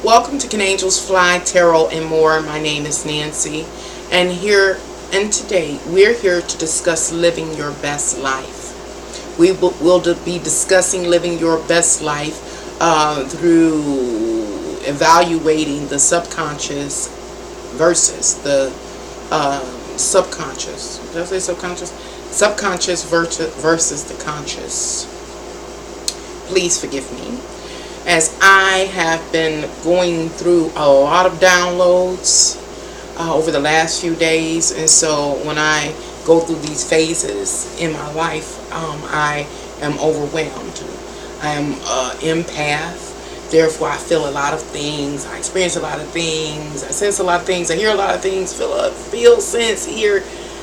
Welcome to Can Angels Fly, Tarot, and more. My name is Nancy, and today we're here to discuss living your best life. We will be discussing living your best life through evaluating the subconscious versus the subconscious. Did I say subconscious? Subconscious versus the conscious. Please forgive me, as I have been going through a lot of downloads over the last few days. And so when I go through these phases in my life, I am overwhelmed. I am an empath. Therefore, I feel a lot of things. I experience a lot of things. I sense a lot of things. I hear a lot of things. Feel, sense, hear,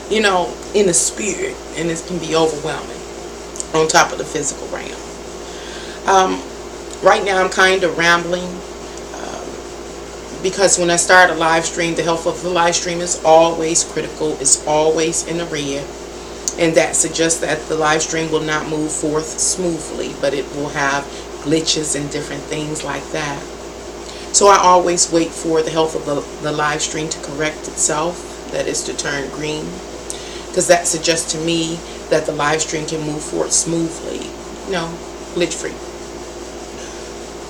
in the spirit. And it can be overwhelming on top of the physical realm. Right now I'm kind of rambling because when I start a live stream, the health of the live stream is always critical. It's always in the red. And that suggests that the live stream will not move forth smoothly, but it will have glitches and different things like that. So I always wait for the health of the live stream to correct itself, that is to turn green, because that suggests to me that the live stream can move forward smoothly, glitch free.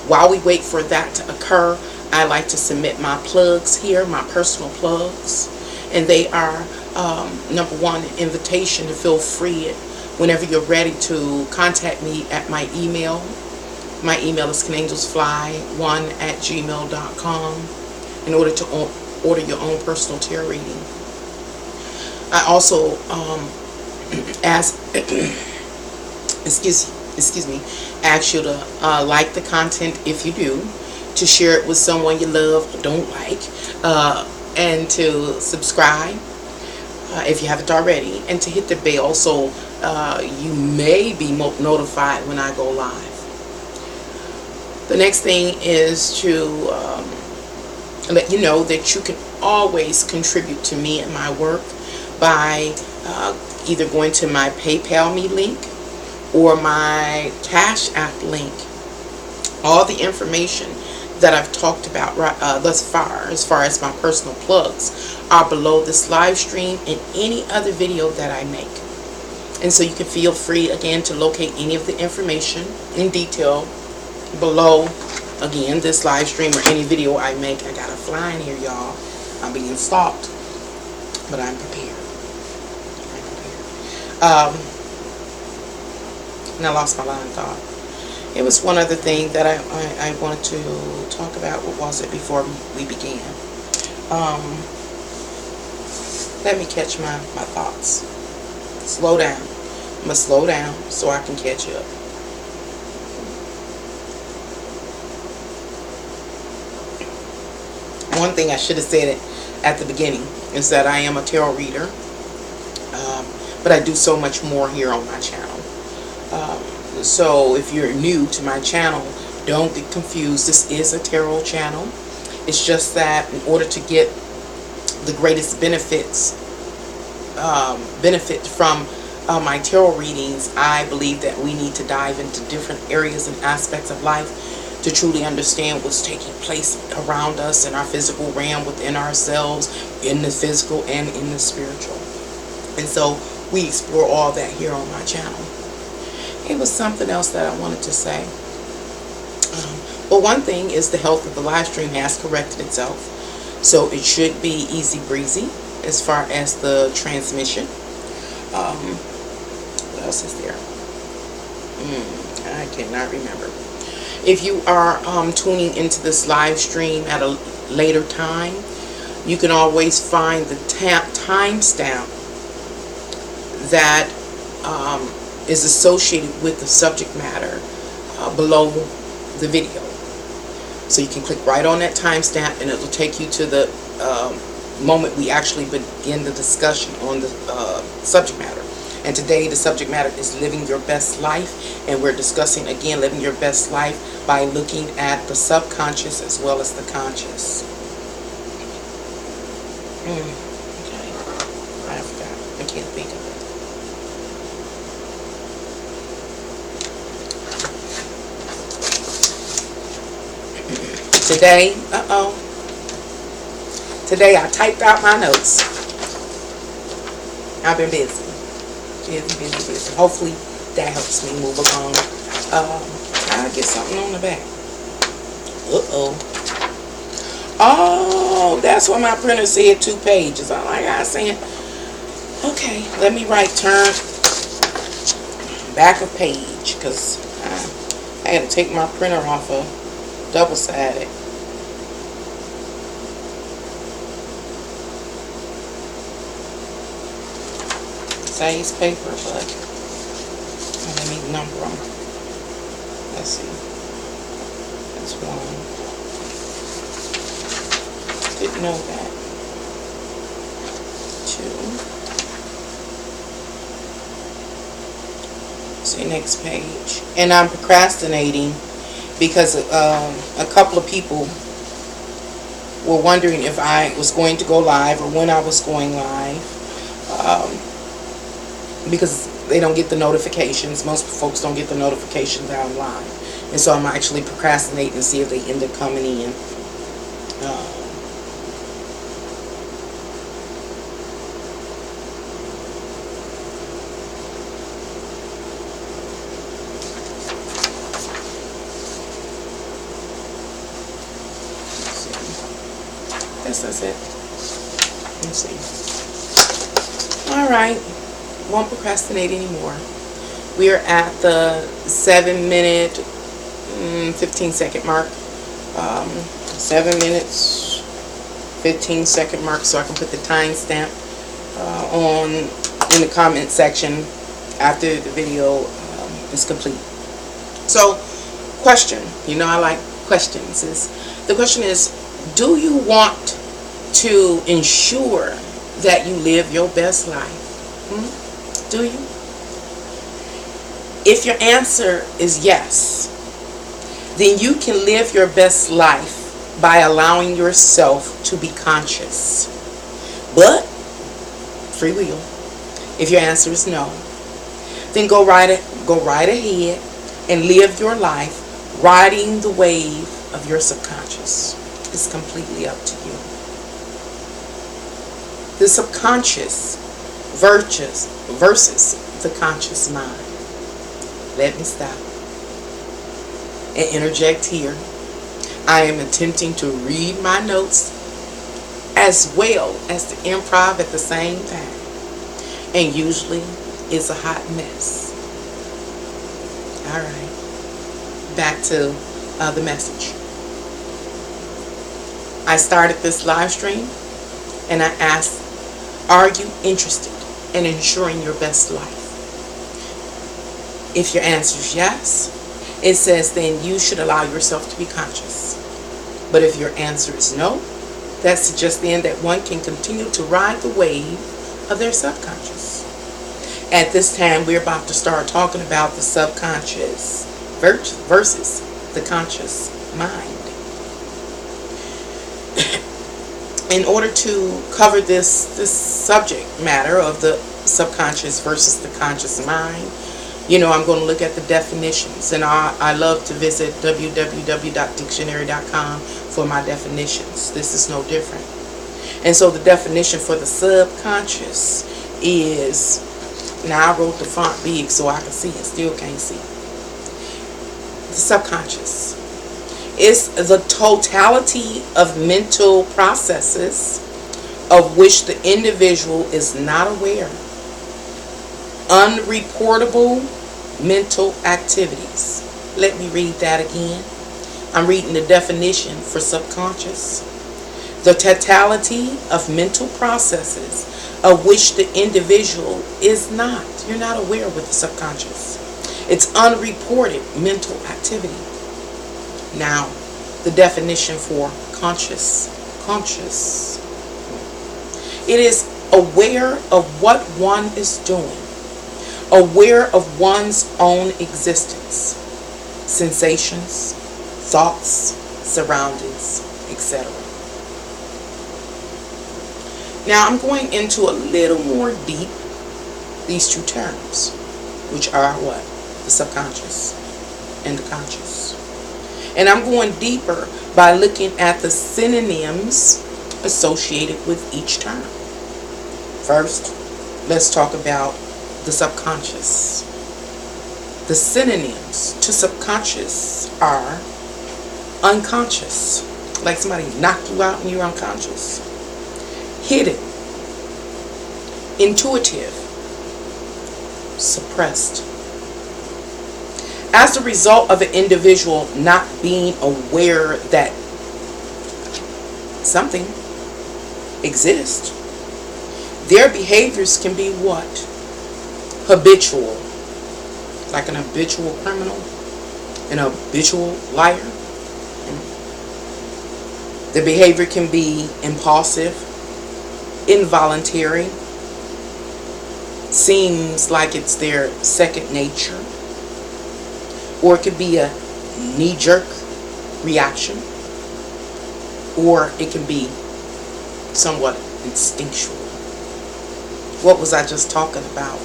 While we wait for that to occur, I like to submit my plugs here, my personal plugs. And they are, number one, invitation to feel free whenever you're ready to contact me at my email. My email is canangelsfly1@gmail.com in order to order your own personal tarot reading. I also ask, excuse me, ask you to like the content if you do, to share it with someone you love or don't like, and to subscribe if you haven't already, and to hit the bell so you may be notified when I go live. The next thing is to let you know that you can always contribute to me and my work by either going to my PayPal me link or my Cash App link. All the information that I've talked about thus far, as far as my personal plugs, are below this live stream and any other video that I make. And so you can feel free again to locate any of the information in detail below, again, this live stream or any video I make. I got a fly in here, y'all. I'm being stalked, but I'm prepared. And I lost my line of thought. It was one other thing that I wanted to talk about. What was it before we began? Let me catch my thoughts. Slow down. I'm going to slow down so I can catch up. One thing I should have said at the beginning is that I am a tarot reader. But I do so much more here on my channel. So if you're new to my channel, don't get confused. This is a tarot channel. It's just that in order to get the greatest benefit from my tarot readings, I believe that we need to dive into different areas and aspects of life to truly understand what's taking place around us in our physical realm, within ourselves, in the physical and in the spiritual. And so we explore all that here on my channel. It was something else that I wanted to say. Well, one thing is the health of the live stream has corrected itself. So it should be easy breezy as far as the transmission. What else is there? I cannot remember. If you are tuning into this live stream at a later time, you can always find the timestamp that is associated with the subject matter below the video. So you can click right on that timestamp and it will take you to the moment we actually begin the discussion on the subject matter. And today the subject matter is living your best life, and we're discussing again living your best life by looking at the subconscious as well as the conscious. Okay, I forgot. I can't think of it. Today, today I typed out my notes. I've been busy. Busy. Hopefully that helps me move along. I get something on the back. Oh, that's what my printer said, 2 pages. I'm like, I saying, okay, let me write turn back of page, because I had to take my printer off of double-sided. Size paper, but let me number them. Let's see. That's 1. Didn't know that. 2. See, next page. And I'm procrastinating because a couple of people were wondering if I was going to go live or when I was going live, because they don't get the notifications. Most folks don't get the notifications that I'm live, and so I'm actually procrastinating to see if they end up coming in. That's it. Let's see. Alright. Won't procrastinate anymore. We are at the 7-minute 15-second mark. 7 minutes 15-second mark, so I can put the timestamp on in the comment section after the video is complete. So, question. You know I like questions. The question is, do you want to ensure that you live your best life? Do you? If your answer is yes, then you can live your best life by allowing yourself to be conscious. But free will. If your answer is no, then go right ahead and live your life riding the wave of your subconscious. It's completely up to you. The subconscious versus the conscious mind. Let me stop and interject here. I am attempting to read my notes as well as to improv at the same time, and usually it's a hot mess. Alright, back to the message. I started this live stream and I asked, are you interested in ensuring your best life? If your answer is yes, it says then you should allow yourself to be conscious. But if your answer is no, that suggests then that one can continue to ride the wave of their subconscious. At this time, we're about to start talking about the subconscious versus the conscious mind. In order to cover this subject matter of the subconscious versus the conscious mind, you know, I'm going to look at the definitions, and I love to visit www.dictionary.com for my definitions. This is no different. And so the definition for the subconscious is, now I wrote the font big so I can see it, still can't see. The subconscious is the totality of mental processes of which the individual is not aware. Unreportable mental activities. Let me read that again. I'm reading the definition for subconscious. The totality of mental processes of which the individual is not. You're not aware with the subconscious. It's unreported mental activity. Now, the definition for conscious. Conscious. It is aware of what one is doing. Aware of one's own existence. Sensations, thoughts, surroundings, etc. Now I'm going into a little more deep these two terms, which are what? The subconscious and the conscious. And I'm going deeper by looking at the synonyms associated with each term. First, let's talk about the subconscious. The synonyms to subconscious are unconscious, like somebody knocked you out and you're unconscious. Hidden, intuitive, suppressed. As a result of an individual not being aware that something exists, their behaviors can be what? Habitual. Like an habitual criminal, an habitual liar. The behavior can be impulsive, involuntary, seems like it's their second nature, or it could be a knee-jerk reaction, or it can be somewhat instinctual. What was I just talking about?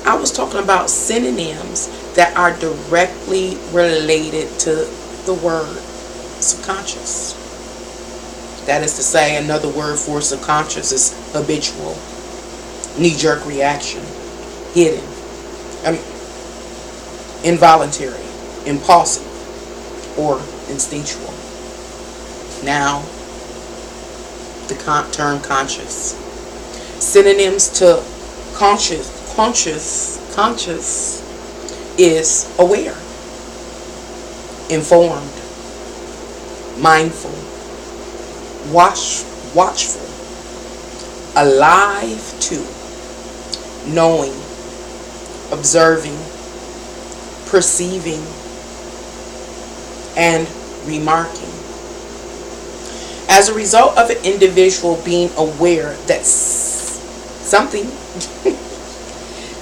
I was talking about synonyms that are directly related to the word subconscious. That is to say, another word for subconscious is habitual, knee-jerk reaction, hidden, involuntary, impulsive, or instinctual. Now, the term conscious. Synonyms to conscious is aware, informed, mindful, watchful, alive to, knowing, observing, perceiving, and remarking. As a result of an individual being aware that something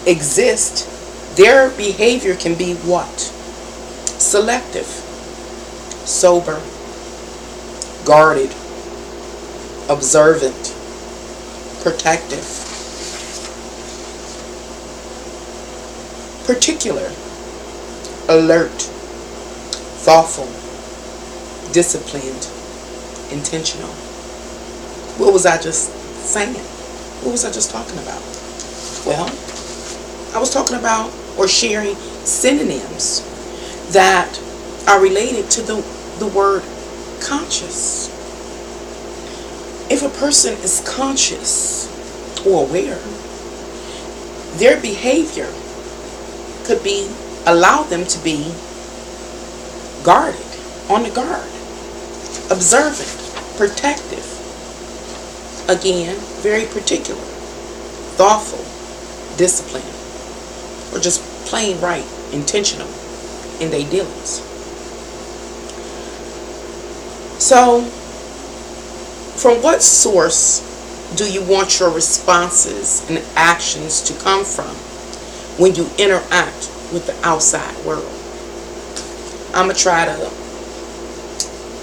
exists, their behavior can be what? Selective, sober, guarded, observant, protective, particular, alert, thoughtful, disciplined, intentional. What was I just saying? What was I just talking about? Well, I was talking about or sharing synonyms that are related to the word conscious. If a person is conscious or aware, their behavior could be allow them to be guarded, on the guard, observant, protective, again, very particular, thoughtful, disciplined, or just plain right, intentional in their dealings. So, from what source do you want your responses and actions to come from when you interact with the outside world? I'm going to try to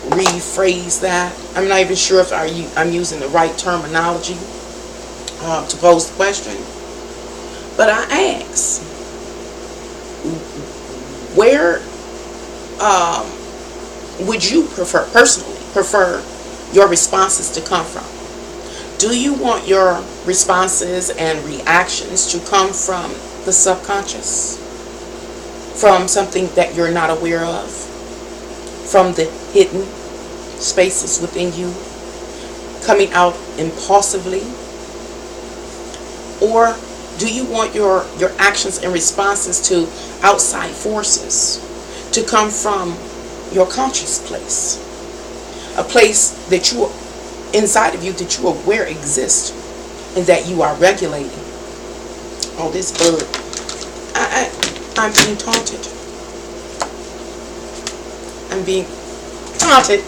rephrase that. I'm not even sure if I'm using the right terminology to pose the question. But I ask, where would you personally prefer your responses to come from? Do you want your responses and reactions to come from the subconscious? From something that you're not aware of? From the hidden spaces within you? Coming out impulsively? Or do you want your actions and responses to outside forces to come from your conscious place? A place that you inside of you that you are aware exists and that you are regulating. Oh, this bird. I'm being taunted. I'm being taunted.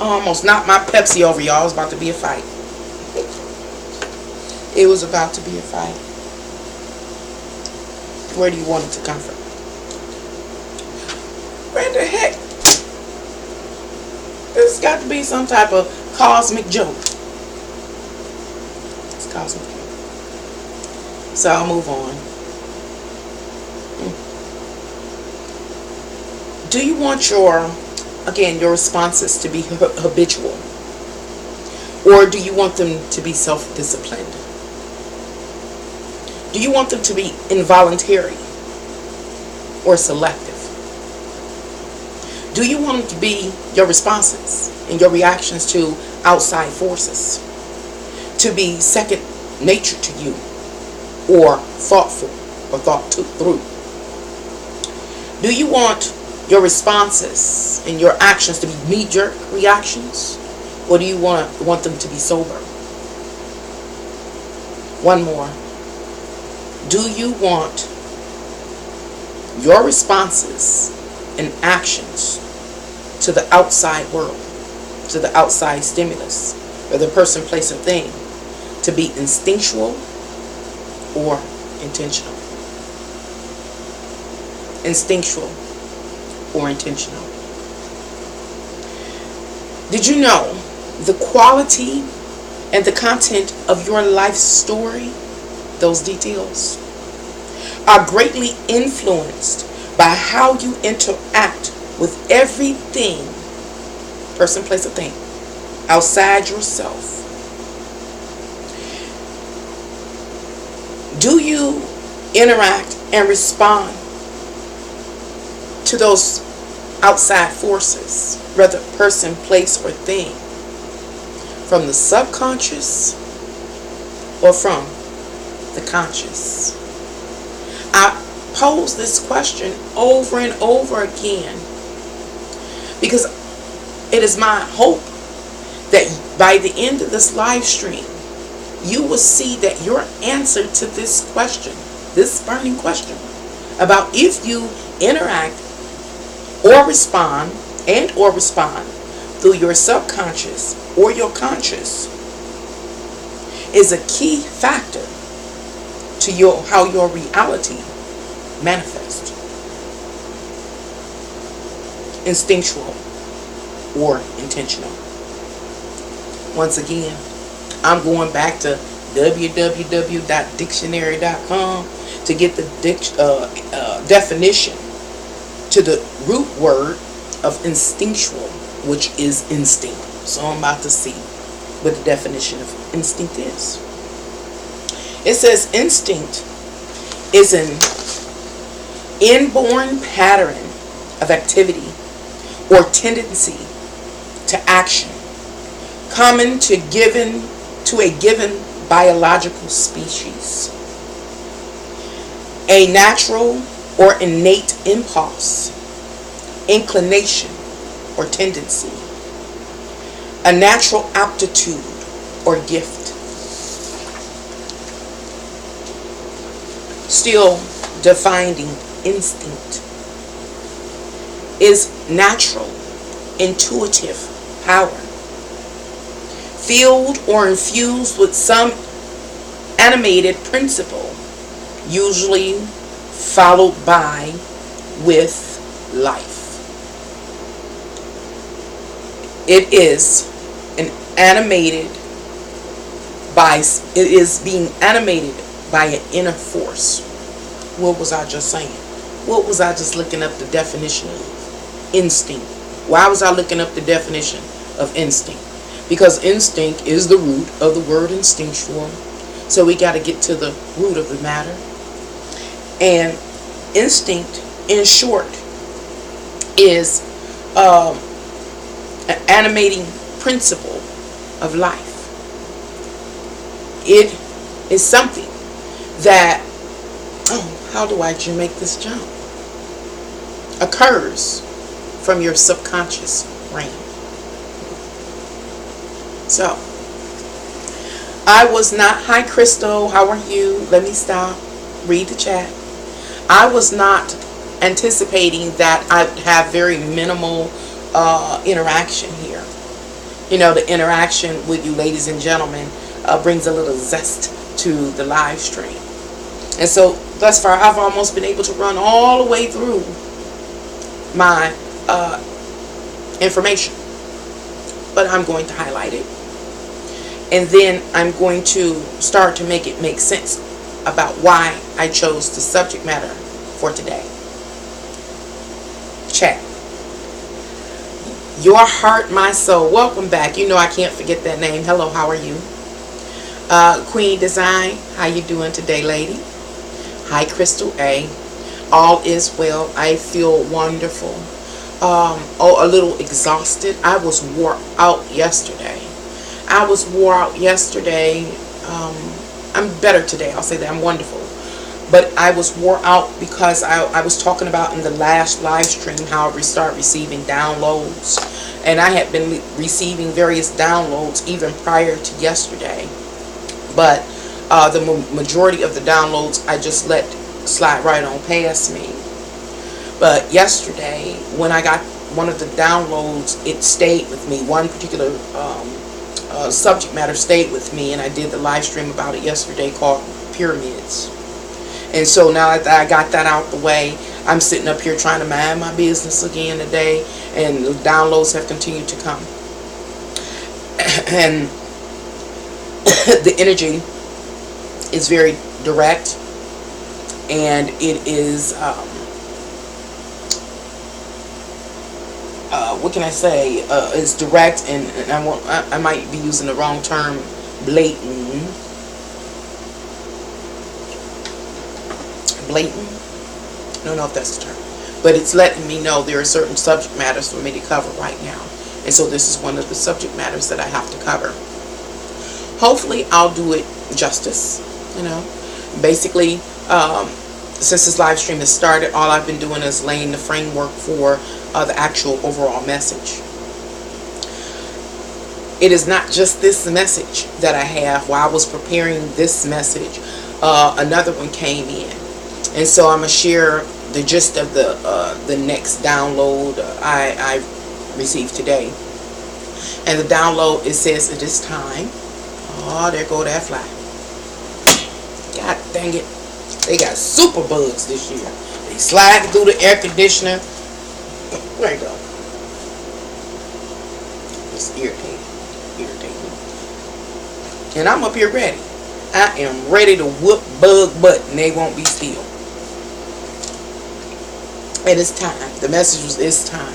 I almost knocked my Pepsi over, y'all. It was about to be a fight. It was about to be a fight. Where do you want it to come from? Where the heck? This has got to be some type of cosmic joke. It's cosmic. So I'll move on. Do you want your again, your responses to be habitual? Or do you want them to be self-disciplined? Do you want them to be involuntary or selective? Do you want them to be your responses and your reactions to outside forces to be second nature to you, or thoughtful or thought through? Do you want your responses and your actions to be knee-jerk reactions, or do you want them to be sober? One more. Do you want your responses and actions to the outside world, to the outside stimulus, or the person, place, or thing, to be instinctual or intentional? Instinctual or intentional. Did you know the quality and the content of your life story, those details, are greatly influenced by how you interact with everything, person, place, or thing, outside yourself? Do you interact and respond to those outside forces, whether person, place, or thing, from the subconscious or from the conscious? I pose this question over and over again because it is my hope that by the end of this live stream, you will see that your answer to this question, this burning question, about if you interact or respond through your subconscious or your conscious, is a key factor to how your reality manifests. Instinctual or intentional. Once again, I'm going back to www.dictionary.com to get the definition to the root word of instinctual, which is instinct. So I'm about to see what the definition of instinct is. It says instinct is an inborn pattern of activity or tendency to action common to a given biological species. A natural or innate impulse, inclination, or tendency. A natural aptitude or gift. Still defining instinct is natural, intuitive power, filled or infused with some animated principle, usually followed by with life. It is being animated by an inner force. What was I just saying? What was I just looking up the definition of? Instinct. Why was I looking up the definition of instinct? Because instinct is the root of the word instinctual. So we got to get to the root of the matter. And instinct, in short, is an animating principle of life. It is something that, how do I make this jump? Occurs from your subconscious brain. So, I was not, hi Crystal, how are you? Let me stop, read the chat. I was not anticipating that I would have very minimal interaction here. You know, the interaction with you ladies and gentlemen brings a little zest to the live stream. And so thus far I've almost been able to run all the way through my information, but I'm going to highlight it, and then I'm going to start to make it make sense about why I chose the subject matter for today. Chat. Your Heart, My Soul. Welcome back. You know I can't forget that name. Hello, how are you? Queen Design, how you doing today, lady? Hi, Crystal A. All is well. I feel wonderful. A little exhausted. I was wore out yesterday. I was wore out yesterday. I'm better today. I'll say that. I'm wonderful. But I was wore out because I was talking about in the last live stream how I start receiving downloads. And I had been receiving various downloads even prior to yesterday. But the majority of the downloads I just let slide right on past me. But yesterday, when I got one of the downloads, it stayed with me. One particular subject matter stayed with me, and I did the live stream about it yesterday called Pyramids. And so now that I got that out the way, I'm sitting up here trying to mind my business again today, and the downloads have continued to come. And the energy is very direct, and it is what can I say? It's direct, and I might be using the wrong term, blatant. I don't know if that's the term, but it's letting me know there are certain subject matters for me to cover right now, and so this is one of the subject matters that I have to cover. Hopefully I'll do it justice. Basically, since this live stream has started, all I've been doing is laying the framework for the actual overall message. It is not just this message that I have. While I was preparing this message, another one came in. And so I'm going to share the gist of the next download I received today. And the download, it says it is time. Oh, there go that fly. God dang it. They got super bugs this year. They slide through the air conditioner. There you go. It's irritating. And I'm up here ready. I am ready to whoop bug butt, and they won't be still. It is time. The message was, it's time.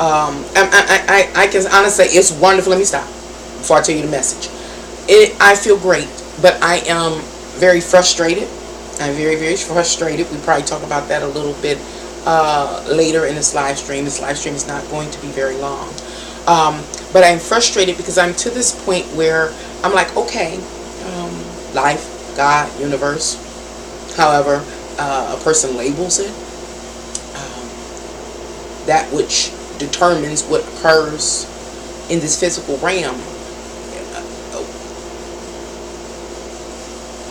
I can honestly say it's wonderful. Let me stop before I tell you the message. I feel great, but I am very frustrated. I'm very, very frustrated. We probably talk about that a little bit later in this live stream. This live stream is not going to be very long. But I'm frustrated because I'm to this point where I'm like, okay, life, God, universe, however a person labels it, that which determines what occurs in this physical realm.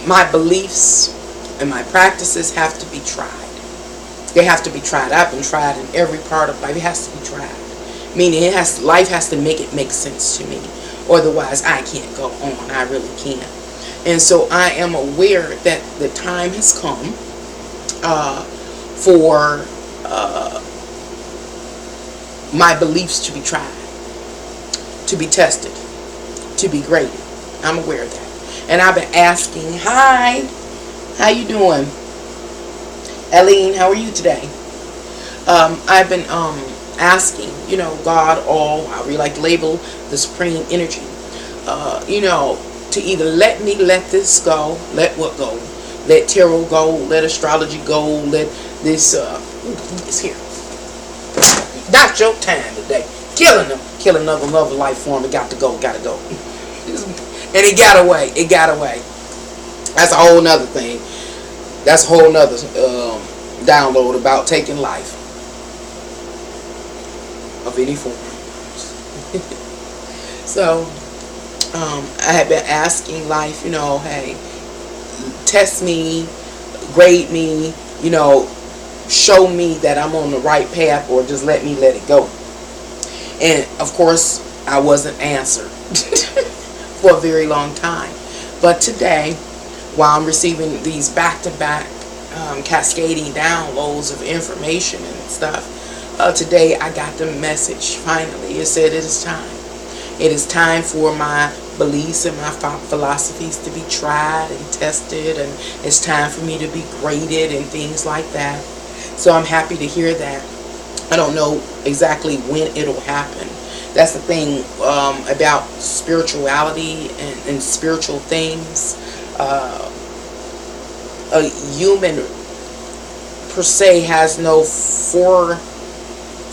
My beliefs and my practices have to be tried. They have to be tried. I've been tried in every part of life. It has to be tried. Meaning life has to make it make sense to me. Otherwise, I can't go on. I really can't. And so I am aware that the time has come for my beliefs to be tried, to be tested, to be graded. I'm aware of that. And I've been asking, hi, how you doing? Eileen, how are you today? I've been asking, God, all, I really like to label the supreme energy, to either let me let this go, let what go? Let tarot go, let astrology go, let this, it's here. Not your time today. Killing them. Killing another life form. It got to go. Got to go. And it got away. It got away. That's a whole nother thing. That's a whole nother download about taking life of any form. So, I have been asking life, hey, test me, grade me, show me that I'm on the right path, or just let it go. And of course I wasn't answered for a very long time. But today, while I'm receiving these back-to-back cascading downloads of information and stuff, today I got the message finally. It said it is time. It is time for my beliefs and my philosophies to be tried and tested, and it's time for me to be graded and things like that. So I'm happy to hear that. I don't know exactly when it'll happen. That's the thing about spirituality and spiritual things. A human per se has no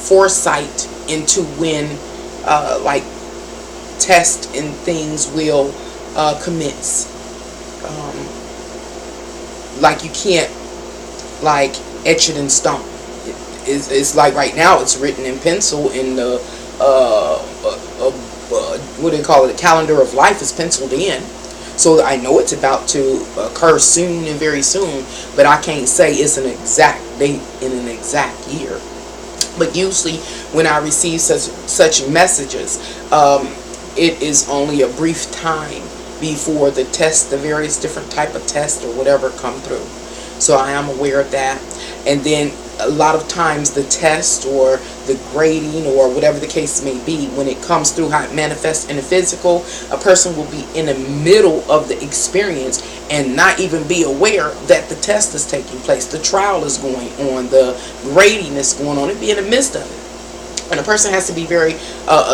foresight into when like tests and things will commence. Like you can't like etch it in stone. It's like right now it's written in pencil in the what do they call it? The calendar of life is penciled in. So I know it's about to occur soon and very soon, but I can't say it's an exact date in an exact year. But usually when I receive such messages, it is only a brief time before the test, the various different type of tests or whatever come through. So I am aware of that. And then a lot of times the test or the grading or whatever the case may be, when it comes through how it manifests in the physical, a person will be in the middle of the experience and not even be aware that the test is taking place, the trial is going on, the grading is going on, and be in the midst of it. And a person has to be very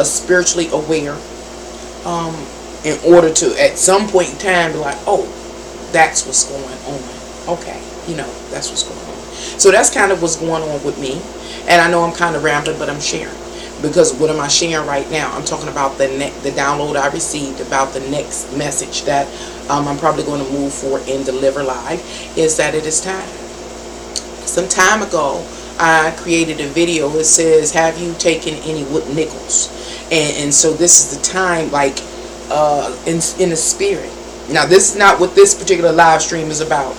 spiritually aware in order to at some point in time be like, oh, that's what's going on. Okay, that's what's going on. So that's kind of what's going on with me. And I know I'm kind of rambling, but I'm sharing. Because what am I sharing right now? I'm talking about the download I received about the next message that I'm probably going to move for and deliver live, is that it is time. Some time ago, I created a video. It says, have you taken any wood nickels? And so this is the time, like, in the spirit. Now, this is not what this particular live stream is about.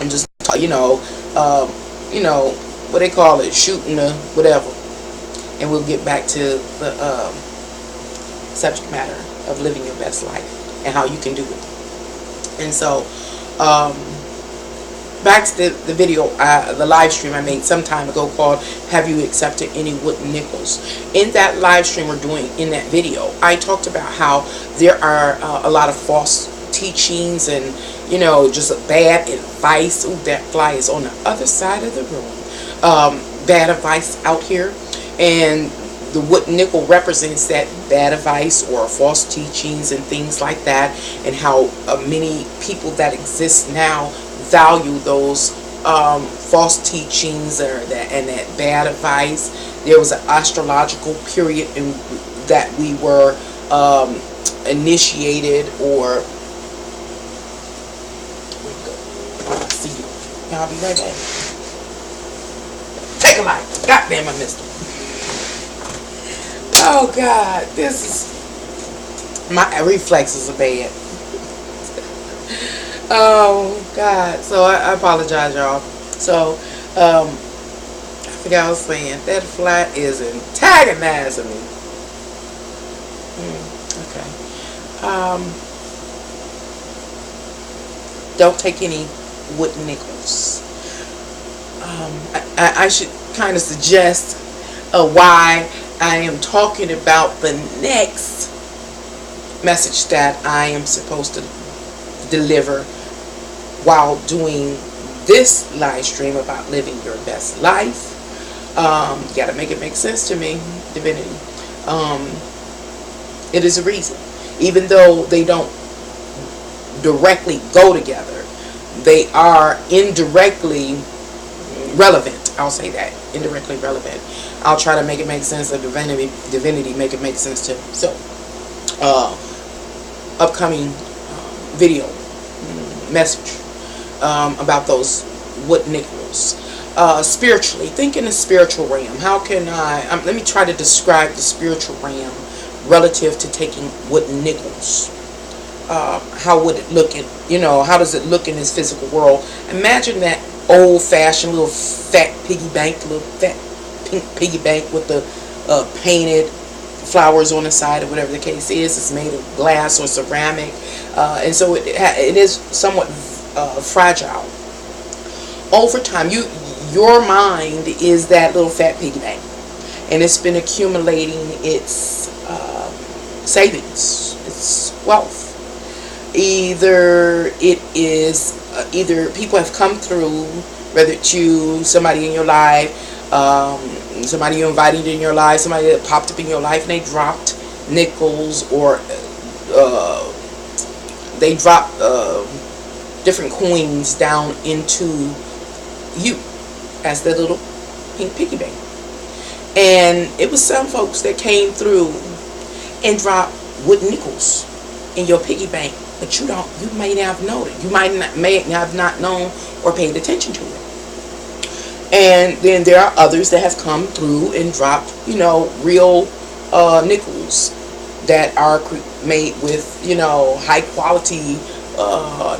I'm just, what they call it, shooting the whatever. And we'll get back to the subject matter of living your best life and how you can do it. And so, back to the video, the live stream I made some time ago called, have you accepted any wood nickels? In that live stream we're doing, in that video, I talked about how there are a lot of false teachings and, just bad advice. Ooh, that fly is on the other side of the room. Bad advice out here. And the wood nickel represents that bad advice or false teachings and things like that, and how many people that exist now value those false teachings and that bad advice. There was an astrological period in that we were initiated, or see you. I'll be right back. Take a light. Goddamn, I missed it. Oh God, this is, my reflexes are bad. Oh God, so I apologize, y'all. So I forgot what I was saying. That fly is antagonizing me. Okay. Don't take any wood nickels. I should kind of suggest why I am talking about the next message that I am supposed to deliver while doing this live stream about living your best life. You gotta make it make sense to me, divinity. It is a reason. Even though they don't directly go together, they are indirectly relevant. I'll say that. Indirectly relevant. I'll try to make it make sense. Of divinity make it make sense too. So, upcoming video message about those wood nickels. Spiritually, think in the spiritual realm. How can I? Let me try to describe the spiritual realm relative to taking wood nickels. How would it look in? How does it look in this physical world? Imagine that old-fashioned little fat piggy bank, little fat pink piggy bank with the painted flowers on the side, or whatever the case is. It's made of glass or ceramic, and so it is somewhat fragile. Over time, your mind is that little fat piggy bank, and it's been accumulating its savings, its wealth. Either it is either people have come through, whether it's you, somebody in your life, somebody you invited in your life, somebody that popped up in your life, and they dropped nickels, or they dropped different coins down into you as their little pink piggy bank. And it was some folks that came through and dropped wooden nickels in your piggy bank, but you may not have known it. You may have not known or paid attention to it. And then there are others that have come through and dropped, real nickels that are made with, high quality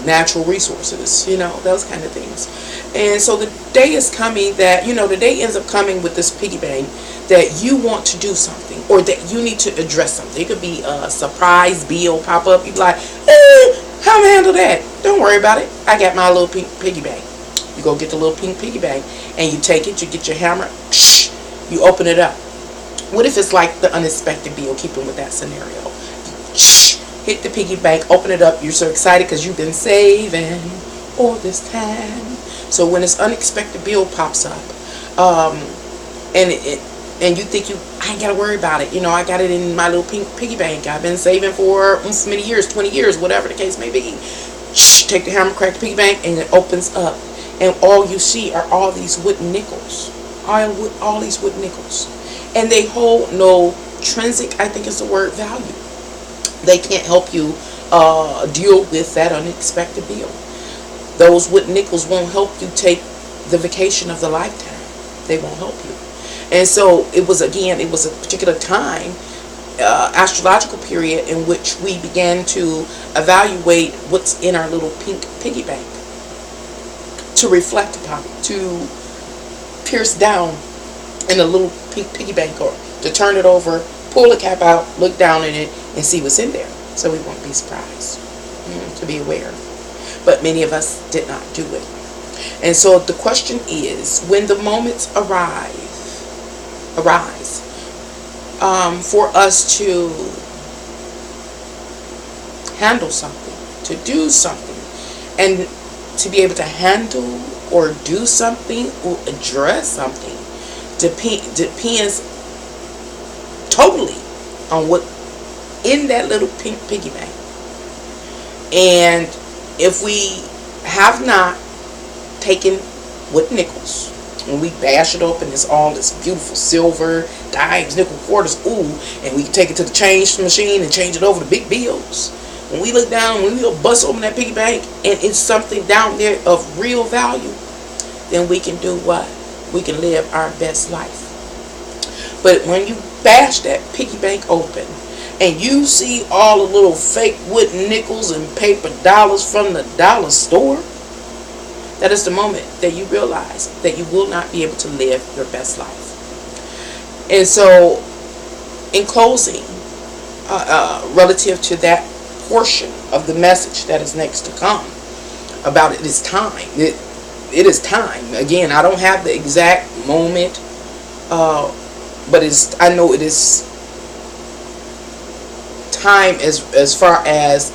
natural resources, those kind of things. And so the day is coming that, the day ends up coming with this piggy bank that you want to do something, or that you need to address something. It could be a surprise bill pop up. You be like, how am I handle that? Don't worry about it. I got my little pink piggy bank. You go get the little pink piggy bank and you take it, you get your hammer, you open it up. What if it's like the unexpected bill, keeping with that scenario? Hit the piggy bank, open it up, you're so excited because you've been saving all this time. So when this unexpected bill pops up, and you think I ain't got to worry about it. I got it in my little pink piggy bank. I've been saving for many years, 20 years, whatever the case may be. Take the hammer, crack the piggy bank, and it opens up. And all you see are all these wooden nickels. All these wooden nickels. And they hold no intrinsic, I think is the word, value. They can't help you deal with that unexpected bill. Those wooden nickels won't help you take the vacation of the lifetime. They won't help you. And so it was a particular time, astrological period, in which we began to evaluate what's in our little pink piggy bank, to reflect upon it, to pierce down in a little pink piggy bank, or to turn it over, pull the cap out, look down in it, and see what's in there, so we won't be surprised, to be aware. But many of us did not do it. And so the question is, when the moments arise for us to handle something, to do something, and to be able to handle or do something or address something depends totally on what in that little pink piggy bank. And if we have not taken wood nickels, when we bash it open, it's all this beautiful silver, dimes, nickel quarters, and we take it to the change machine and change it over to big bills. When we look down, when we go bust open that piggy bank and it's something down there of real value, then we can do what? We can live our best life. But when you bash that piggy bank open and you see all the little fake wooden nickels and paper dollars from the dollar store, that is the moment that you realize that you will not be able to live your best life. And so, in closing, relative to that portion of the message that is next to come, about it is time. It is time. Again, I don't have the exact moment, but I know it is time as far as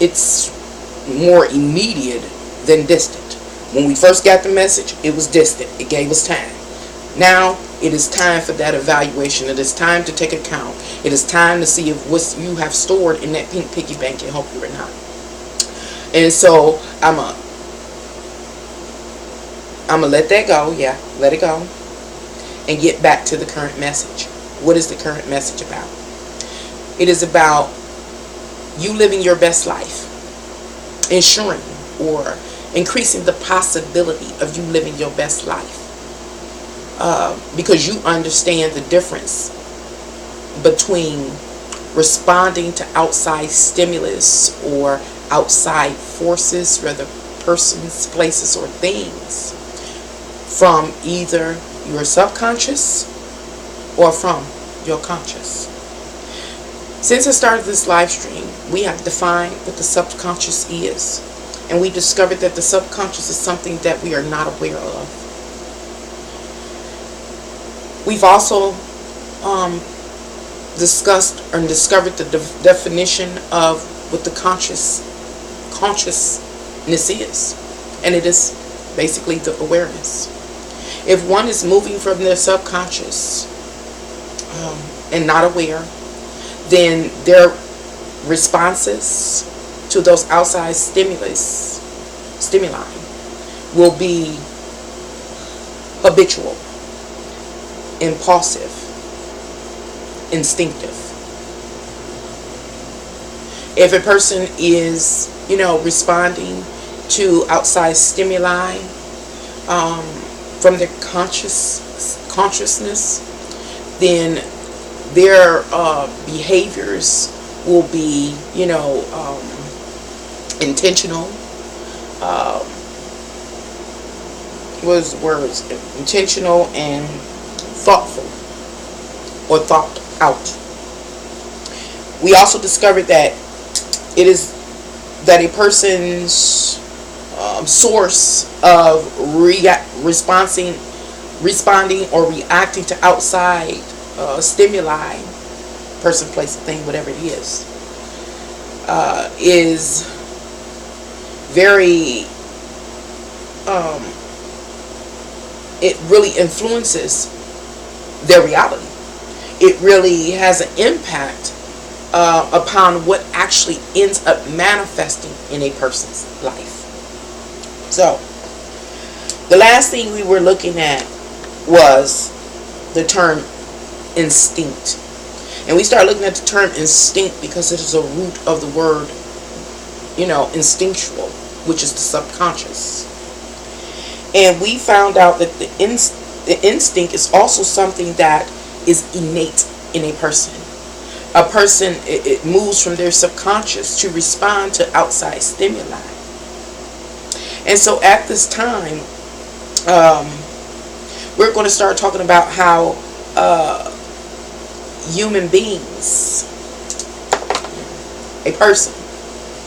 it's more immediate than distant. When we first got the message, it was distant. It gave us time. Now it is time for that evaluation. It is time to take account. It is time to see if what you have stored in that pink piggy bank can help you or not. And so I'm gonna let that go. Yeah, let it go, and get back to the current message. What is the current message about? It is about you living your best life, ensuring or increasing the possibility of you living your best life, because you understand the difference between responding to outside stimulus or outside forces, whether persons, places, or things, from either your subconscious or from your conscious. Since the start of this live stream, we have defined what the subconscious is, and we discovered that the subconscious is something that we are not aware of. We've also discussed and discovered the definition of what the consciousness is, and it is basically the awareness. If one is moving from their subconscious and not aware, then their responses to those outside stimuli will be habitual, impulsive, instinctive. If a person is, responding to outside stimuli from their consciousness, then their behaviors will be, intentional. Words intentional and thoughtful, or thought out. We also discovered that it is that a person's source of responding or reacting to outside stimuli, person, place, thing, whatever it is very it really influences their reality. It really has an impact upon what actually ends up manifesting in a person's life. So, the last thing we were looking at was the term instinct. And we start looking at the term instinct because it is a root of the word, instinctual, which is the subconscious. And we found out that the instinct is also something that is innate in a person. A person, it moves from their subconscious to respond to outside stimuli. And so at this time, we're going to start talking about how human beings, a person,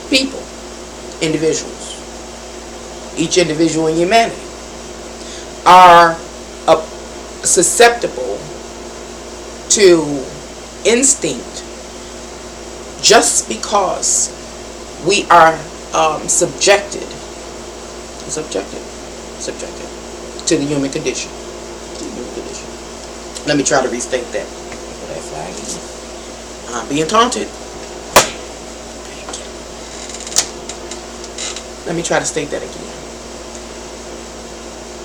people, individuals, each individual in humanity, are susceptible to instinct just because we are subjected to the human condition. Let me try to restate that. I'm being taunted. Let me try to state that again.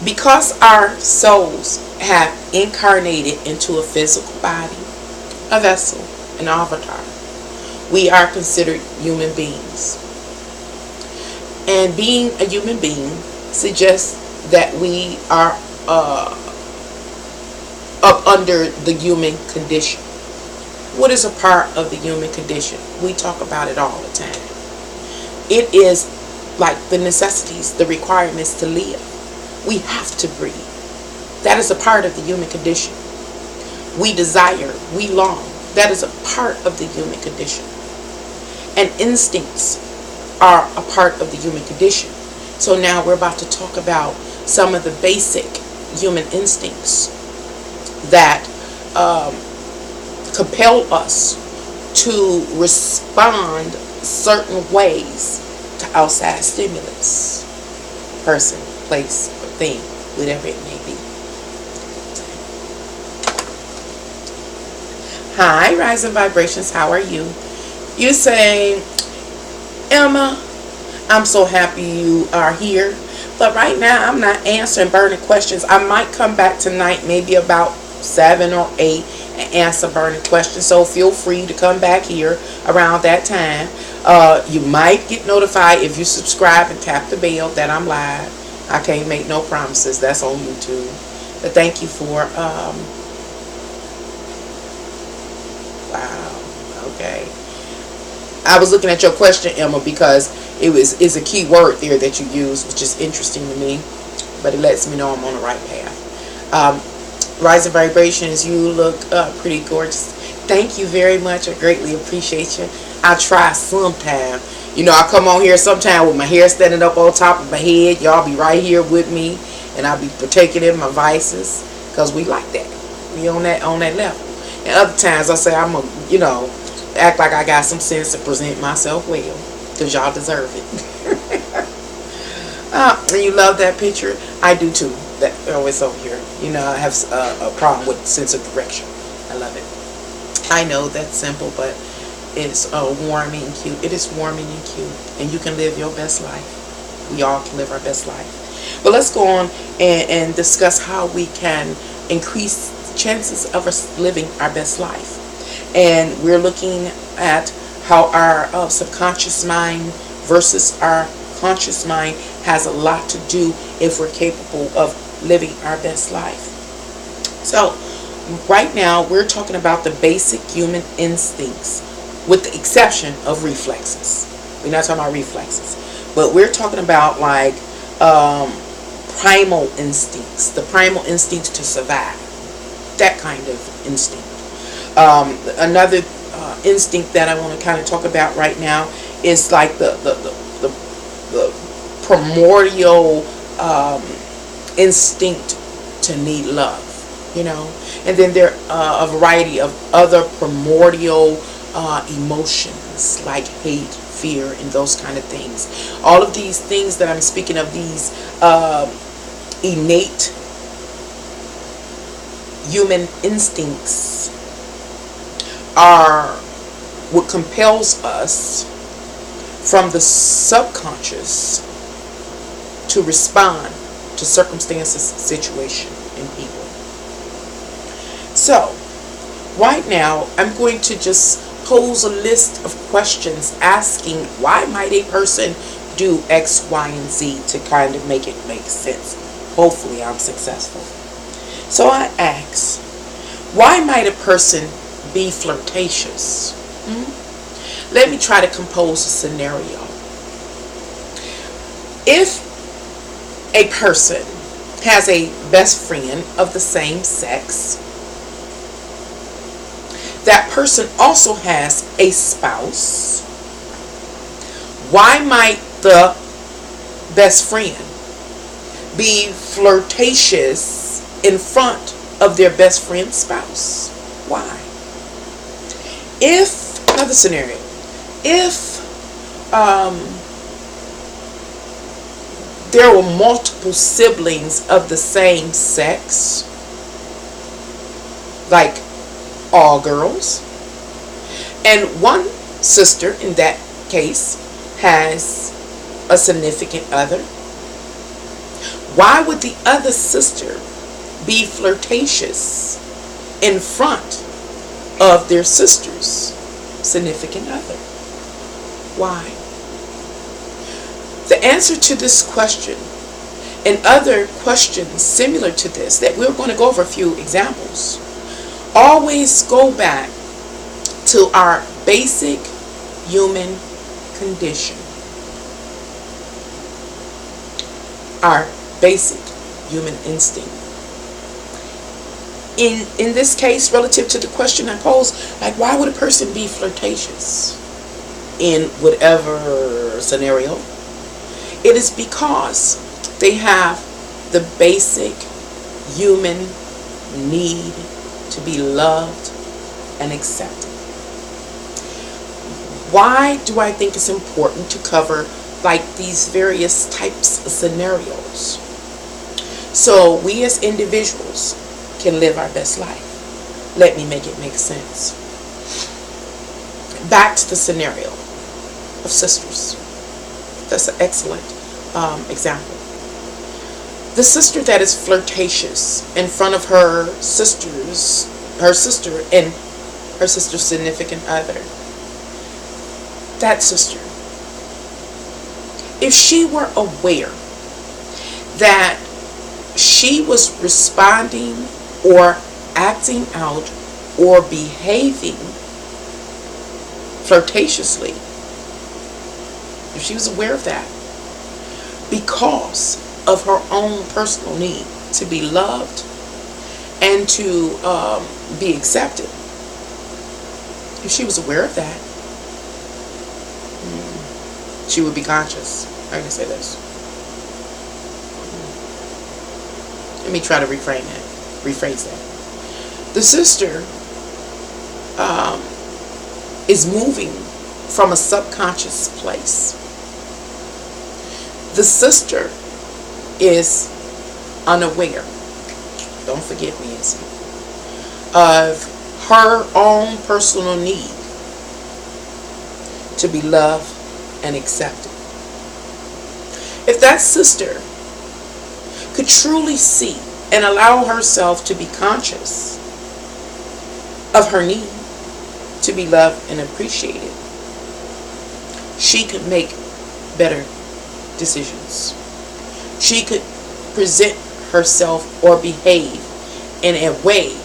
Because our souls have incarnated into a physical body, a vessel, an avatar, we are considered human beings. And being a human being suggests that we are up under the human condition. What is a part of the human condition? We talk about it all the time. It is like the necessities, the requirements to live. We have to breathe. That is a part of the human condition. We desire, we long. That is a part of the human condition. And instincts are a part of the human condition. So now we're about to talk about some of the basic human instincts that compel us to respond certain ways to outside stimulus. Person, place, or thing, whatever it may be. Hi, Rising Vibrations, how are you? You say, Emma, I'm so happy you are here, but right now I'm not answering burning questions. I might come back tonight, maybe about 7 or 8, and answer burning questions, so feel free to come back here around that time. You might get notified if you subscribe and tap the bell that I'm live. I can't make no promises. That's on YouTube. But thank you for wow. Okay. I was looking at your question, Emma, because is a key word there that you use, which is interesting to me, but it lets me know I'm on the right path. Rising Vibrations, you look pretty gorgeous. Thank you very much. I greatly appreciate you. I try sometime. I come on here sometime with my hair standing up on top of my head. Y'all be right here with me, and I'll be partaking in my vices, because we like that. We on that level. And other times I say I'm act like I got some sense to present myself well, because y'all deserve it. And you love that picture? I do too. that, oh, it's over here. You know, I have a problem with sense of direction. I love it. I know that's simple, but it's warming and cute. It is warming and cute, and you can live your best life. We all can live our best life. But let's go on and discuss how we can increase chances of us living our best life. And we're looking at how our subconscious mind versus our conscious mind has a lot to do if we're capable of living our best life. So right now we're talking about the basic human instincts, with the exception of reflexes. We're not talking about reflexes, but we're talking about like primal instincts, the primal instincts to survive, that kind of instinct. Another instinct that I want to kind of talk about right now is like the primordial instinct to need love, you know. And then there are a variety of other primordial emotions like hate, fear, and those kind of things. All of these things that I'm speaking of, these innate human instincts, are what compels us from the subconscious to respond to circumstances, situation, and people. So right now I'm going to just pose a list of questions asking why might a person do X, Y, and Z to kind of make it make sense. Hopefully I'm successful. So I ask, why might a person be flirtatious? Let me try to compose a scenario. If a person has a best friend of the same sex, that person also has a spouse, why might the best friend be flirtatious in front of their best friend's spouse? Why? If, another scenario, if there were multiple siblings of the same sex, like all girls, and one sister in that case has a significant other, why would the other sister be flirtatious in front of their sister's significant other? Why? The answer to this question and other questions similar to this, that we're going to go over a few examples, always go back to our basic human condition. Our basic human instinct. In this case, relative to the question I posed, like why would a person be flirtatious in whatever scenario? It is because they have the basic human need to be loved and accepted. Why do I think it's important to cover like these various types of scenarios? So we as individuals can live our best life. Let me make it make sense. Back to the scenario of sisters. That's an excellent example. The sister that is flirtatious in front of her sister and her sister's significant other. That sister, if she were aware that she was responding or acting out or behaving flirtatiously, if she was aware of that, because of her own personal need to be loved and to be accepted, if she was aware of that, she would be conscious. I can say this. Let me try to rephrase that. The sister is moving from a subconscious place. The sister is unaware, don't forget me, of her own personal need to be loved and accepted. If that sister could truly see and allow herself to be conscious of her need to be loved and appreciated, she could make better decisions. She could present herself or behave in a way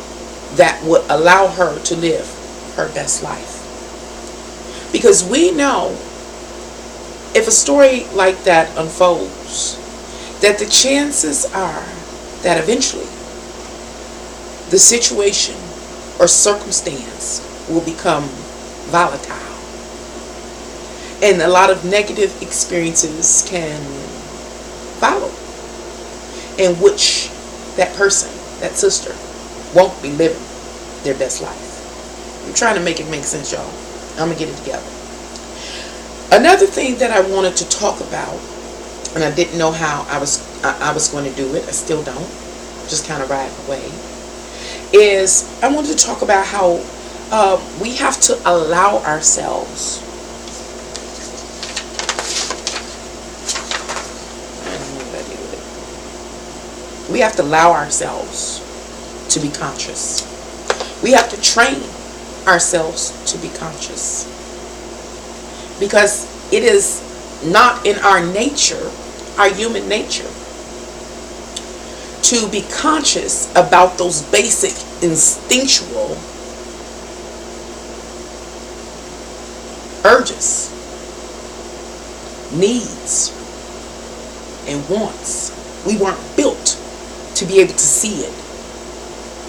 that would allow her to live her best life. Because we know if a story like that unfolds, that the chances are that eventually the situation or circumstance will become volatile. And a lot of negative experiences can follow, in which that person, that sister, won't be living their best life. I'm trying to make it make sense, y'all. I'm going to get it together. Another thing that I wanted to talk about, and I didn't know how I was going to do it, I still don't, just kind of riding away, is I wanted to talk about how we have to allow ourselves, we have to allow ourselves to be conscious. We have to train ourselves to be conscious, because it is not in our nature, our human nature, to be conscious about those basic instinctual urges, needs, and wants. We weren't built to be able to see it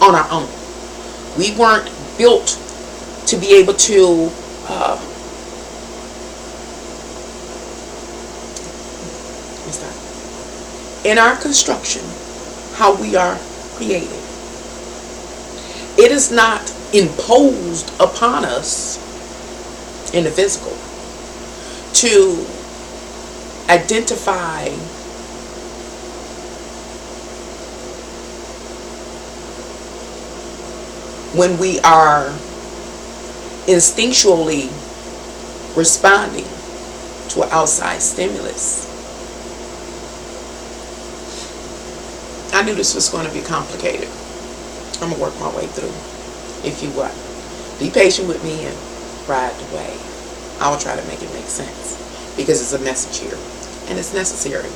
on our own. We weren't built to be able to in our construction, how we are created, it is not imposed upon us in the physical to identify when we are instinctually responding to an outside stimulus. I knew this was going to be complicated. I'm going to work my way through. If you what? Be patient with me and ride the way. I will try to make it make sense, because it's a message here, and it's necessary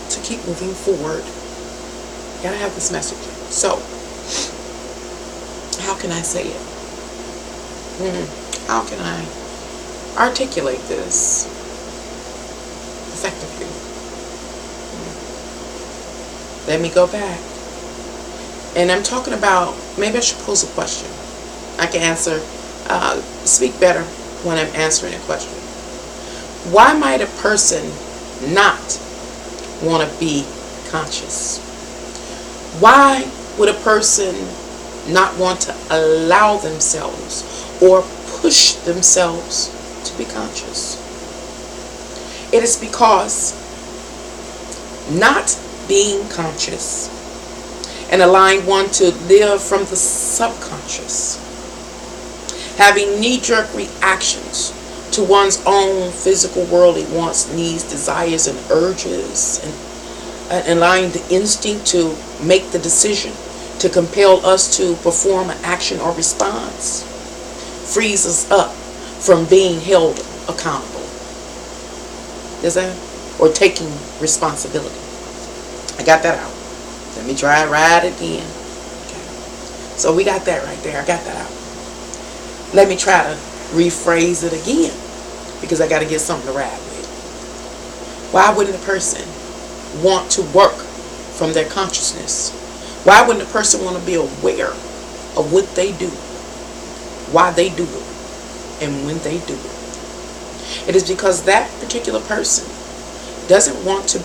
to keep moving forward. You gotta have this message. So, how can I say it? How can I articulate this effectively? Let me go back. And I'm talking about, maybe I should pose a question. I can answer, speak better when I'm answering a question. Why might a person not want to be conscious? Why would a person not want to allow themselves or push themselves to be conscious? It is because not being conscious and allowing one to live from the subconscious, having knee-jerk reactions to one's own physical worldly wants, needs, desires, and urges, and allowing the instinct to make the decision to compel us to perform an action or response, frees us up from being held accountable. Is that? Or taking responsibility. I got that out. Let me try it right again. Okay. So we got that right there. I got that out. Let me try to rephrase it again, because I got to get something to ride with. Why wouldn't a person want to work from their consciousness? Why wouldn't a person want to be aware of what they do, why they do it, and when they do it? It is because that particular person doesn't want to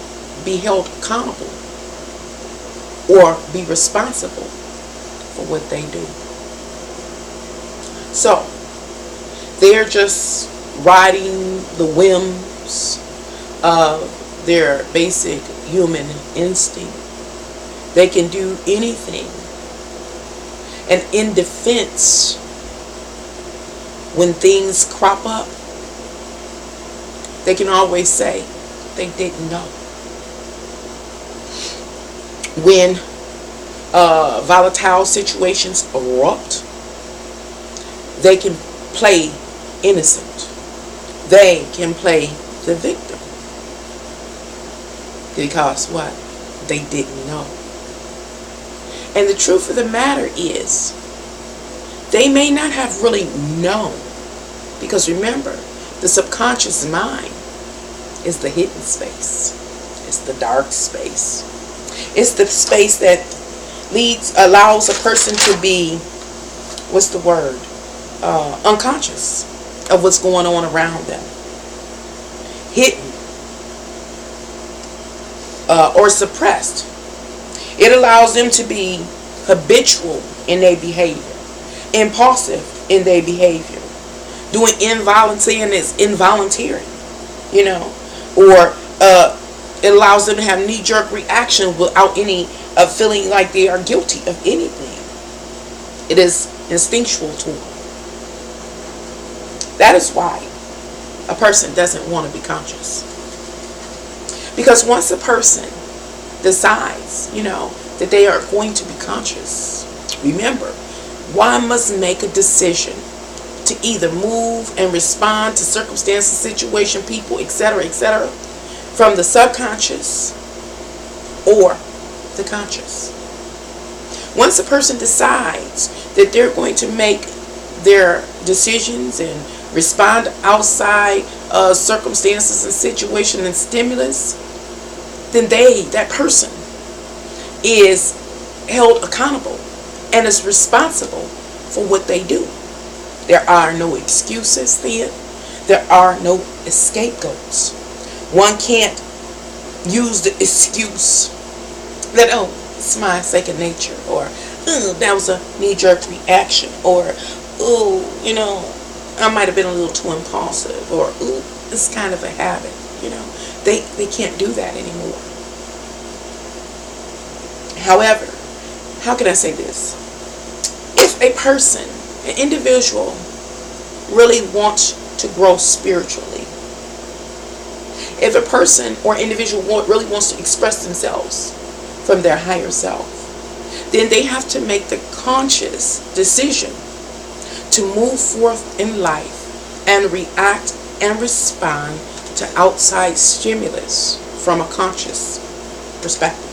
be held accountable or be responsible for what they do. So they're just riding the whims of their basic human instinct They can do anything. And in defense, when things crop up, they can always say they didn't know. When volatile situations erupt, they can play innocent. They can play the victim. Because what? They didn't know. And the truth of the matter is, they may not have really known. Because remember, the subconscious mind is the hidden space. It's the dark space. It's the space that allows a person to be, what's the word? Unconscious of what's going on around them. Hidden or suppressed. It allows them to be habitual in their behavior, impulsive in their behavior, doing involuntary and it's involuntary, or it allows them to have knee-jerk reaction without any feeling like they are guilty of anything. It is instinctual to them. That is why a person doesn't want to be conscious. Because once a person decides, that they are going to be conscious, remember, one must make a decision to either move and respond to circumstances, situation, people, etc., from the subconscious or the conscious. Once a person decides that they're going to make their decisions and respond to outside circumstances and situations and stimulus, then that person is held accountable and is responsible for what they do. There are no excuses then. There are no scapegoats. One can't use the excuse that, it's my second nature, or that was a knee-jerk reaction, or I might have been a little too impulsive, or it's kind of a habit. They can't do that anymore. However, how can I say this? If a person, an individual, really wants to grow spiritually, if a person or individual really wants to express themselves from their higher self, then they have to make the conscious decision to move forth in life and react and respond to outside stimulus from a conscious perspective.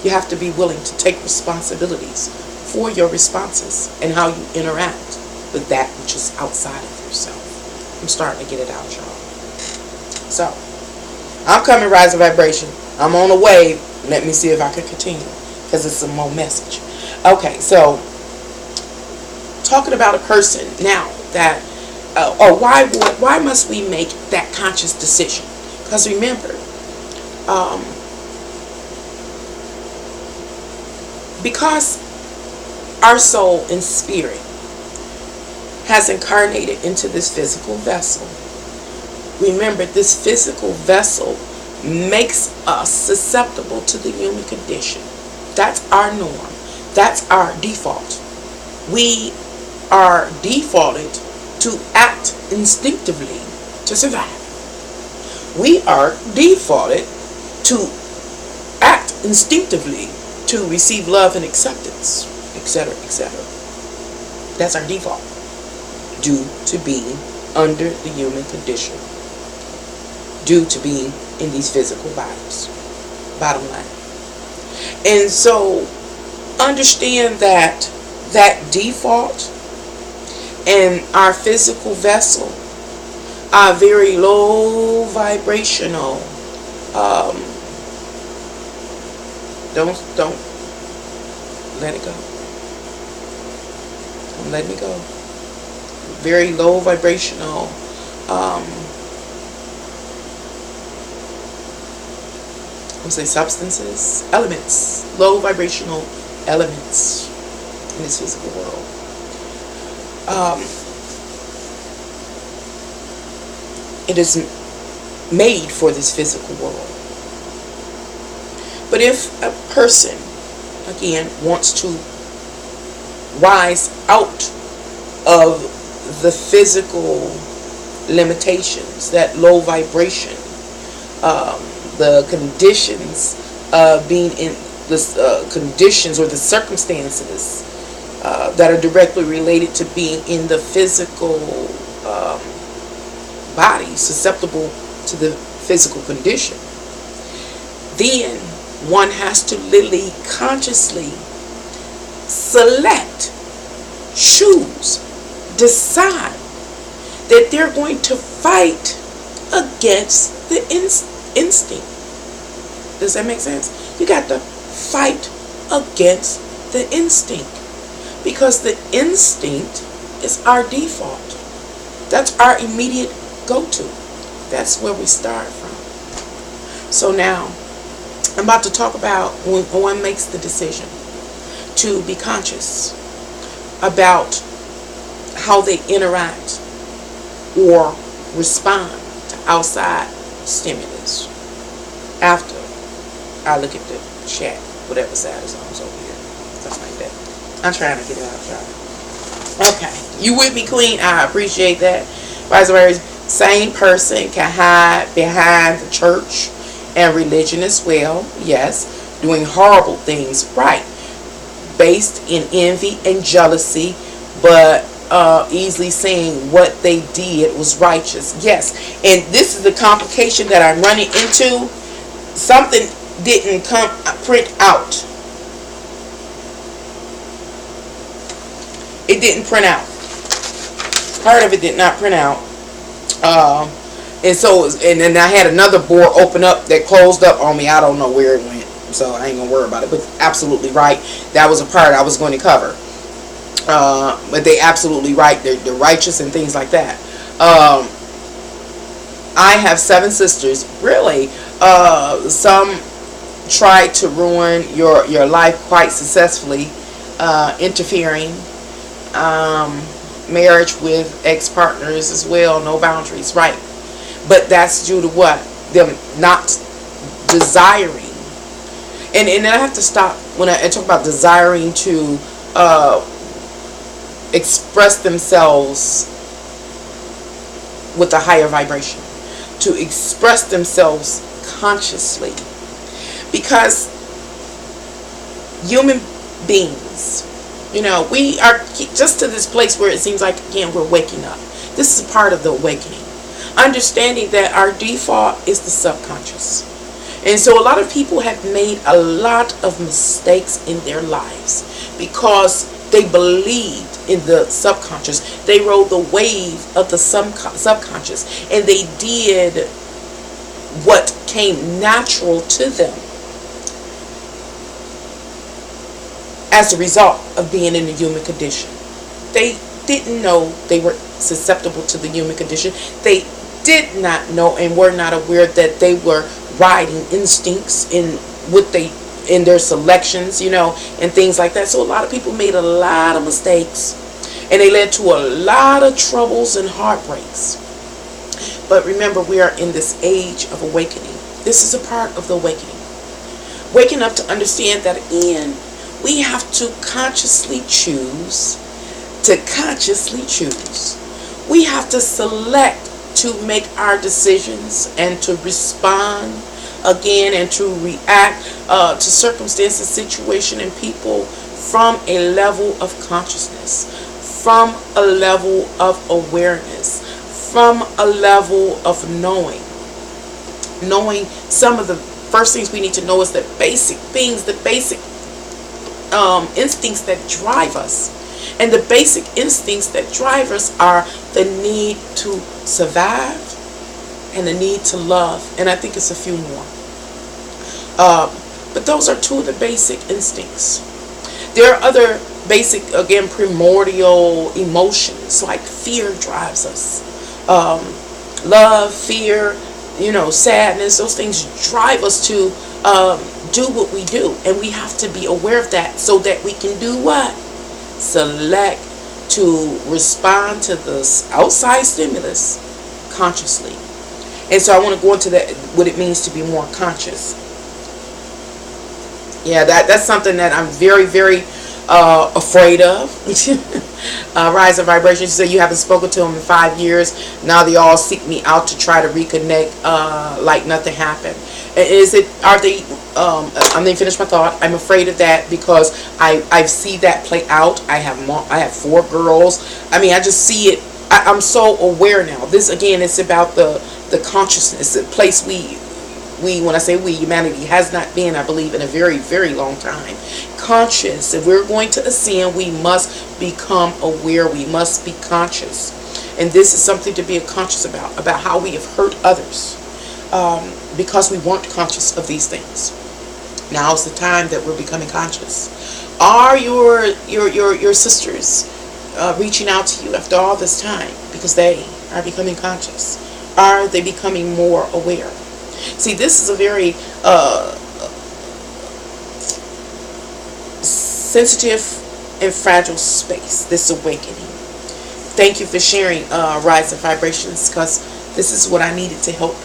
You have to be willing to take responsibilities for your responses and how you interact with that which is outside of yourself. I'm starting to get it out, y'all. So, I'm coming, Rise of Vibration. I'm on a wave. Let me see if I can continue, because it's some more message. Okay, so talking about a person now that, or why must we make that conscious decision? Because remember, because our soul and spirit has incarnated into this physical vessel. Remember, this physical vessel makes us susceptible to the human condition. That's our norm. That's our default. We are defaulted to act instinctively to survive. We are defaulted to act instinctively to receive love and acceptance, etc., etc. That's our default, due to being under the human condition, due to being in these physical bodies. Bottom line. And so understand that default and our physical vessel are very low vibrational. Don't let it go. Don't let me go. Very low vibrational. Substances, elements, low vibrational elements in this physical world. It is made for this physical world. But if a person again, wants to rise out of the physical limitations, that low vibration, the conditions of being in the conditions or the circumstances that are directly related to being in the physical um, body, susceptible to the physical condition. Then one has to literally consciously select, choose, decide that they're going to fight against the instinct. Does that make sense? You got to fight against the instinct, because the instinct is our default. That's our immediate go-to. That's where we start from. So now I'm about to talk about when one makes the decision to be conscious about how they interact or respond to outside stimulus. After I look at the chat, whatever side is on over here, stuff like that. I'm trying to get it out, y'all. Okay, you with me, Queen? I appreciate that. Vice versa, same person can hide behind the church and religion as well. Yes, doing horrible things, right? Based in envy and jealousy, but easily saying what they did was righteous. Yes, and this is the complication that I'm running into. Something didn't print out. It didn't print out. Part of it did not print out. And so, and then I had another board open up that closed up on me. I don't know where it went, so I ain't gonna worry about it. But absolutely right, that was a part I was going to cover. But they absolutely right. They're righteous and things like that. I have 7 sisters. Really, some tried to ruin your life quite successfully, interfering. Marriage with ex-partners as well, no boundaries, right? But that's due to what? Them not desiring. And I have to stop when I talk about desiring to express themselves with a higher vibration, to express themselves consciously, because human beings, we are just to this place where it seems like, again, we're waking up. This is a part of the awakening, understanding that our default is the subconscious. And so a lot of people have made a lot of mistakes in their lives because they believed in the subconscious. They rode the wave of the subconscious, and they did what came natural to them as a result of being in the human condition. They didn't know they were susceptible to the human condition. They did not know and were not aware that they were riding instincts in their selections, and things like that. So a lot of people made a lot of mistakes, and they led to a lot of troubles and heartbreaks. But remember, we are in this age of awakening. This is a part of the awakening. Waking up to understand that, again, we have to consciously choose. We have to select to make our decisions and to respond again and to react to circumstances, situation, and people from a level of consciousness, from a level of awareness, from a level of knowing. Knowing some of the first things we need to know is the basic things, the basic instincts that drive us. And the basic instincts that drive us are the need to survive and the need to love. And I think it's a few more. But those are 2 of the basic instincts. There are other basic, again, primordial emotions, like fear drives us. Love, fear, sadness, those things drive us to do what we do. And we have to be aware of that so that we can do what? Select to respond to this outside stimulus consciously. And so I want to go into that, what it means to be more conscious. Yeah, that's something that I'm very, very afraid of. Rise of vibration. She said you haven't spoken to them in 5 years. Now they all seek me out to try to reconnect, like nothing happened. Is it? Are they? I'm gonna finish my thought. I'm afraid of that because I see that play out. I have 4 girls. I mean, I just see it. I'm so aware now. This again, it's about the consciousness, the place we, when I say we, humanity has not been, I believe, in a very, very long time. Conscious. If we're going to ascend, we must become aware. We must be conscious. And this is something to be conscious about how we have hurt others, because we weren't conscious of these things. Now is the time that we're becoming conscious. Are your sisters reaching out to you after all this time because they are becoming conscious? Are they becoming more aware? See, this is a very sensitive and fragile space, this awakening. Thank you for sharing Rise of Vibrations, because this is what I needed to help,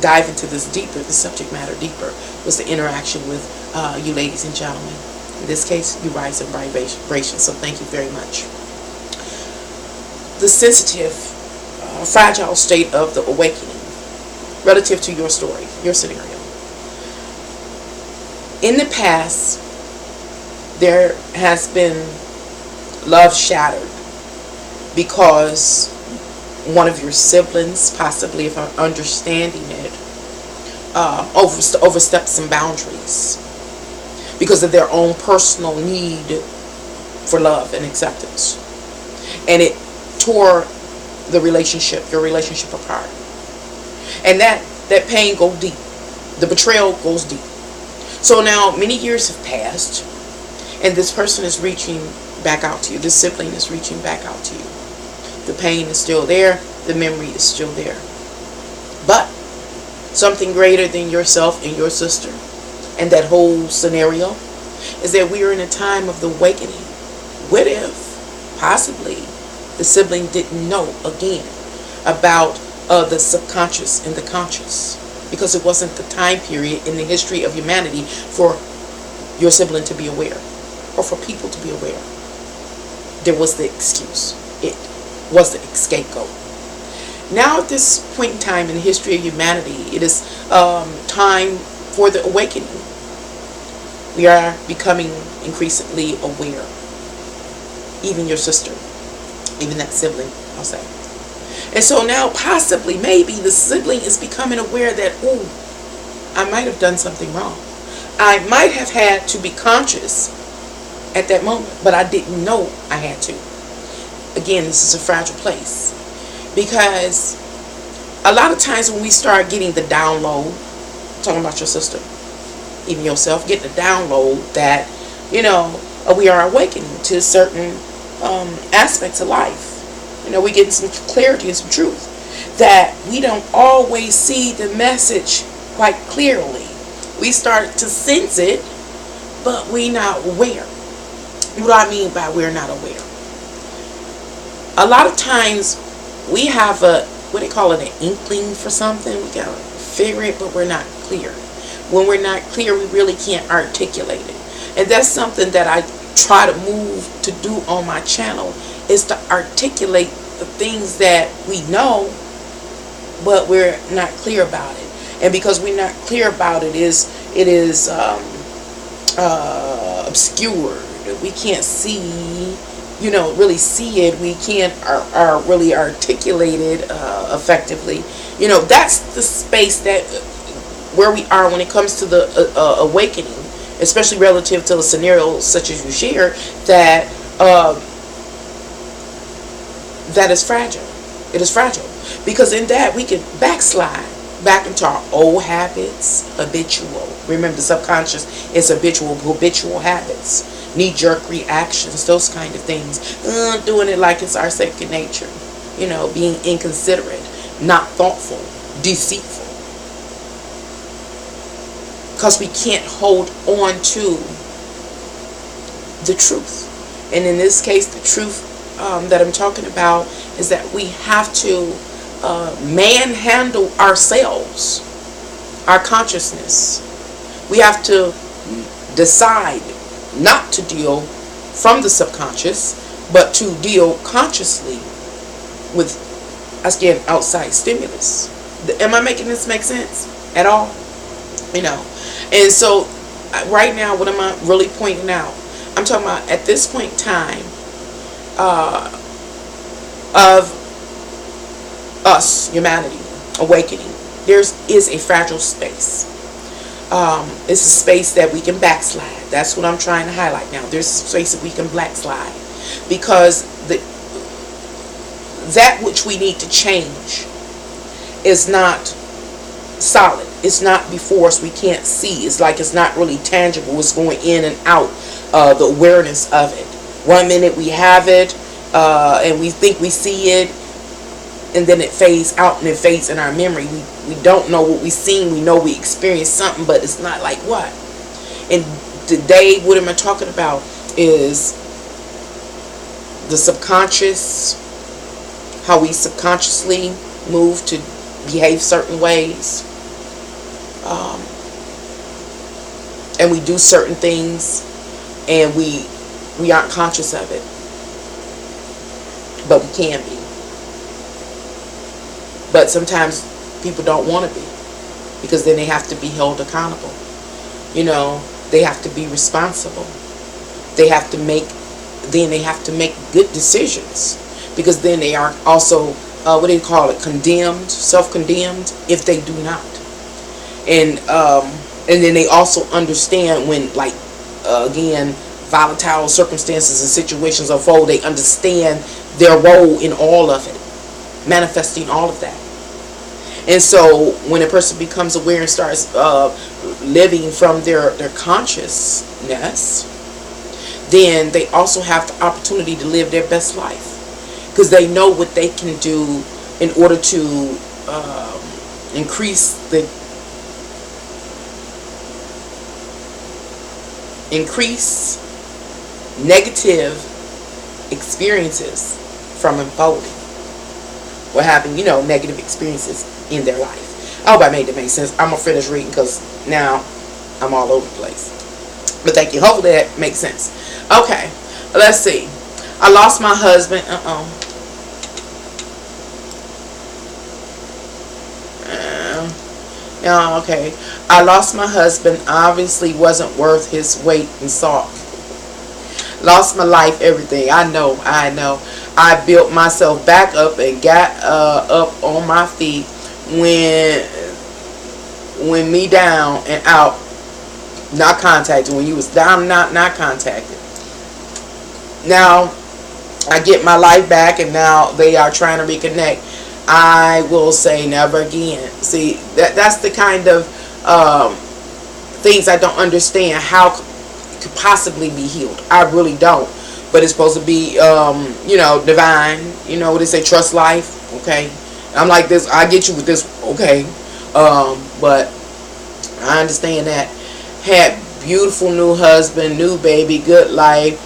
dive into this deeper, the subject matter deeper, was the interaction with you ladies and gentlemen. In this case, you Rise of Vibrations, so thank you very much. The sensitive, fragile state of the awakening relative to your story, your scenario. In the past, there has been love shattered because one of your siblings, possibly if I'm understanding it, overstepped some boundaries because of their own personal need for love and acceptance. And it tore your relationship apart. And that pain goes deep. The betrayal goes deep. So now many years have passed, and this person is reaching back out to you. This sibling is reaching back out to you. The pain is still there. The memory is still there. But something greater than yourself and your sister and that whole scenario is that we are in a time of the awakening. What if, possibly, the sibling didn't know, again, about the subconscious and the conscious, because it wasn't the time period in the history of humanity for your sibling to be aware, or for people to be aware. There was the excuse. It was the scapegoat. Now at this point in time in the history of humanity, it is time for the awakening. We are becoming increasingly aware. Even your sister, even that sibling, I'll say. And so now possibly, maybe the sibling is becoming aware that, oh, I might have done something wrong. I might have had to be conscious at that moment, but I didn't know I had to. Again, this is a fragile place. Because a lot of times when we start getting the download, talking about your sister, even yourself, getting the download that, we are awakening to certain aspects of life. We're getting some clarity and some truth that we don't always see the message quite clearly. We start to sense it, but we're not aware. What do I mean by we're not aware? A lot of times we have what they call it, an inkling for something. We gotta figure it, but we're not clear. When we're not clear, we really can't articulate it. And that's something that I try to move to do on my channel, is to articulate the things that we know, but we're not clear about it. And because we're not clear about it, it is obscured. We can't see, really see it. We can't really articulate it effectively. That's the space that where we are when it comes to the awakening, especially relative to the scenario such as you shared, that that is fragile. It is fragile because in that we can backslide back into our old habits, habitual. Remember, the subconscious is habitual habits, knee-jerk reactions, those kind of things. Doing it like it's our second nature. Being inconsiderate, not thoughtful, deceitful. Because we can't hold on to the truth. And in this case, the truth that I'm talking about is that we have to manhandle ourselves, our consciousness, We have to decide not to deal from the subconscious, but to deal consciously with, again, outside stimulus. Am I making this make sense at all? You know, and so right now, what am I really pointing out? I'm talking about at this point in time of us, humanity, awakening. There is a fragile space. It's a space that we can backslide. That's what I'm trying to highlight now. There's a space that we can backslide because that which we need to change is not solid. It's not before us. We can't see. It's like it's not really tangible. It's going in and out. The awareness of it. One minute we have it, and we think we see it, and then it fades out and it fades in our memory. We don't know what we've seen. We know we experienced something, but it's not like what. And today, what am I talking about is the subconscious, how we subconsciously move to behave certain ways, and we do certain things, and we aren't conscious of it, but we can be. But sometimes people don't want to be, because then they have to be held accountable. You know, they have to be responsible. They have to make good decisions, because then they are also what do you call it, condemned, self-condemned if they do not. And then they also understand when, like, again, volatile circumstances and situations unfold, they understand their role in all of it, manifesting all of that. And so when a person becomes aware and starts living from their consciousness, then they also have the opportunity to live their best life, because they know what they can do in order to increase negative experiences from unfolding. What happened, negative experiences in their life. I hope I made that make sense. I'm going to finish reading because now I'm all over the place. But thank you. Hopefully that makes sense. Okay, let's see. I lost my husband. Okay. I lost my husband. Obviously wasn't worth his weight in salt. Lost my life, everything. I know. I built myself back up and got up on my feet when me down and out, not contacted. When you was down, not contacted. Now I get my life back, and now they are trying to reconnect. I will say never again. See, that's the kind of things I don't understand. How could possibly be healed? I really don't. But it's supposed to be, divine. You know what they say, trust life. Okay, I'm like this. I get you with this. Okay, but I understand that. Had beautiful new husband, new baby, good life.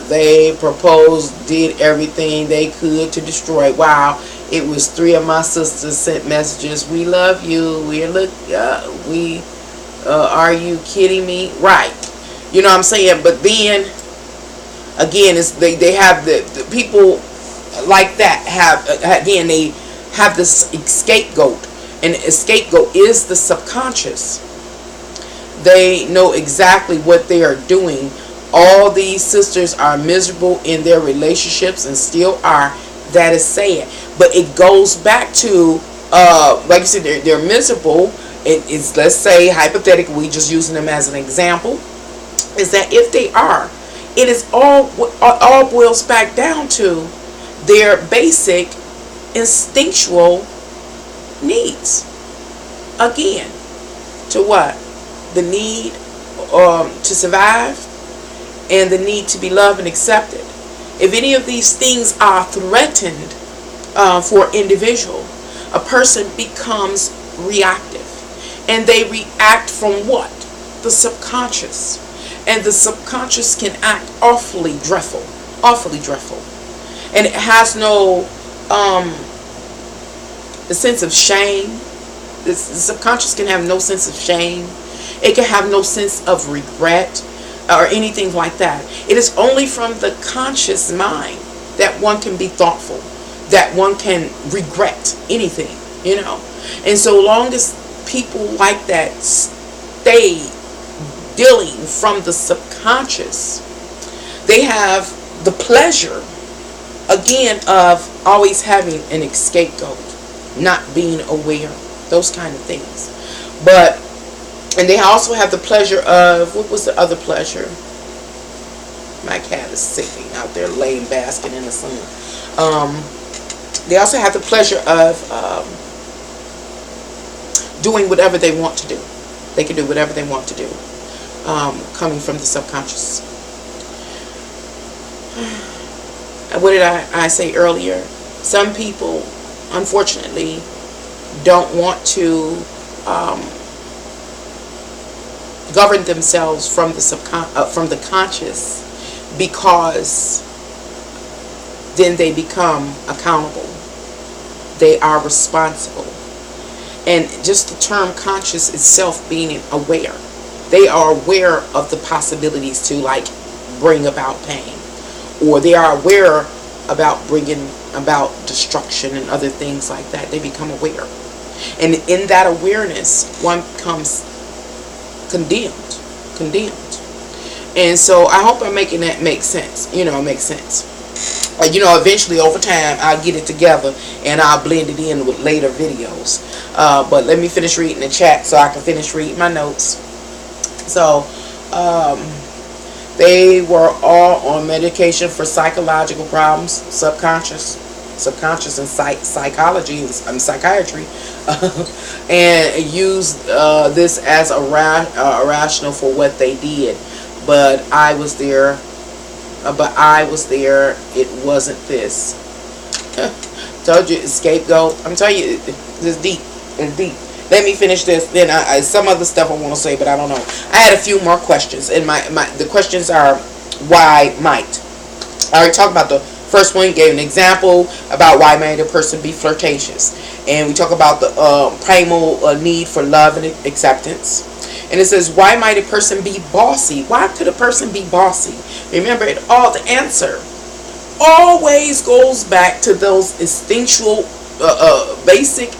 They proposed, did everything they could to destroy. Wow. It was 3 of my sisters sent messages. We love you. Are you kidding me? Right. You know what I'm saying? But then again, they have the people like that they have this scapegoat, and a scapegoat is the subconscious. They know exactly what they are doing. All these sisters are miserable in their relationships and still are. That is sad. But it goes back to, like you said, they're miserable. It's, let's say, hypothetically, we just using them as an example, is that if they are, it is all boils back down to their basic instinctual needs. Again, to what? The need to survive and the need to be loved and accepted. If any of these things are threatened for an individual, a person becomes reactive. And they react from what? The subconscious. And the subconscious can act awfully dreadful. Awfully dreadful. And it has no the sense of shame. The subconscious can have no sense of shame. It can have no sense of regret or anything like that. It is only from the conscious mind that one can be thoughtful, that one can regret anything, you know. And so long as people like that stay dealing from the subconscious, they have the pleasure, again, of always having an scapegoat, not being aware, those kind of things. But, and they also have the pleasure of, what was the other pleasure? My cat is sitting out there laying basking in the sun. They also have the pleasure of doing whatever they want to do. They can do whatever they want to do, coming from the subconscious. What did I say earlier? Some people, unfortunately, don't want to govern themselves from the conscious, because then they become accountable. They are responsible. And just the term conscious itself being aware. They are aware of the possibilities to, like, bring about pain. Or they are aware about bringing about destruction and other things like that. They become aware. And in that awareness, one becomes condemned. And so I hope I'm making that make sense. You know, make sense. You know, eventually over time I'll get it together and I'll blend it in with later videos. But let me finish reading the chat so I can finish reading my notes. So, they were all on medication for psychological problems, subconscious and psychology and psychiatry, and used this as a rational for what they did. But I was there. It wasn't this. Told you, scapegoat. I'm telling you, it's deep. It's deep. Let me finish this. Then some other stuff I want to say, but I don't know. I had a few more questions, and the questions are, why might? I already talked about the first one. Gave an example about why might a person be flirtatious, and we talk about the primal need for love and acceptance. And it says, why might a person be bossy? Why could a person be bossy? Remember, the answer always goes back to those instinctual, basic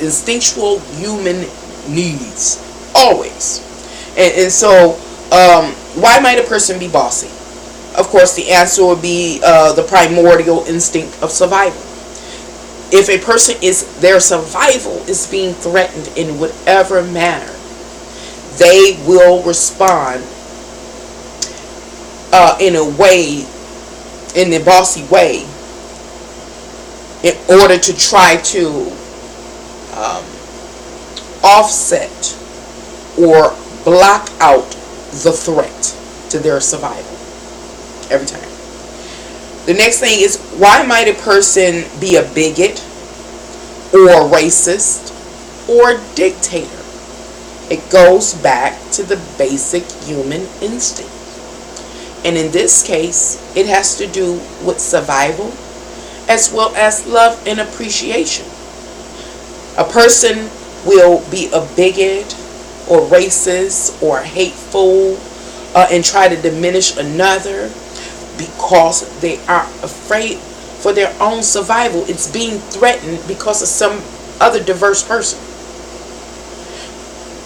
instinctual human needs. Always. And so, why might a person be bossy? Of course, the answer would be the primordial instinct of survival. If a person their survival is being threatened in whatever manner, they will respond in a bossy way, in order to try to offset or block out the threat to their survival every time. The next thing is, why might a person be a bigot or racist or dictator? It goes back to the basic human instinct. And in this case, it has to do with survival as well as love and appreciation. A person will be a bigot or racist or hateful and try to diminish another because they are afraid for their own survival. It's being threatened because of some other diverse person.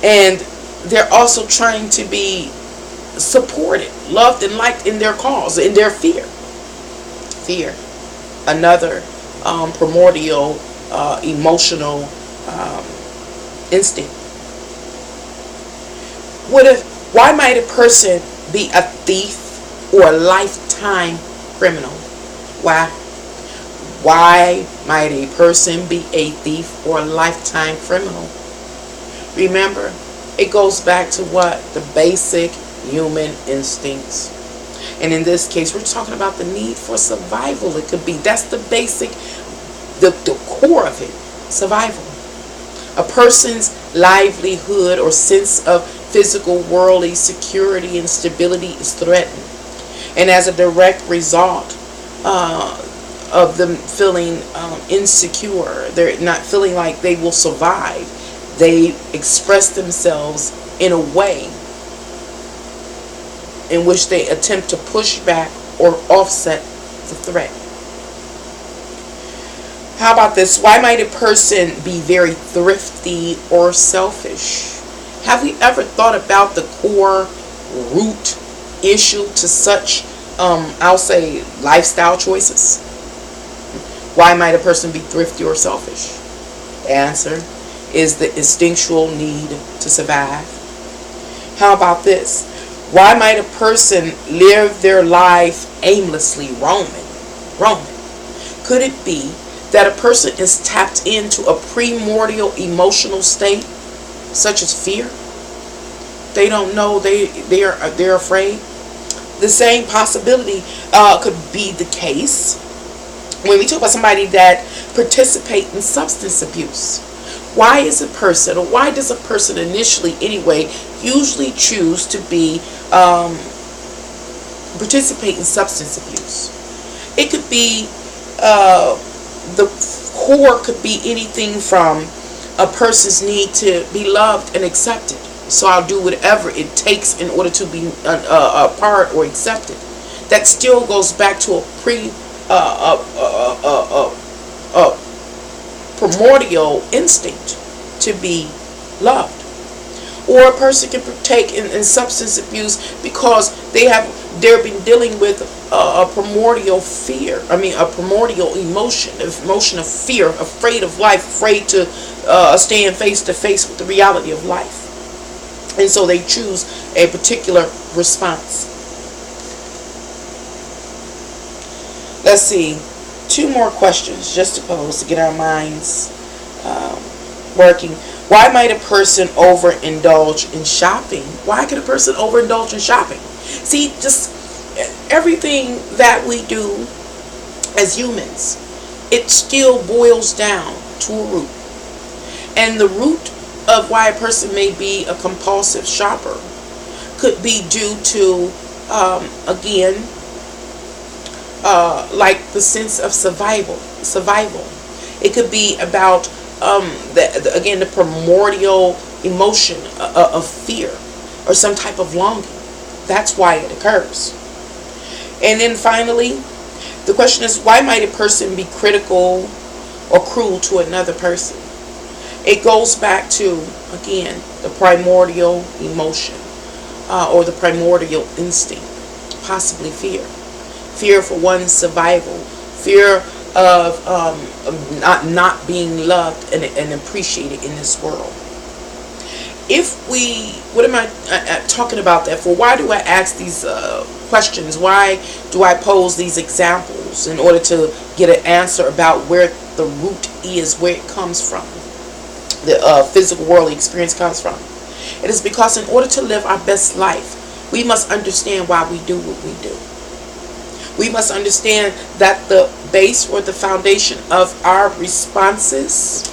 And they're also trying to be supported, loved, and liked in their cause, in their fear. Fear. Another primordial emotional instinct. Why might a person be a thief or a lifetime criminal? Why? Why might a person be a thief or a lifetime criminal? Remember, it goes back to what? The basic human instincts. And in this case, we're talking about the need for survival. It could be, that's the basic, the core of it, survival. A person's livelihood or sense of physical, worldly security and stability is threatened. And as a direct result of them feeling insecure, they're not feeling like they will survive, they express themselves in a way in which they attempt to push back or offset the threat. How about this? Why might a person be very thrifty or selfish? Have we ever thought about the core root issue to such, I'll say, lifestyle choices? Why might a person be thrifty or selfish? The answer is the instinctual need to survive. How about this? Why might a person live their life aimlessly roaming? Could it be that a person is tapped into a primordial emotional state, such as fear? They don't know, they're afraid. The same possibility could be the case when we talk about somebody that participate in substance abuse. Why is a person, or why does a person initially anyway, usually choose to be participate in substance abuse? It could be the core could be anything from a person's need to be loved and accepted. So I'll do whatever it takes in order to be a part or accepted. That still goes back to a primordial instinct to be loved. Or a person can partake in substance abuse because they've been dealing with a primordial fear. A primordial emotion of fear, afraid of life, afraid to stand face to face with the reality of life. And so they choose a particular response. Let's see. 2 more questions just to pose to get our minds working. Why might a person overindulge in shopping? Why could a person overindulge in shopping? See, just everything that we do as humans, it still boils down to a root. And the root of why a person may be a compulsive shopper could be due to, again, like the sense of survival. It could be about, the primordial emotion of fear or some type of longing. That's why it occurs. And then finally, the question is, why might a person be critical or cruel to another person? It goes back to, again, the primordial emotion or the primordial instinct, possibly fear. Fear for one's survival, fear of not being loved and appreciated in this world. What am I talking about that for? Why do I ask these questions? Why do I pose these examples? In order to get an answer about where the root is, where it comes from, the physical worldly experience comes from. It is because in order to live our best life, we must understand why we do what we do. We must understand that the base or the foundation of our responses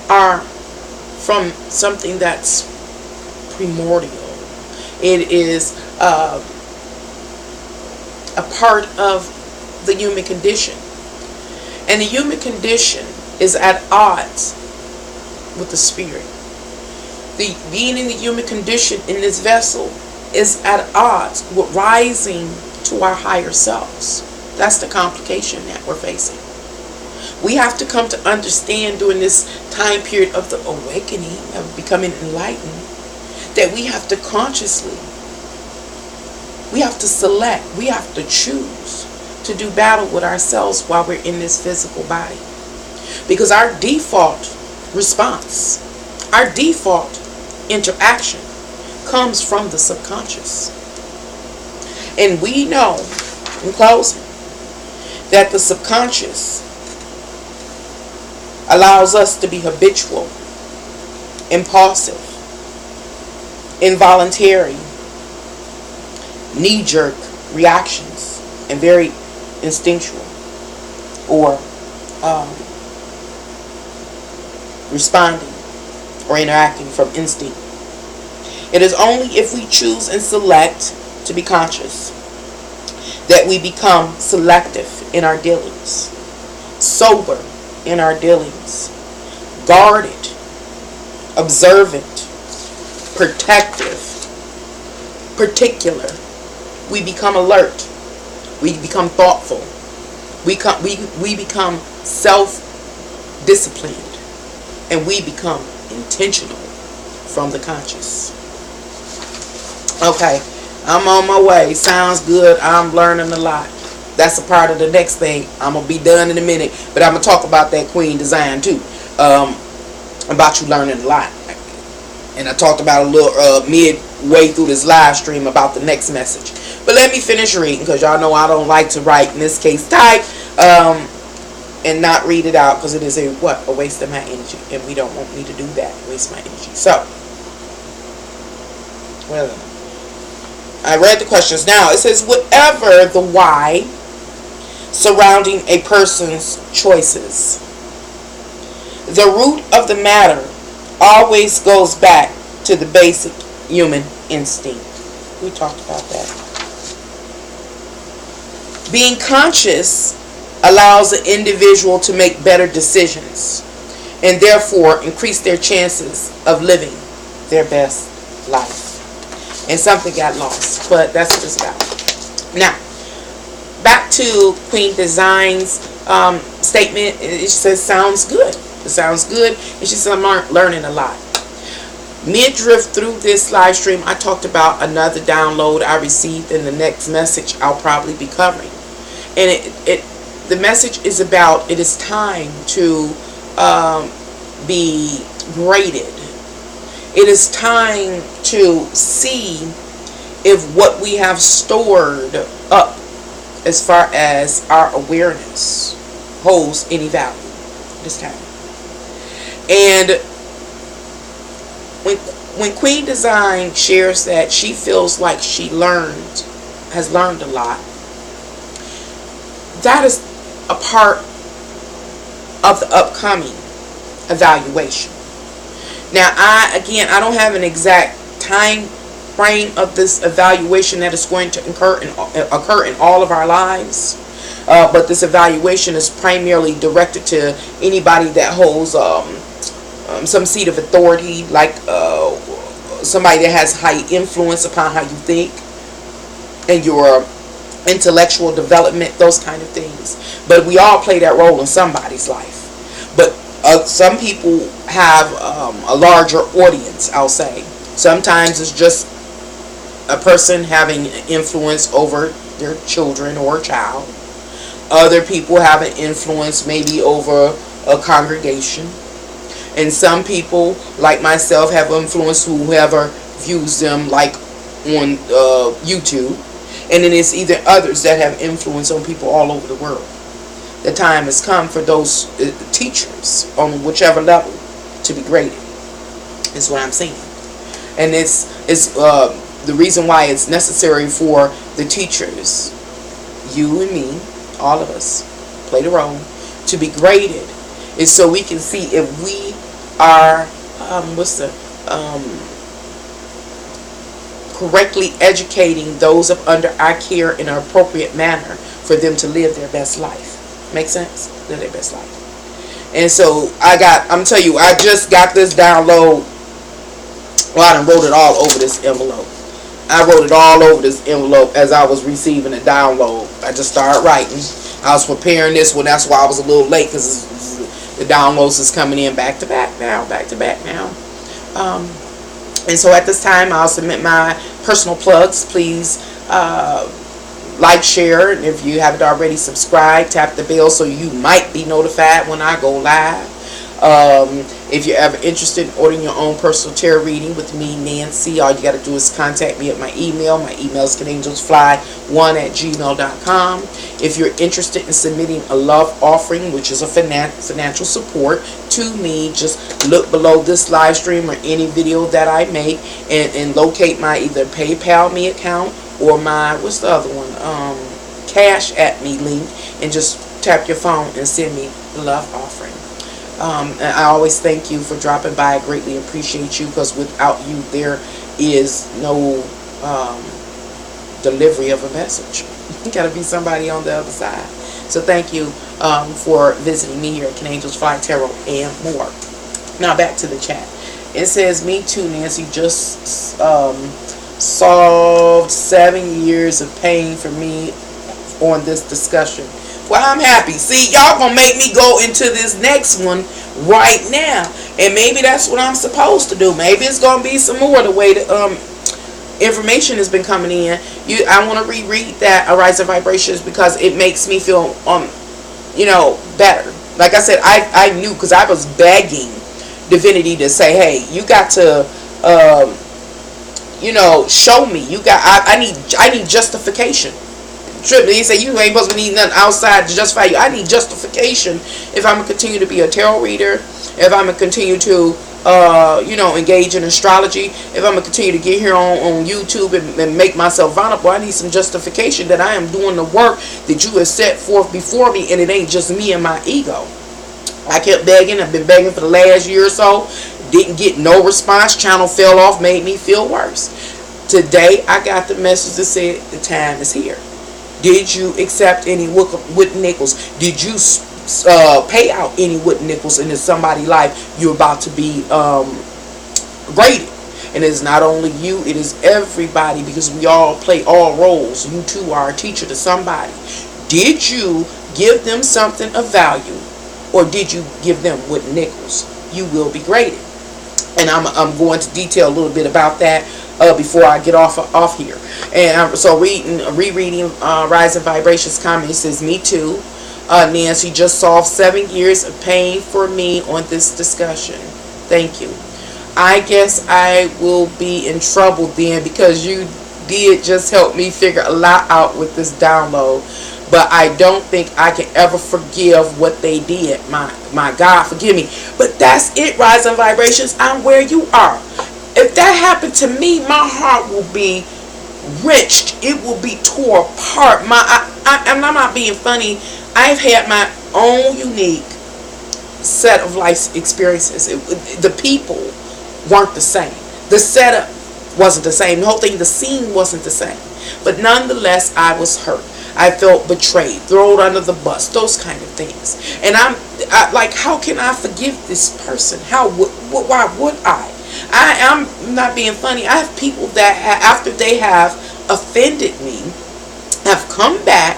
are from something that's primordial. It is a part of the human condition. And the human condition is at odds with the spirit. The being in the human condition in this vessel is at odds with rising to our higher selves. That's the complication that we're facing. We have to come to understand during this time period of the awakening, of becoming enlightened, that we have to consciously, we have to select, we have to choose to do battle with ourselves while we're in this physical body. Because our default response, our default interaction comes from the subconscious. And we know, in closing, that the subconscious allows us to be habitual, impulsive, involuntary, knee-jerk reactions, and very instinctual, or responding or interacting from instinct. It is only if we choose and select to be conscious that we become selective in our dealings, sober in our dealings, guarded, observant, protective, particular. We become alert. We become thoughtful. We become self-disciplined. And we become intentional from the conscious. Okay, I'm on my way. Sounds good. I'm learning a lot. That's a part of the next thing. I'm going to be done in a minute. But I'm going to talk about that queen design too. About you learning a lot. And I talked about a little midway through this live stream about the next message. But let me finish reading, because y'all know I don't like to write, in this case type, and not read it out, because it is a waste of my energy. And we don't want me to do that. Waste my energy. So, well, I read the questions. Now, it says, whatever the why surrounding a person's choices, the root of the matter always goes back to the basic human instinct. We talked about that. Being conscious allows an individual to make better decisions and therefore increase their chances of living their best life. And something got lost, but that's what it's about. Now, back to Queen Design's statement. It says, sounds good. It sounds good. And she said, I'm learning a lot. Midriff through this live stream, I talked about another download I received, in the next message I'll probably be covering. And the message is about, it is time to be graded. It is time to see if what we have stored up as far as our awareness holds any value this time. And when Queen Design shares that she feels like she has learned a lot, that is a part of the upcoming evaluation. Now, I don't have an exact time frame of this evaluation that is going to occur in all of our lives. But this evaluation is primarily directed to anybody that holds some seat of authority, like somebody that has high influence upon how you think and your intellectual development, those kind of things. But we all play that role in somebody's life. But some people have a larger audience, I'll say. Sometimes it's just a person having influence over their children or a child. Other people have an influence maybe over a congregation. And some people, like myself, have influence whoever views them, like on YouTube. And then it's either others that have influence on people all over the world. The time has come for those teachers on whichever level to be graded, is what I'm saying. And it's the reason why it's necessary for the teachers, you and me, all of us, play the role, to be graded, is so we can see if we are correctly educating those up under our care in an appropriate manner for them to live their best life. Make sense? Live their best life. And so I'm telling you, I just got this download. Well, I done wrote it all over this envelope. I wrote it all over this envelope as I was receiving the download. I just started writing. I was preparing this one. That's why I was a little late, because the downloads is coming in back to back now. And so at this time, I'll submit my personal plugs. Please like, share, and if you haven't already, subscribe, tap the bell so you might be notified when I go live. If you're ever interested in ordering your own personal tarot reading with me, Nancy, all you got to do is contact me at my email. My email is canangelsfly1@gmail.com. If you're interested in submitting a love offering, which is a financial support to me, just look below this live stream or any video that I make and locate my either PayPal me account or my, what's the other one, Cash at me link, and just tap your phone and send me the love offering. And I always thank you for dropping by. I greatly appreciate you, because without you there is no delivery of a message. You gotta be somebody on the other side. So thank you for visiting me here at Can Angels Fly Tarot and more. Now back to the chat. It says, me too, Nancy. Just solved 7 years of pain for me on this discussion. Well, I'm happy. See, y'all gonna make me go into this next one right now, and maybe that's what I'm supposed to do. Maybe it's gonna be some more the way the information has been coming in. I want to reread that Rise of Vibrations because it makes me feel better. Like I said, I knew, because I was begging divinity to say, hey, you got to show me. I need justification. He said, you ain't supposed to need nothing outside to justify you. I need justification if I'm going to continue to be a tarot reader, if I'm going to continue to engage in astrology, if I'm going to continue to get here on YouTube and make myself vulnerable. I need some justification that I am doing the work that you have set forth before me, and it ain't just me and my ego. I kept begging. I've been begging for the last year or so. Didn't get no response. Channel fell off, made me feel worse. Today, I got the message that said the time is here. Did you accept any wooden nickels? Did you pay out any wooden nickels into somebody's life you're about to be graded? And it's not only you, it is everybody, because we all play all roles. You too are a teacher to somebody. Did you give them something of value, or did you give them wooden nickels? You will be graded. And I'm going to detail a little bit about that before I get off here. And so rereading Rising Vibrations comment, it says, me too. Nancy, just solved 7 years of pain for me on this discussion. Thank you. I guess I will be in trouble then, because you did just help me figure a lot out with this download. But I don't think I can ever forgive what they did. My God, forgive me. But that's it, Rising Vibrations. I'm where you are. If that happened to me, my heart will be wrenched. It will be tore apart. I'm not being funny. I've had my own unique set of life experiences. The people weren't the same. The setup wasn't the same. The whole thing, the scene wasn't the same. But nonetheless, I was hurt. I felt betrayed, thrown under the bus, those kind of things. And I like, how can I forgive this person? Why would I? I'm not being funny. I have people that, after they have offended me, have come back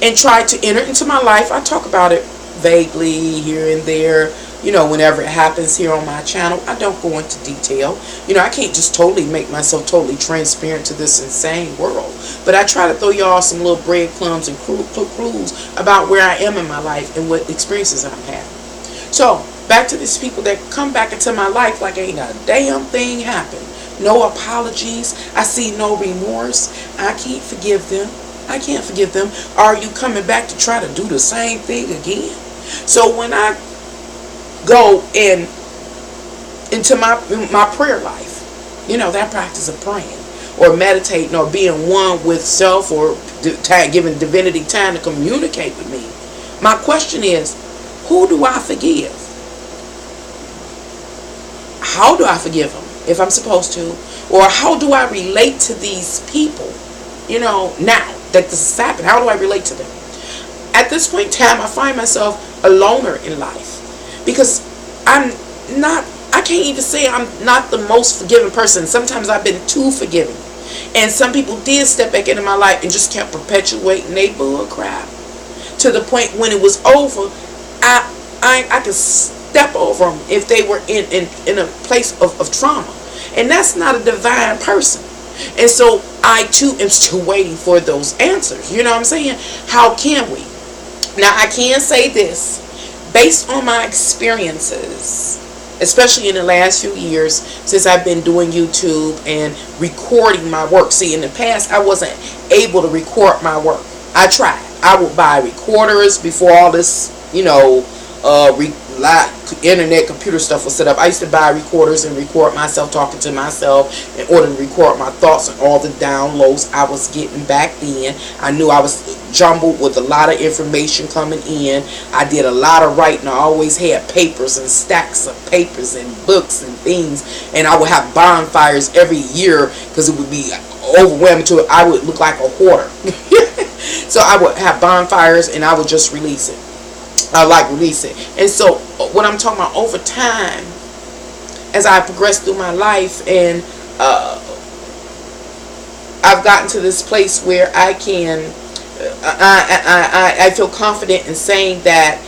and tried to enter into my life. I talk about it vaguely here and there, whenever it happens here on my channel. I don't go into detail. I can't just totally make myself totally transparent to this insane world. But I try to throw y'all some little breadcrumbs and clues about where I am in my life and what experiences I'm having. So, back to these people that come back into my life like ain't a damn thing happened. No apologies. I see no remorse. I can't forgive them. I can't forgive them. Are you coming back to try to do the same thing again? So when I go into my prayer life, that practice of praying or meditating or being one with self, or giving divinity time to communicate with me, my question is, who do I forgive? How do I forgive them if I'm supposed to? Or how do I relate to these people, now that this has happened? How do I relate to them? At this point in time, I find myself a loner in life, because I can't even say I'm not the most forgiving person. Sometimes I've been too forgiving. And some people did step back into my life and just kept perpetuating their bull crap. To the point when it was over, I could step over them if they were in a place of trauma. And that's not a divine person. And so I too am still waiting for those answers. You know what I'm saying? How can we? Now I can say this, based on my experiences, especially in the last few years since I've been doing YouTube and recording my work. See, in the past I wasn't able to record my work. I tried. I would buy recorders before all this, internet computer stuff was set up. I used to buy recorders and record myself talking to myself in order to record my thoughts and all the downloads I was getting back then. I knew I was jumbled with a lot of information coming in. I did a lot of writing. I always had papers and stacks of papers and books and things, and I would have bonfires every year because it would be overwhelming to it. I would look like a hoarder. So I would have bonfires and I would just release it. Release it. And so what I'm talking about, over time, as I progress through my life, and I've gotten to this place where I can, I feel confident in saying that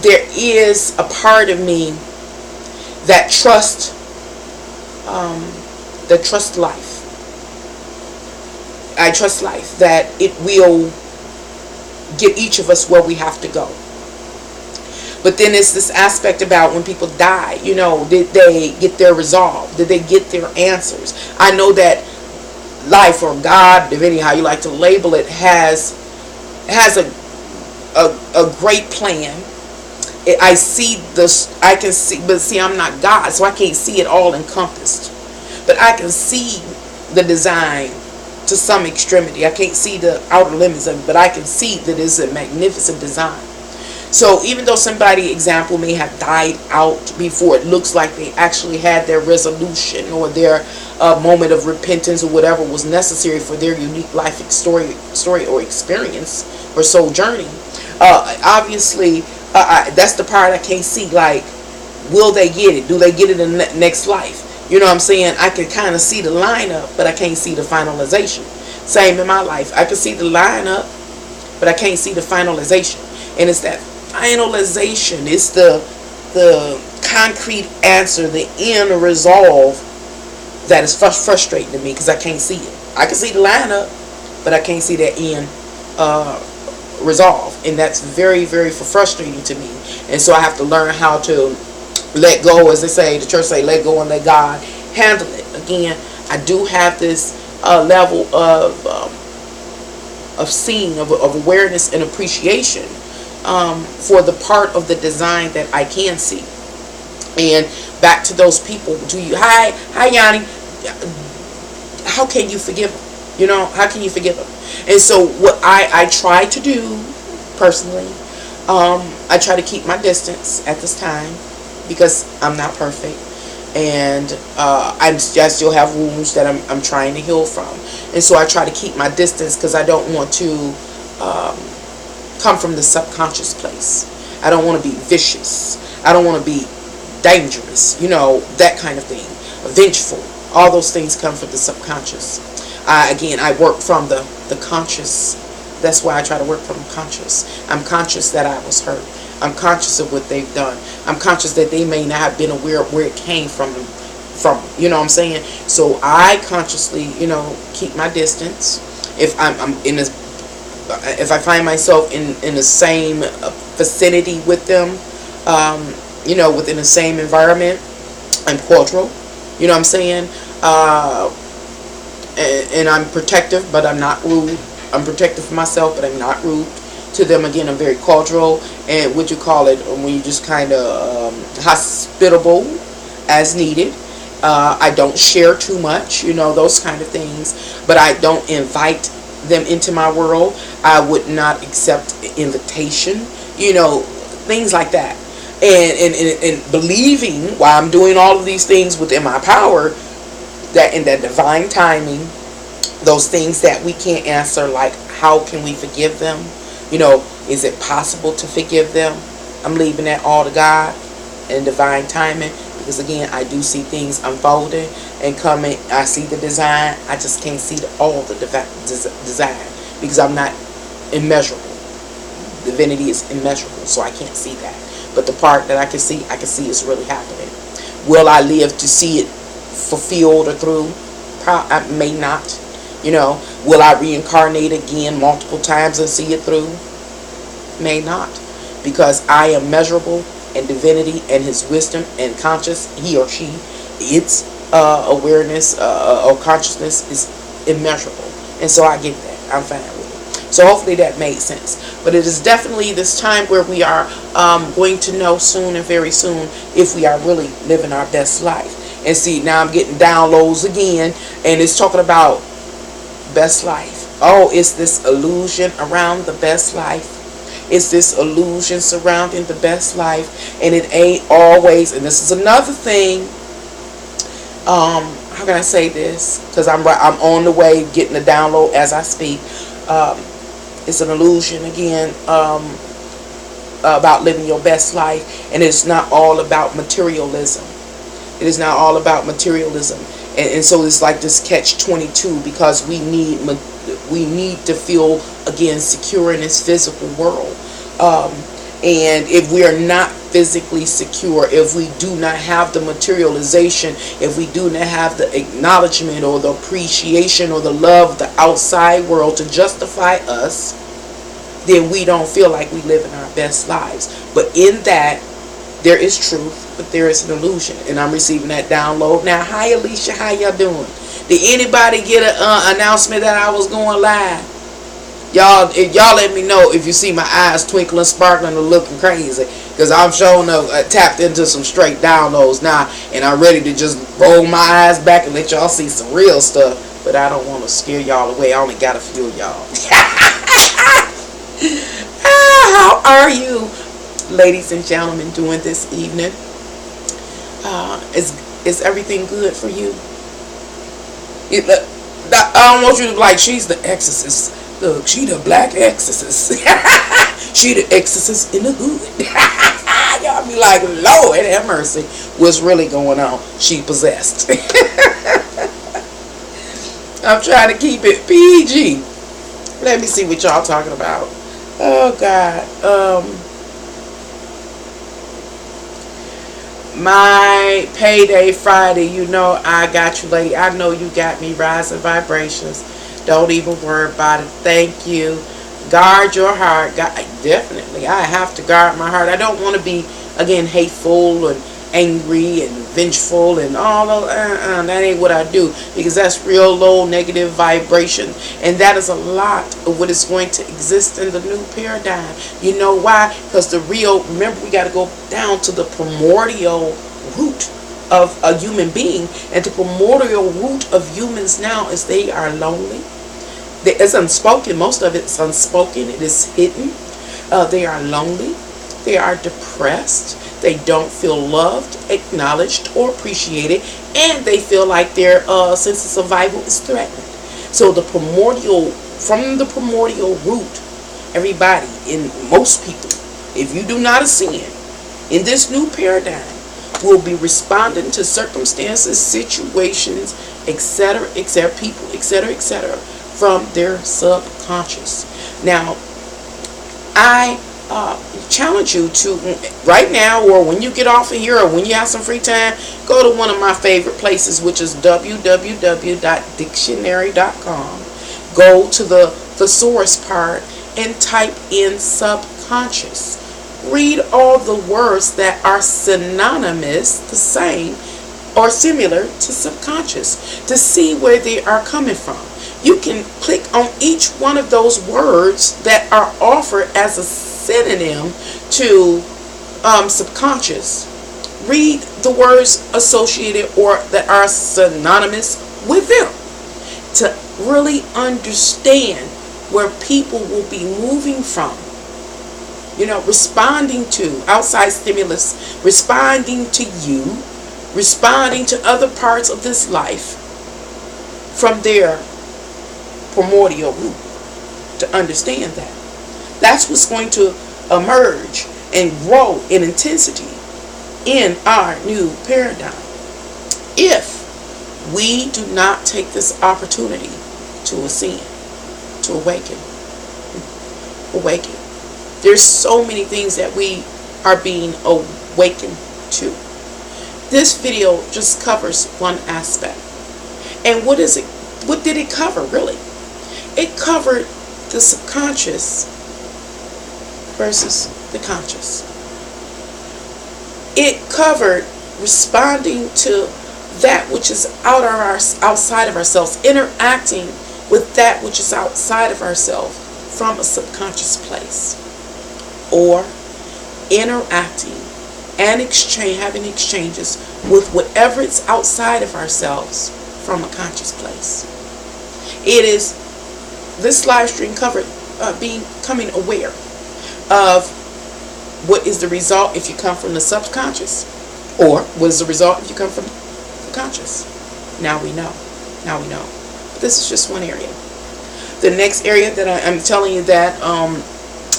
there is a part of me that trusts, life. I trust life, that it will get each of us where we have to go. But then it's this aspect about when people die, did they get their resolve? Did they get their answers? I know that life, or God, depending how you like to label it, has a great plan. I see this, I can see, but see, I'm not God, so I can't see it all encompassed. But I can see the design to some extremity. I can't see the outer limits of it, but I can see that it's a magnificent design. So even though somebody, example, may have died out before it looks like they actually had their resolution or their moment of repentance or whatever was necessary for their unique life story or experience or soul journey, obviously that's the part I can't see. Like, will they get it? Do they get it in the next life? You know what I'm saying? I can kind of see the lineup, but I can't see the finalization. Same in my life. I can see the lineup, but I can't see the finalization. And it's that finalization. It's the concrete answer, the end resolve that is frustrating to me, because I can't see it. I can see the lineup, but I can't see that end resolve. And that's very, very frustrating to me. And so I have to learn how to let go, as they say, the church say, let go and let God handle it. Again, I do have this level of seeing, of awareness and appreciation for the part of the design that I can see. And back to those people, hi Yanni, how can you forgive them? How can you forgive them? And so what I try to do personally, I try to keep my distance at this time, because I'm not perfect, and I still have wounds that I'm trying to heal from. And so I try to keep my distance, because I don't want to come from the subconscious place. I don't want to be vicious. I don't want to be dangerous, that kind of thing. Vengeful. All those things come from the subconscious. I work from the conscious. That's why I try to work from conscious. I'm conscious that I was hurt. I'm conscious of what they've done. I'm conscious that they may not have been aware of where it came from. You know what I'm saying? So I consciously, keep my distance. If I'm in this, if I find myself in the same vicinity with them, within the same environment, I'm cordial. You know what I'm saying? And I'm protective, but I'm not rude. I'm protective for myself, but I'm not rude to them. Again, I'm very cordial, and what you call it, when you just kind of hospitable as needed. I don't share too much, those kind of things, but I don't invite them into my world. I would not accept invitation, things like that. And believing, while I'm doing all of these things within my power, that in that divine timing, those things that we can't answer, like how can we forgive them? Is it possible to forgive them? I'm leaving that all to God and divine timing, because again, I do see things unfolding and coming. I see the design. I just can't see all the design, because I'm not immeasurable. Divinity is immeasurable, so I can't see that. But the part that I can see it's really happening. Will I live to see it fulfilled or through? I may not. Will I reincarnate again multiple times and see it through? May not. Because I am measurable, and divinity and his wisdom and conscious, he or she, its awareness or consciousness is immeasurable. And so I get that. I'm fine with it. So hopefully that made sense. But it is definitely this time where we are going to know soon and very soon if we are really living our best life. And see, now I'm getting downloads again, and it's talking about best life. Oh, it's this illusion around the best life. It's this illusion surrounding the best life, and it ain't always. And this is another thing. How can I say this? Because I'm on the way getting the download as I speak. It's an illusion again about living your best life, and it's not all about materialism. It is not all about materialism. And so it's like this catch-22, because we need to feel again secure in this physical world. And if we are not physically secure, if we do not have the materialization, if we do not have the acknowledgement or the appreciation or the love of the outside world to justify us, then we don't feel like we live in our best lives. But in that, there is truth, but there is an illusion. And I'm receiving that download now. Hi Alicia, how y'all doing? Did anybody get an announcement that I was going live? Y'all let me know if you see my eyes twinkling, sparkling, or looking crazy, because I'm showing up tapped into some straight downloads now, and I'm ready to just roll my eyes back and let y'all see some real stuff. But I don't want to scare y'all away. I only got a few of y'all. How are you, ladies and gentlemen, doing this evening? Is everything good for you? I don't want you to be like, she's the exorcist. Look, she the black exorcist. She the exorcist in the hood. Y'all be like, Lord have mercy. What's really going on? She possessed. I'm trying to keep it PG. Let me see what y'all talking about. Oh, God. My payday Friday. You know I got you, lady. I know you got me. Rising vibrations. Don't even worry about it. Thank you. Guard your heart. Definitely. I have to guard my heart. I don't want to be, again, hateful and angry and vengeful and all of that ain't what I do, because that's real low negative vibration, and that is a lot of what is going to exist in the new paradigm. You know why? Because remember, we got to go down to the primordial root of a human being, and the primordial root of humans now is they are lonely. It's unspoken. Most of it's unspoken. It is hidden. They are lonely. They are depressed. They don't feel loved, acknowledged, or appreciated, and they feel like their sense of survival is threatened. So from the primordial root, everybody, in most people, if you do not ascend in this new paradigm, will be responding to circumstances, situations, etc., people, etc., from their subconscious. Now, I challenge you to, right now, or when you get off of here, or when you have some free time, go to one of my favorite places, which is www.dictionary.com. Go to the thesaurus part and type in subconscious. Read all the words that are synonymous, the same, or similar to subconscious, to see where they are coming from. You can click on each one of those words that are offered as a synonym to subconscious. Read the words associated or that are synonymous with them to really understand where people will be moving from. Responding to outside stimulus, responding to you, responding to other parts of this life from their primordial root, to understand that. That's what's going to emerge and grow in intensity in our new paradigm. If we do not take this opportunity to ascend, to awaken. There's so many things that we are being awakened to. This video just covers one aspect. And what is it? What did it cover, really? It covered the subconscious versus the conscious. It covered responding to that which is outside of ourselves, interacting with that which is outside of ourselves from a subconscious place, or interacting and having exchanges with whatever is outside of ourselves from a conscious place. This live stream covered becoming aware of what is the result if you come from the subconscious, or what is the result if you come from the conscious. Now we know. But this is just one area. The next area that I'm telling you that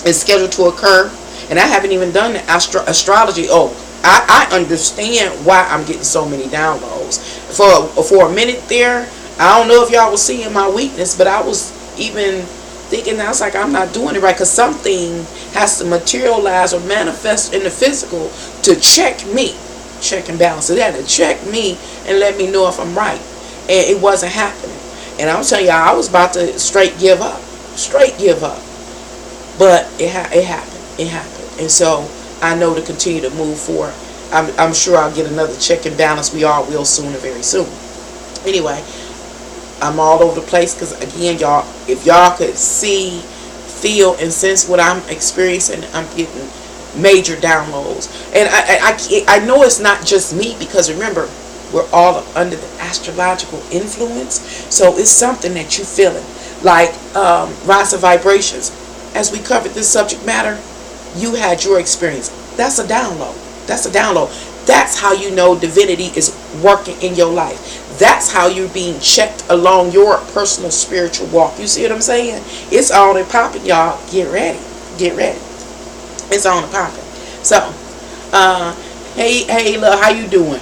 is scheduled to occur, and I haven't even done the astrology. Oh, I understand why I'm getting so many downloads. For a minute there, I don't know if y'all was seeing my weakness, but I was even thinking, I was like, I'm not doing it right, because something has to materialize or manifest in the physical to check and balance. It had to check me and let me know if I'm right, and it wasn't happening. And I'm telling y'all, I was about to straight give up, but it happened. And so I know to continue to move forward. I'm sure I'll get another check and balance. We all will soon, or very soon. Anyway, I'm all over the place because, again, y'all, if y'all could see, feel, and sense what I'm experiencing, I'm getting major downloads. And I know it's not just me, because remember, we're all under the astrological influence. So it's something that you're feeling, like rise of vibrations. As we covered this subject matter, you had your experience. That's a download. That's how you know divinity is working in your life. That's how you're being checked along your personal spiritual walk. You see what I'm saying? It's on and popping, y'all. Get ready. It's on and popping. So, hey, look, how you doing?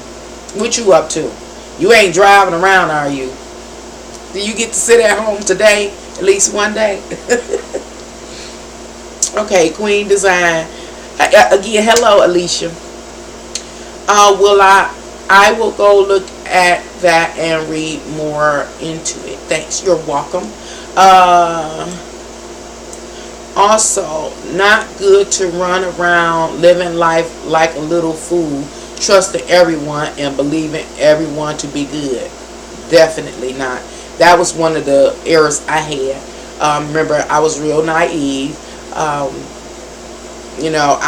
What you up to? You ain't driving around, are you? Do you get to sit at home today? At least one day? Okay, Queen Design. Again, hello, Alicia. I will go look at that and read more into it. Thanks. You're welcome. Also, not good to run around living life like a little fool, trusting everyone and believing everyone to be good. Definitely not. That was one of the errors I had. Remember, I was real naive. I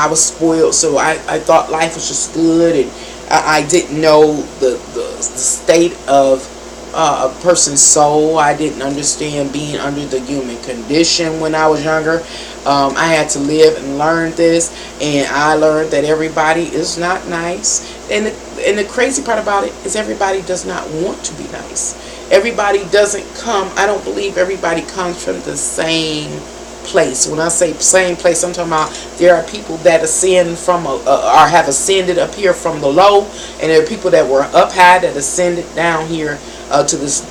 was spoiled, so I thought life was just good, and I didn't know the state of a person's soul. I didn't understand being under the human condition when I was younger. I had to live and learn this, and I learned that everybody is not nice. And the crazy part about it is everybody does not want to be nice. Everybody doesn't come. I don't believe everybody comes from the same place. When I say same place, I'm talking about there are people that ascend from or have ascended up here from the low, and there are people that were up high that ascended down here to this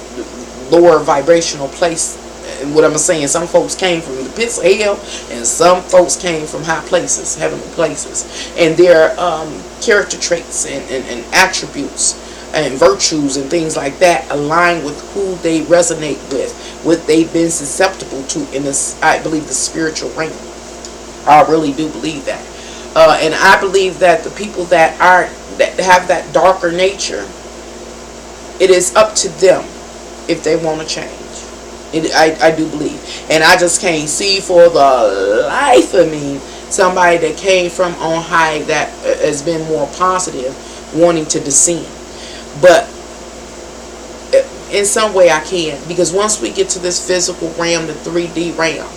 lower vibrational place. And what I'm saying, some folks came from the pits of hell, and some folks came from high places, heavenly places, and their character traits and attributes and virtues and things like that align with who they resonate with, what they've been susceptible to in this, I believe, the spiritual realm. I really do believe that. And I believe that the people that have that darker nature, it is up to them if they want to change. I do believe. And I just can't see for the life of me somebody that came from on high that has been more positive wanting to descend. But in some way I can, because once we get to this physical realm, the 3D realm,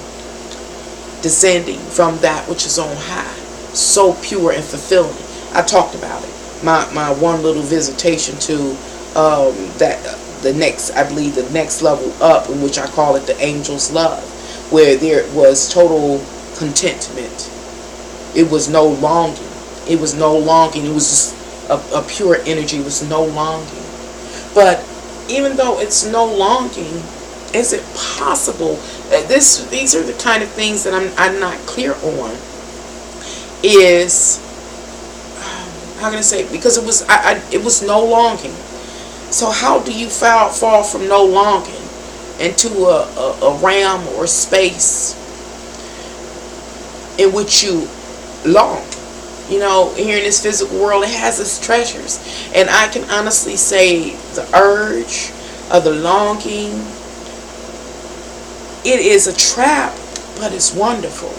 descending from that which is on high, so pure and fulfilling. I talked about it. My one little visitation to the next level up, in which I call it the angel's love, where there was total contentment. It was no longing. It was just a pure energy. It was no longing. But even though it's no longing, is it possible? These are the kind of things that I'm not clear on. Is how can I say? Because it was no longing. So how do you fall from no longing into a realm or space in which you long? Here in this physical world, it has its treasures. And I can honestly say the urge of the longing, it is a trap, but it's wonderful.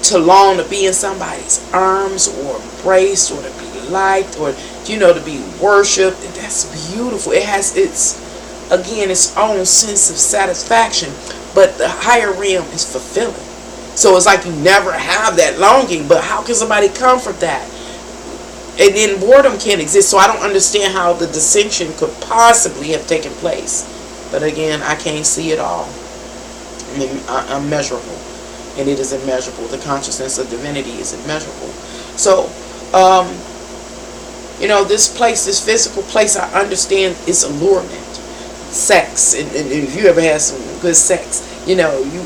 To long to be in somebody's arms or embraced or to be liked or, to be worshipped. That's beautiful. It has its own sense of satisfaction. But the higher realm is fulfilling. So it's like you never have that longing, but how can somebody comfort that? And then boredom can't exist, so I don't understand how the dissension could possibly have taken place. But again, I can't see it all. I mean, I'm measurable, and it is immeasurable. The consciousness of divinity is immeasurable. So Um, this place, this physical place, I understand its allurement. Sex, and if you ever had some good sex, you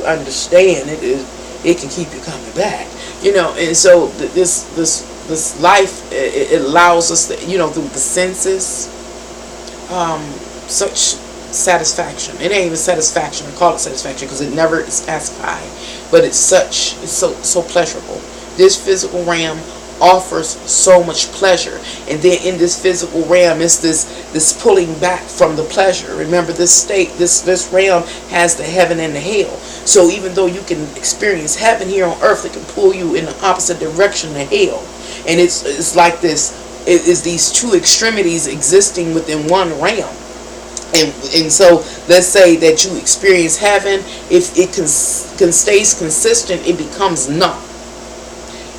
understand it can keep you coming back. And so this life, it allows us to, through the senses, such satisfaction. It ain't even satisfaction. I call it satisfaction because it never is satisfied, but it's so pleasurable. This physical realm offers so much pleasure, and then in this physical realm, it's this pulling back from the pleasure. Remember, this state, this realm has the heaven and the hell. So even though you can experience heaven here on earth, it can pull you in the opposite direction to hell. And it's like this. It is these two extremities existing within one realm. And so let's say that you experience heaven. If it stays consistent, it becomes numb.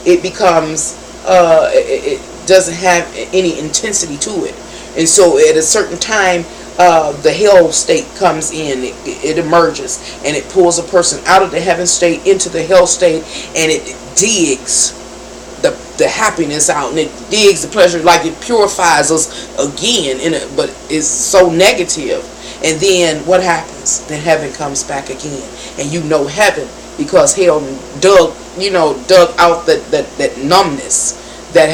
It becomes it doesn't have any intensity to it. And so at a certain time, the hell state comes in. It emerges, and it pulls a person out of the heaven state into the hell state, and it digs the happiness out, and it digs the pleasure, like it purifies us again but it's so negative. And then what happens? Then heaven comes back again, and heaven, because hell dug out that numbness that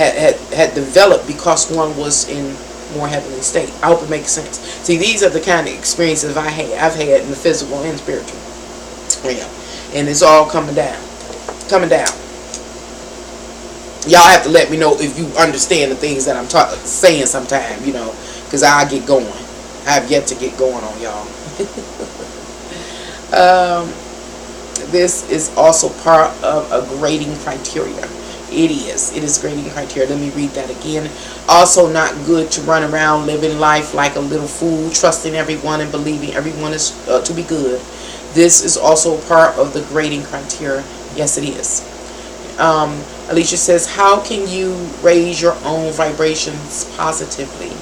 had developed because one was in more heavenly state. I hope it makes sense. See, these are the kind of experiences I've had in the physical and spiritual realm, and it's all coming down. Y'all have to let me know if you understand the things that I'm saying sometime, because I get going. I have yet to get going on y'all. This is also part of a grading criteria. It is grading criteria. Let me read that again. Also not good to run around living life like a little fool, trusting everyone and believing everyone is to be good. This is also part of the grading criteria. Yes, it is. Alicia says, how can you raise your own vibrations positively?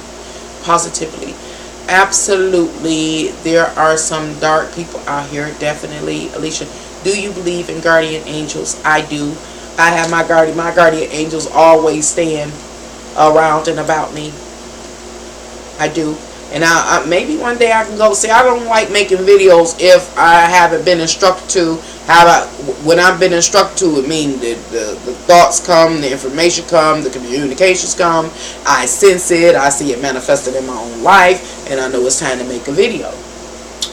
Absolutely. There are some dark people out here, definitely. Alicia, do you believe in guardian angels? I do. I have my guardian angels always stand around and about me. I do. And I maybe one day I can go. See, I don't like making videos if I haven't been instructed to. When I've been instructed to, it means the thoughts come, the information come, the communications come. I sense it. I see it manifested in my own life, and I know it's time to make a video.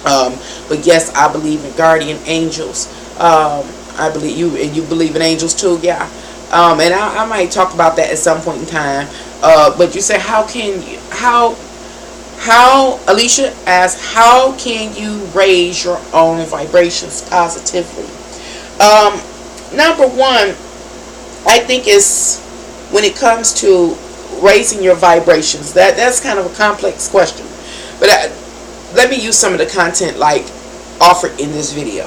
But yes, I believe in guardian angels. I believe you believe in angels too. Yeah. And I might talk about that at some point in time. But you say, how Alicia asks, how can you raise your own vibrations positively? Number one, I think is when it comes to raising your vibrations, that's kind of a complex question. But let me use some of the content like offered in this video,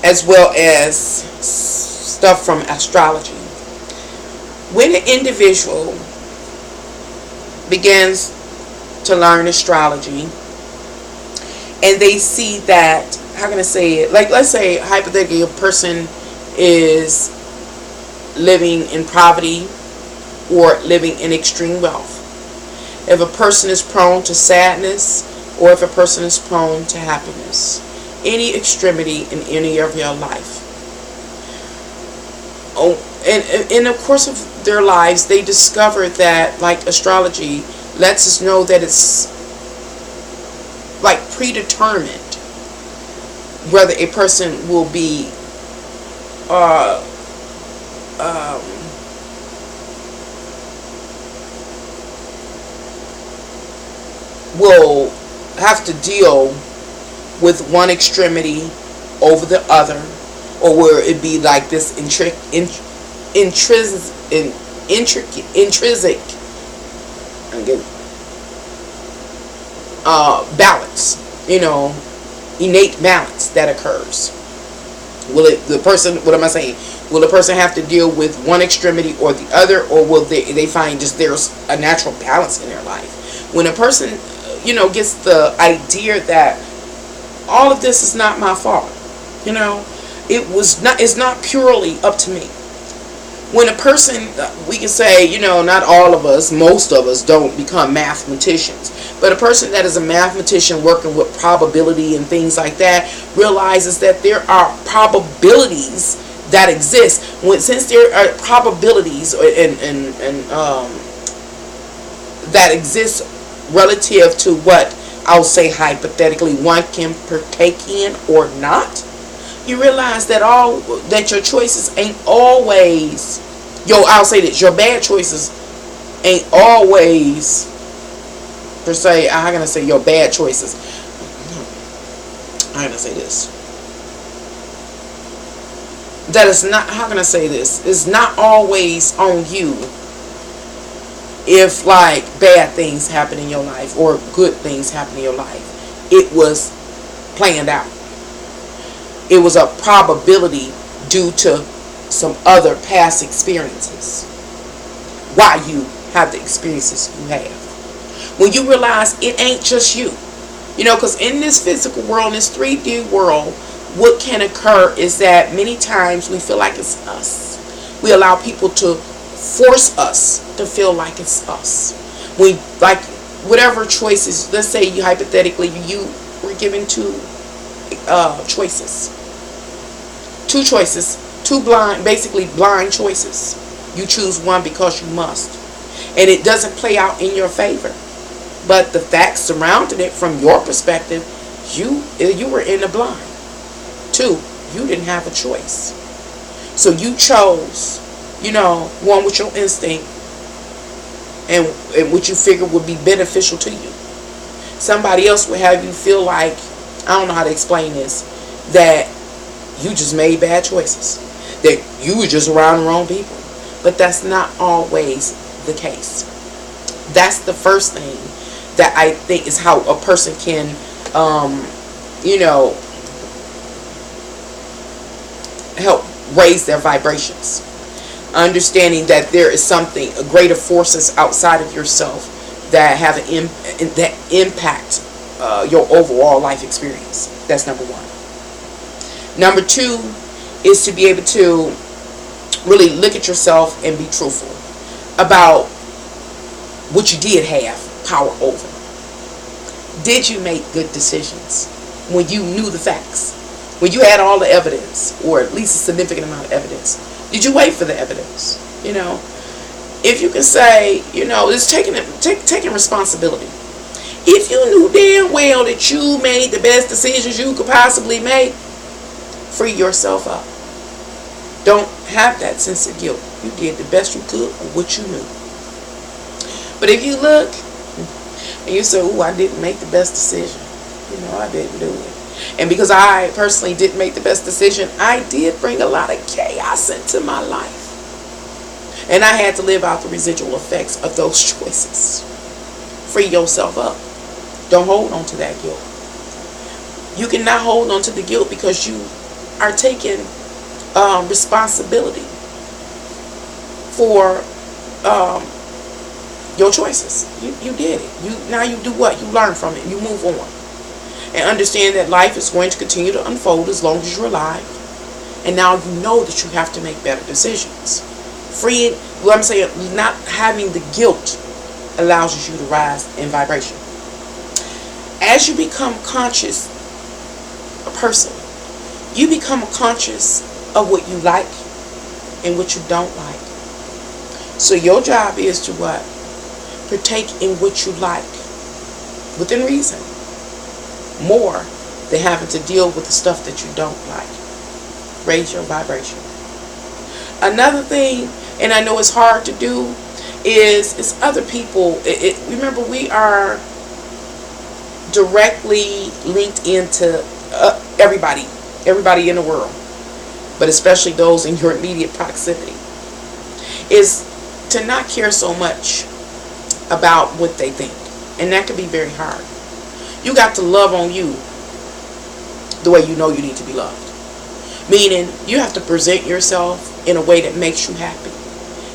as well as stuff from astrology. When an individual begins to learn astrology and they see that, how can I say it, like let's say hypothetically a person is living in poverty or living in extreme wealth. If a person is prone to sadness or if a person is prone to happiness, any extremity in any of your life. Oh, and in the course of their lives, they discover that, like, astrology lets us know that it's like predetermined whether a person will be will have to deal with one extremity over the other, or will it be like this intrinsic balance, innate balance that occurs. Will the person have to deal with one extremity or the other, or will they find just there's a natural balance in their life? When a person gets the idea that all of this is not my fault, it's not purely up to me. When a person, we can say, not all of us, most of us don't become mathematicians, but a person that is a mathematician working with probability and things like that realizes that there are probabilities that exist. Since there are probabilities that exist relative to what I'll say hypothetically one can partake in or not, you realize that your choices ain't always I'll say this, your bad choices ain't always per se. I'm gonna say your bad choices. I'm gonna say this. That is not, how can I say this? It's not always on you if like bad things happen in your life or good things happen in your life. It was planned out. It was a probability due to some other past experiences why you have the experiences you have. When you realize it ain't just you, because in this physical world, in this 3D world, what can occur is that many times we feel like it's us. We allow people to force us to feel like it's us. We, like, whatever choices, let's say you hypothetically you were given two choices. Two basically blind choices. You choose one because you must. And it doesn't play out in your favor. But the facts surrounding it from your perspective, you were in the blind. Two, you didn't have a choice. So you chose, one with your instinct and what you figure would be beneficial to you. Somebody else would have you feel like, I don't know how to explain this, that you just made bad choices, that you were just around the wrong people. But that's not always the case. That's the first thing that I think is how a person can, help raise their vibrations. Understanding that there is something, greater forces outside of yourself that have that impact your overall life experience. That's number one. Number two is to be able to really look at yourself and be truthful about what you did have power over. Did you make good decisions when you knew the facts? When you had all the evidence, or at least a significant amount of evidence? Did you wait for the evidence? If you can say, it's taking responsibility. If you knew damn well that you made the best decisions you could possibly make, free yourself up. Don't have that sense of guilt. You did the best you could with what you knew. But if you look and you say, "Ooh, I didn't make the best decision. I didn't do it." And because I personally didn't make the best decision, I did bring a lot of chaos into my life. And I had to live out the residual effects of those choices. Free yourself up. Don't hold on to that guilt. You cannot hold on to the guilt because you are taking responsibility for your choices. You did it. Now you do what? You learn from it. You move on. And understand that life is going to continue to unfold as long as you're alive. And now you know that you have to make better decisions. Freeing, what I'm saying, not having the guilt allows you to rise in vibration. As you become conscious, a person, you become conscious of what you like and what you don't like. So your job is to what? Partake in what you like within reason, more than having to deal with the stuff that you don't like. Raise your vibration. Another thing, and I know it's hard to do, is other people. Remember, we are directly linked into everybody in the world, but especially those in your immediate proximity, is to not care so much about what they think. And that can be very hard. You got to love on you the way you know you need to be loved. Meaning, you have to present yourself in a way that makes you happy.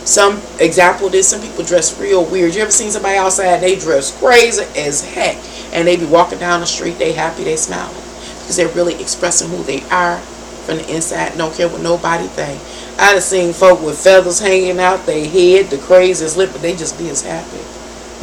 Some example of this, some people dress real weird. You ever seen somebody outside, they dress crazy as heck, and they be walking down the street, they happy, they smiling, because they're really expressing who they are from the inside, don't care what nobody think. I done seen folk with feathers hanging out their head, the craziest lip, but they just be as happy.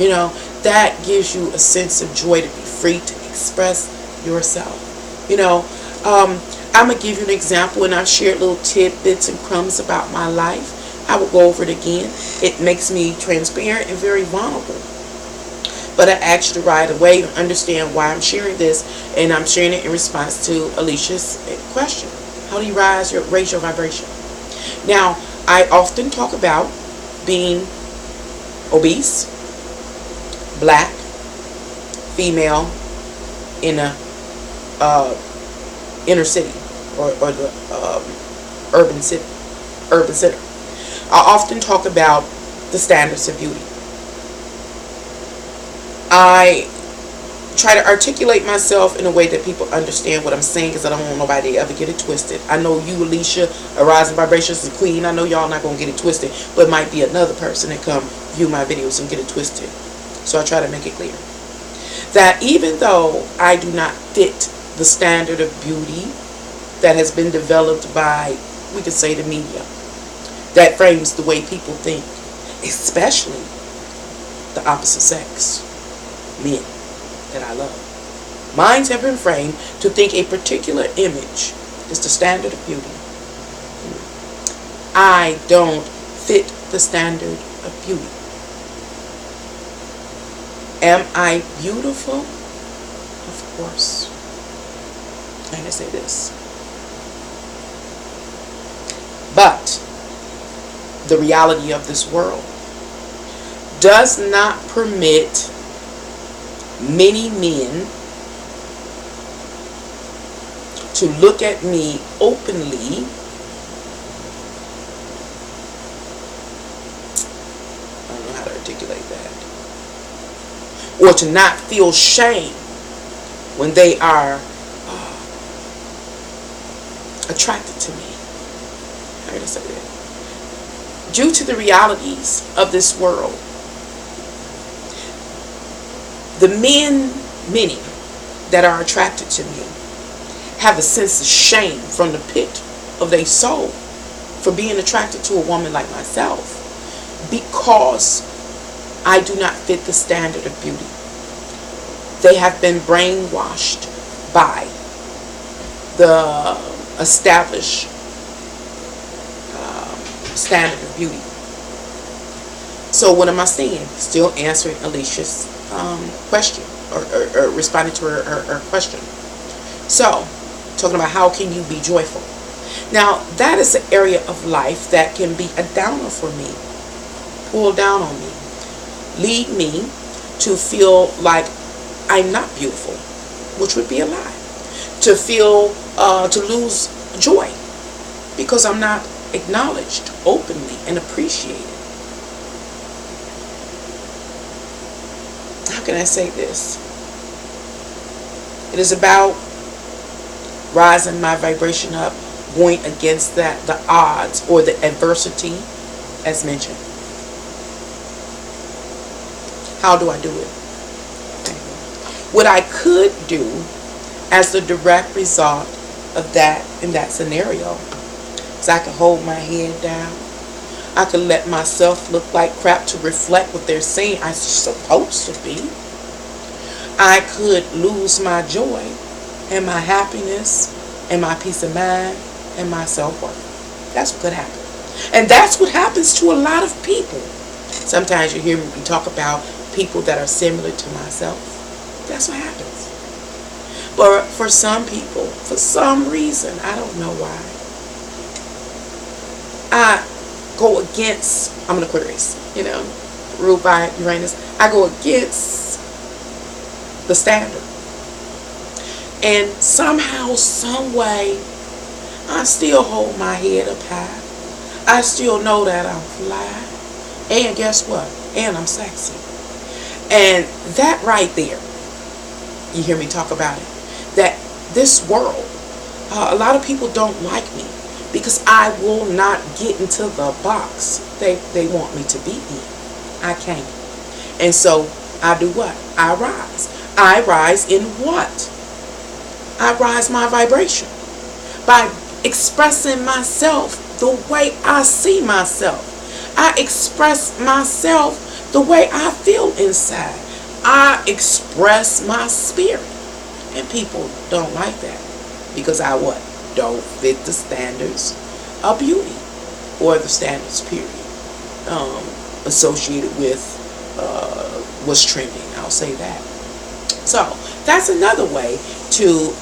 You know, that gives you a sense of joy to be free to express yourself. You know, I'm going to give you an example, and I've shared little tidbits and crumbs about my life. I will go over it again. It makes me transparent and very vulnerable. But I asked you to right away to understand why I'm sharing this, and I'm sharing it in response to Alicia's question. How do you raise your vibration? Now, I often talk about being obese, black, female, in a inner city or the urban center. I often talk about the standards of beauty. I try to articulate myself in a way that people understand what I'm saying, because I don't want nobody to ever get it twisted. I know you, Alicia, a rising vibrations and queen. I know y'all not gonna get it twisted, but it might be another person that come view my videos and get it twisted. So I try to make it clear that even though I do not fit the standard of beauty that has been developed by, we could say, the media, that frames the way people think, especially the opposite sex, men that I love. Minds have been framed to think a particular image is the standard of beauty. I don't fit the standard of beauty. Am I beautiful? Of course. I'm going to say this. But the reality of this world does not permit many men to look at me openly I don't know how to articulate that, or to not feel shame when they are attracted to me. How do I say that? Due to the realities of this world, the many that are attracted to me have a sense of shame from the pit of their soul for being attracted to a woman like myself, because I do not fit the standard of beauty. They have been brainwashed by the established standard of beauty. So what am I saying? Still answering Alicia's question, or responding to her question. So, talking about how can you be joyful. Now, that is an area of life that can be a downer for me, pull down on me, lead me to feel like I'm not beautiful, which would be a lie. To feel, to lose joy because I'm not acknowledged openly and appreciated. How can I say this? It is about rising my vibration up, going against the odds or the adversity as mentioned. How do I do it? What I could do as the direct result of that in that scenario is I could hold my head down. I could let myself look like crap to reflect what they're saying I'm supposed to be. I could lose my joy and my happiness and my peace of mind and my self-worth. That's what could happen. And that's what happens to a lot of people. Sometimes you hear me talk about people that are similar to myself. That's what happens. But for some people, for some reason, I don't know why, I go against, I'm an Aquarius, ruled by Uranus. I go against the standard. And somehow, some way, I still hold my head up high. I still know that I'm fly. And guess what? And I'm sexy. And that right there, you hear me talk about it, that this world, a lot of people don't like me because I will not get into the box they want me to be in. I can't. And so I do what? I rise. I rise in what? I rise my vibration by expressing myself the way I see myself. I express myself the way I feel inside. I express my spirit. And people don't like that because I what? Don't fit the standards of beauty or the standards period associated with what's trending. I'll say that. So that's another way to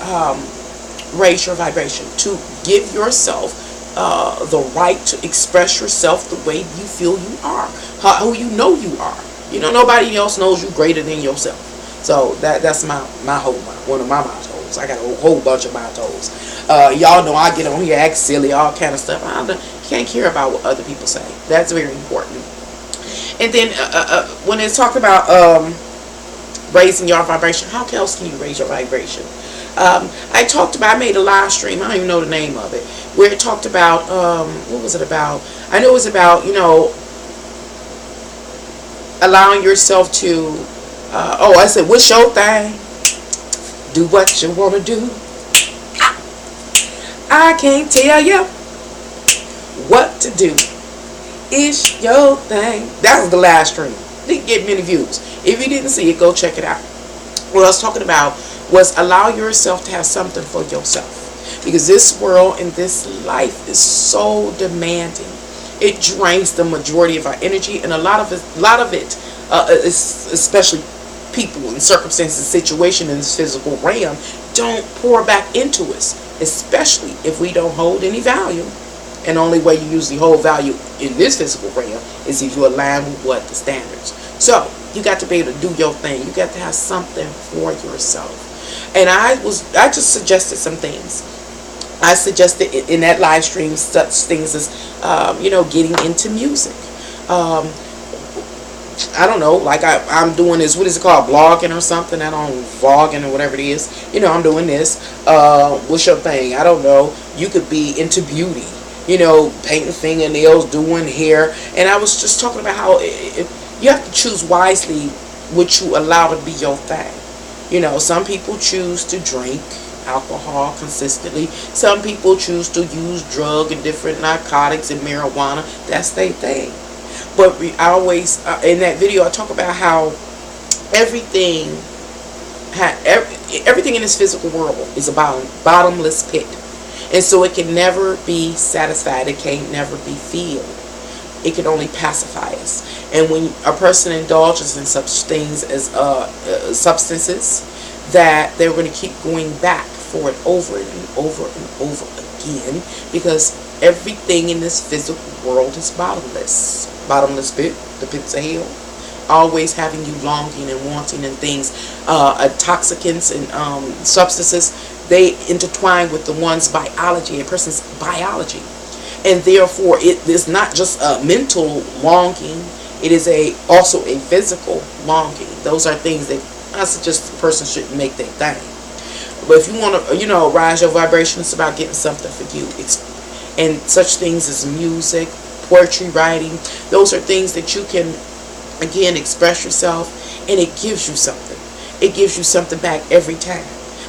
raise your vibration, to give yourself the right to express yourself the way you feel you are, who you know you are. You know, nobody else knows you greater than yourself. So that's my one of my mottos. I got a whole bunch of mottos. Y'all know I get on here, act silly, all kind of stuff. Can't care about what other people say. That's very important. And then when it's talked about raising your vibration, how else can you raise your vibration? I made a live stream, I don't even know the name of it, where it talked about, what was it about? I know it was about, allowing yourself to, I said, what's your thing? Do what you want to do. I can't tell you what to do. It's your thing. That was the live stream. Didn't get many views. If you didn't see it, go check it out. What I was talking about was allow yourself to have something for yourself, because this world and this life is so demanding. It drains the majority of our energy, and a lot of it is, especially people and circumstances, situation in this physical realm, don't pour back into us, especially if we don't hold any value. And the only way you usually hold value in this physical realm is if you align with what the standards. So you got to be able to do your thing. You got to have something for yourself. And I just suggested some things. I suggested in that live stream such things as getting into music. I don't know, like I'm doing this, what is it called, blogging or something? I don't know, vlogging or whatever it is. I'm doing this. What's your thing? I don't know. You could be into beauty. Painting fingernails, doing hair. And I was just talking about how you have to choose wisely what you allow to be your thing. Some people choose to drink alcohol consistently. Some people choose to use drug and different narcotics and marijuana. That's their thing. But I always, in that video, I talk about how everything in this physical world is a bottomless pit. And so it can never be satisfied. It can never be filled. It can only pacify us. And when a person indulges in such things as substances, that they're going to keep going back for it over and over and over again, because everything in this physical world is bottomless. Bottomless pit, the pits of hell, always having you longing and wanting and things. Intoxicants and substances, they intertwine with the one's biology, a person's biology. And therefore, it is not just a mental longing, it is also a physical longing. Those are things that I suggest the person shouldn't make their thing. But if you want to, rise your vibration, it's about getting something for you. And such things as music, poetry writing, those are things that you can, again, express yourself, and it gives you something. It gives you something back every time.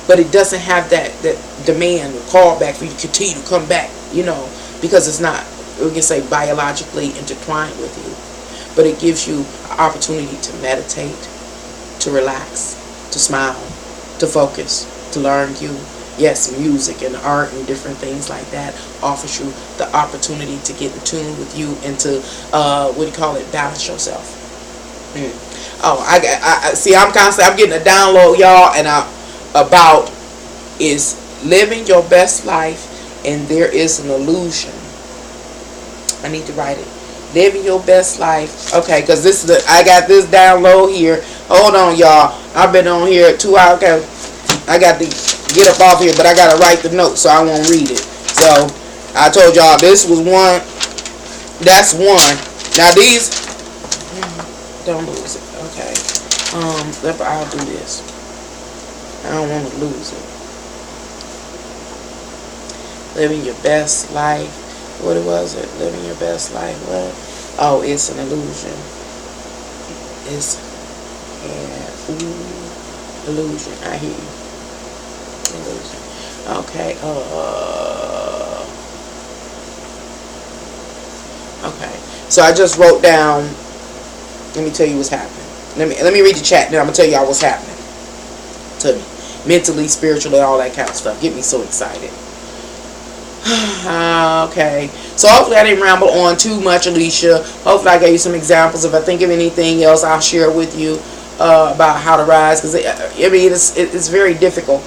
But it doesn't have that demand or call back for you to continue to come back, because it's not, we can say, biologically intertwined with you. But it gives you an opportunity to meditate, to relax, to smile, to focus, to learn you. Yes, music and art and different things like that offers you the opportunity to get in tune with you and to, balance yourself. Oh, I see, I'm getting a download, y'all, and about is living your best life, and there is an illusion. I need to write it. Living your best life. Okay, because I got this download here. Hold on, y'all. I've been on here 2 hours. Okay, I got to get up off here, but I got to write the note so I won't read it. So I told y'all this was one. That's one. Now these, don't lose it. Okay. I'll do this. I don't want to lose it. Living your best life. What was it? Living your best life. What? Oh, it's an illusion. It's an illusion. I hear you. Illusion. Okay. So I just wrote down. Let me tell you what's happening. Let me read the chat. Then I'm gonna tell y'all what's happening to me, mentally, spiritually, all that kind of stuff. Get me so excited. Okay, so hopefully I didn't ramble on too much, Alicia. Hopefully I gave you some examples. If I think of anything else, I'll share it with you about how to rise, because I mean it's very difficult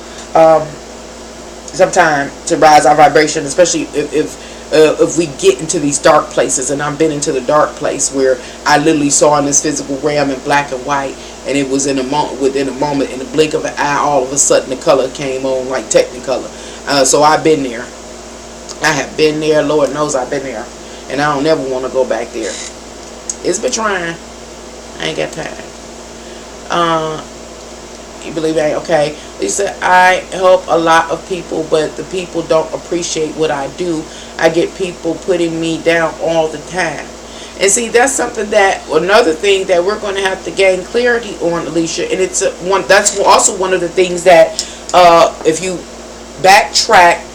sometimes to rise our vibration, especially if we get into these dark places. And I've been into the dark place where I literally saw in this physical realm in black and white, and it was in a moment, within a moment, in the blink of an eye, all of a sudden the color came on, like Technicolor. So I've been there. I have been there. Lord knows I've been there, and I don't ever want to go back there. It's been trying. I ain't got time. You believe that? Okay. Lisa, I help a lot of people, but the people don't appreciate what I do. I get people putting me down all the time. And see, that's something that, another thing that we're going to have to gain clarity on, Alicia. And it's one, that's also one of the things that, if you backtrack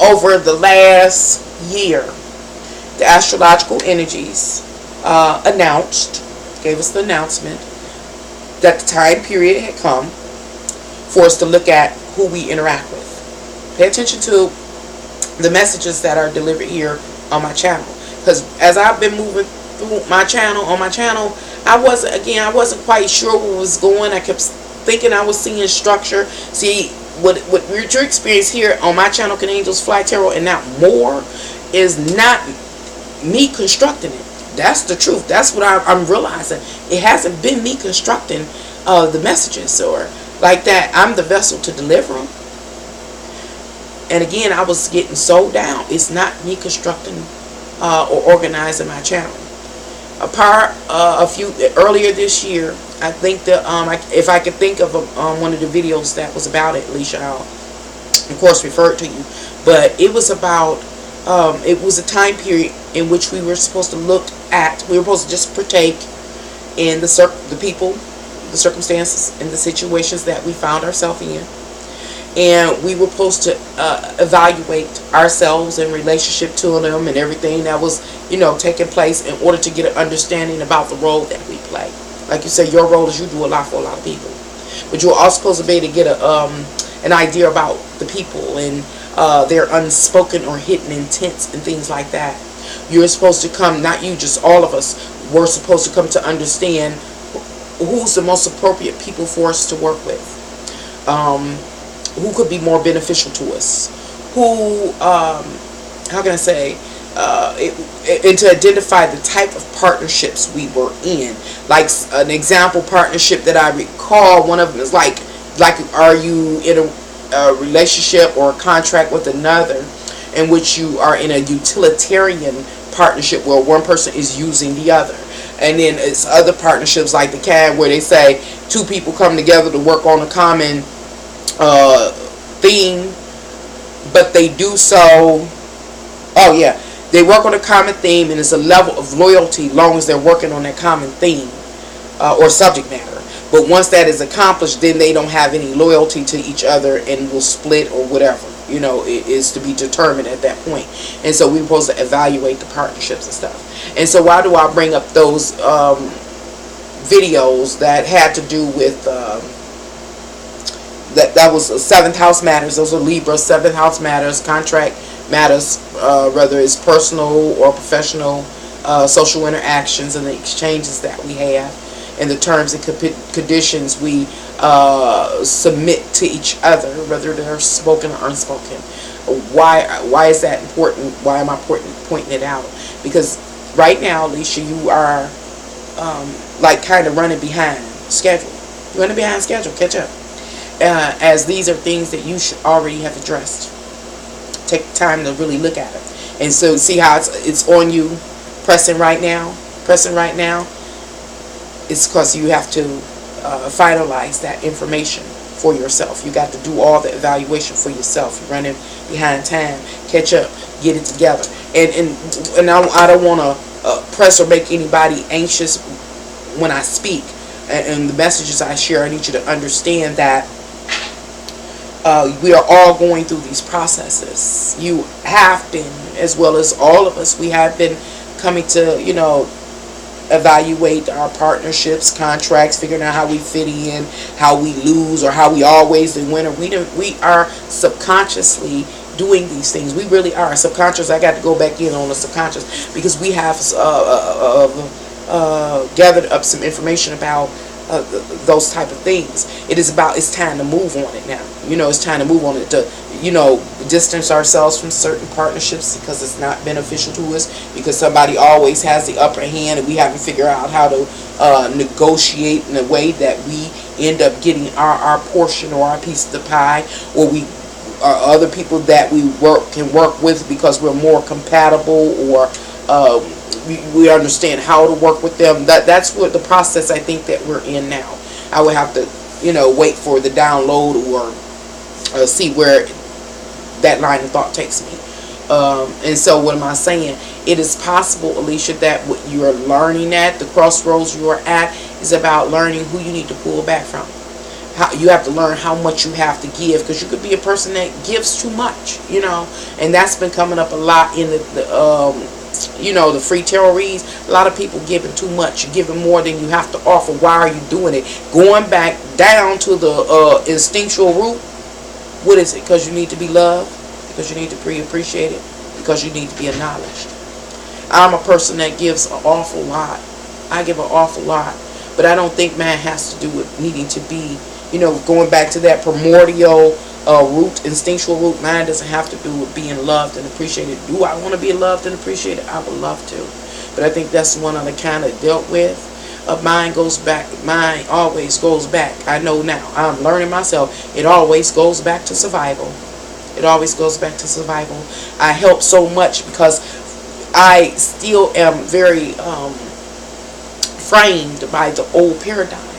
over the last year, the astrological energies gave us the announcement that the time period had come for us to look at who we interact with. Pay attention to the messages that are delivered here on my channel, because as I've been moving through my channel, I wasn't quite sure where it was going. I kept thinking I was seeing structure. See, what you're experiencing here on my channel, Can Angels Fly Tarot, and not more, is not me constructing it. That's the truth. That's what I'm realizing. It hasn't been me constructing the messages or like that. I'm the vessel to deliver them. And again, I was getting so down. It's not me constructing or organizing my channel. Earlier this year, I think that if I could think of one of the videos that was about it, Alicia, I'll of course refer it to you. But it was about it was a time period in which we were supposed to look at. We were supposed to just partake in the people, the circumstances, and the situations that we found ourselves in. And we were supposed to evaluate ourselves in relationship to them and everything that was, taking place, in order to get an understanding about the role that we play. Like you say, your role is you do a lot for a lot of people. But you're also supposed to be able to get an idea about the people and their unspoken or hidden intents and things like that. You're supposed to come, not you, just all of us, we're supposed to come to understand who's the most appropriate people for us to work with. Who could be more beneficial to us, who, how can I say, and to identify the type of partnerships we were in. Like an example partnership that I recall, one of them is like are you in a relationship or a contract with another in which you are in a utilitarian partnership where one person is using the other. And then it's other partnerships like the CAD where they say two people come together to work on a common theme, but they do so, they work on a common theme, and it's a level of loyalty long as they're working on that common theme or subject matter. But once that is accomplished, then they don't have any loyalty to each other and will split or whatever. It is to be determined at that point. And so we're supposed to evaluate the partnerships and stuff. And so why do I bring up those videos that had to do with that was 7th house matters. Those are Libra 7th house matters, contract matters, whether it's personal or professional, social interactions and the exchanges that we have, and the terms and conditions we submit to each other, whether they're spoken or unspoken. Why is that important? Why am I pointing it out? Because right now, Alicia, you are like kind of running behind schedule. You're running behind schedule. Catch up. As these are things that you should already have addressed. Take time to really look at it. And so see how it's on you, pressing right now. It's because you have to finalize that information for yourself. You got to do all the evaluation for yourself. You're running behind time. Catch up. Get it together. And I don't want to press or make anybody anxious when I speak. And the messages I share, I need you to understand that we are all going through these processes. You have been, as well as all of us, we have been coming to, evaluate our partnerships, contracts, figuring out how we fit in, how we lose, or how we always the winner. We are subconsciously doing these things. We really are subconscious. I got to go back in on the subconscious because we have gathered up some information about those type of things. It's time to move on it now. It's time to move on it to, distance ourselves from certain partnerships because it's not beneficial to us, because somebody always has the upper hand and we haven't figured out how to negotiate in a way that we end up getting our portion or our piece of the pie, or we are other people that we can work with because we're more compatible, or we understand how to work with them. That's what the process I think that we're in now. I would have to, wait for the download or see where that line of thought takes me. And so what am I saying? It is possible, Alicia, that what you are learning at the crossroads you are at is about learning who you need to pull back from. How you have to learn how much you have to give, because you could be a person that gives too much, and that's been coming up a lot in the free tarot reads. A lot of people giving too much. You're giving more than you have to offer. Why are you doing it? Going back down to the instinctual root. What is it? Because you need to be loved, because you need to be appreciated, because you need to be acknowledged. I'm a person that gives an awful lot. I give an awful lot, but I don't think man has to do with needing to be, going back to that primordial root, instinctual root. Mine doesn't have to do with being loved and appreciated. Do I want to be loved and appreciated? I would love to, but I think that's one I kind of dealt with. Mine goes back. Mine always goes back. I know now. I'm learning myself. It always goes back to survival. It always goes back to survival. I help so much because I still am very framed by the old paradigm.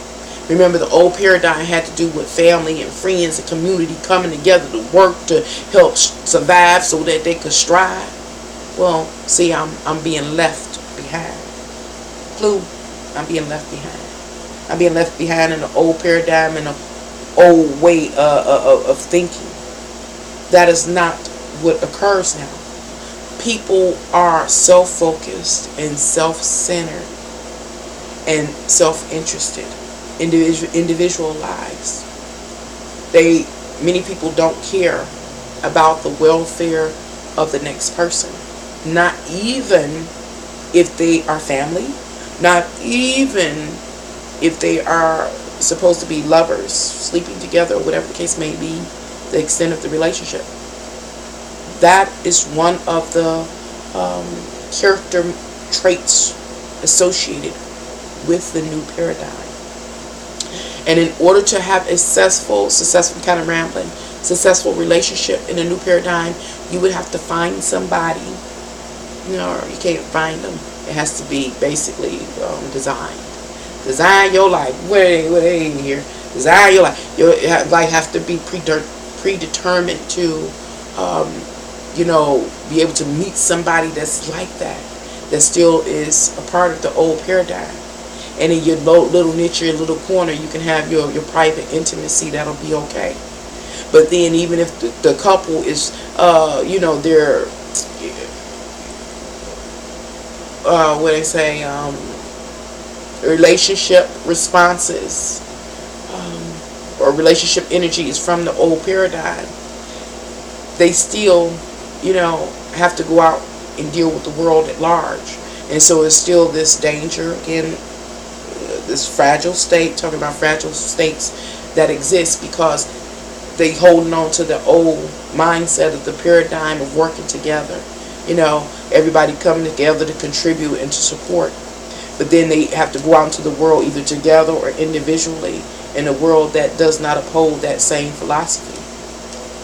Remember, the old paradigm had to do with family and friends and community coming together to work to help survive so that they could strive. Well, see, I'm being left behind. Clue, I'm being left behind. I'm being left behind in the old paradigm and the old way of thinking. That is not what occurs now. People are self-focused and self-centered and self-interested. Individual lives. Many people don't care about the welfare of the next person. Not even if they are family. Not even if they are supposed to be lovers, sleeping together, or whatever the case may be, the extent of the relationship. That is one of the character traits associated with the new paradigm. And in order to have a successful kind of rambling, successful relationship in a new paradigm, you would have to find somebody. You can't find them. It has to be basically designed. Design your life. What ain't here? Design your life. Your life has to be predetermined to, be able to meet somebody that's like that still is a part of the old paradigm. And in your little niche, your little corner, you can have your private intimacy. That'll be okay. But then even if the couple is, they're, what they say, relationship responses or relationship energy is from the old paradigm, they still, have to go out and deal with the world at large. And so it's still this danger, again, this fragile state, talking about fragile states that exist because they holding on to the old mindset of the paradigm of working together. Everybody coming together to contribute and to support. But then they have to go out into the world either together or individually in a world that does not uphold that same philosophy.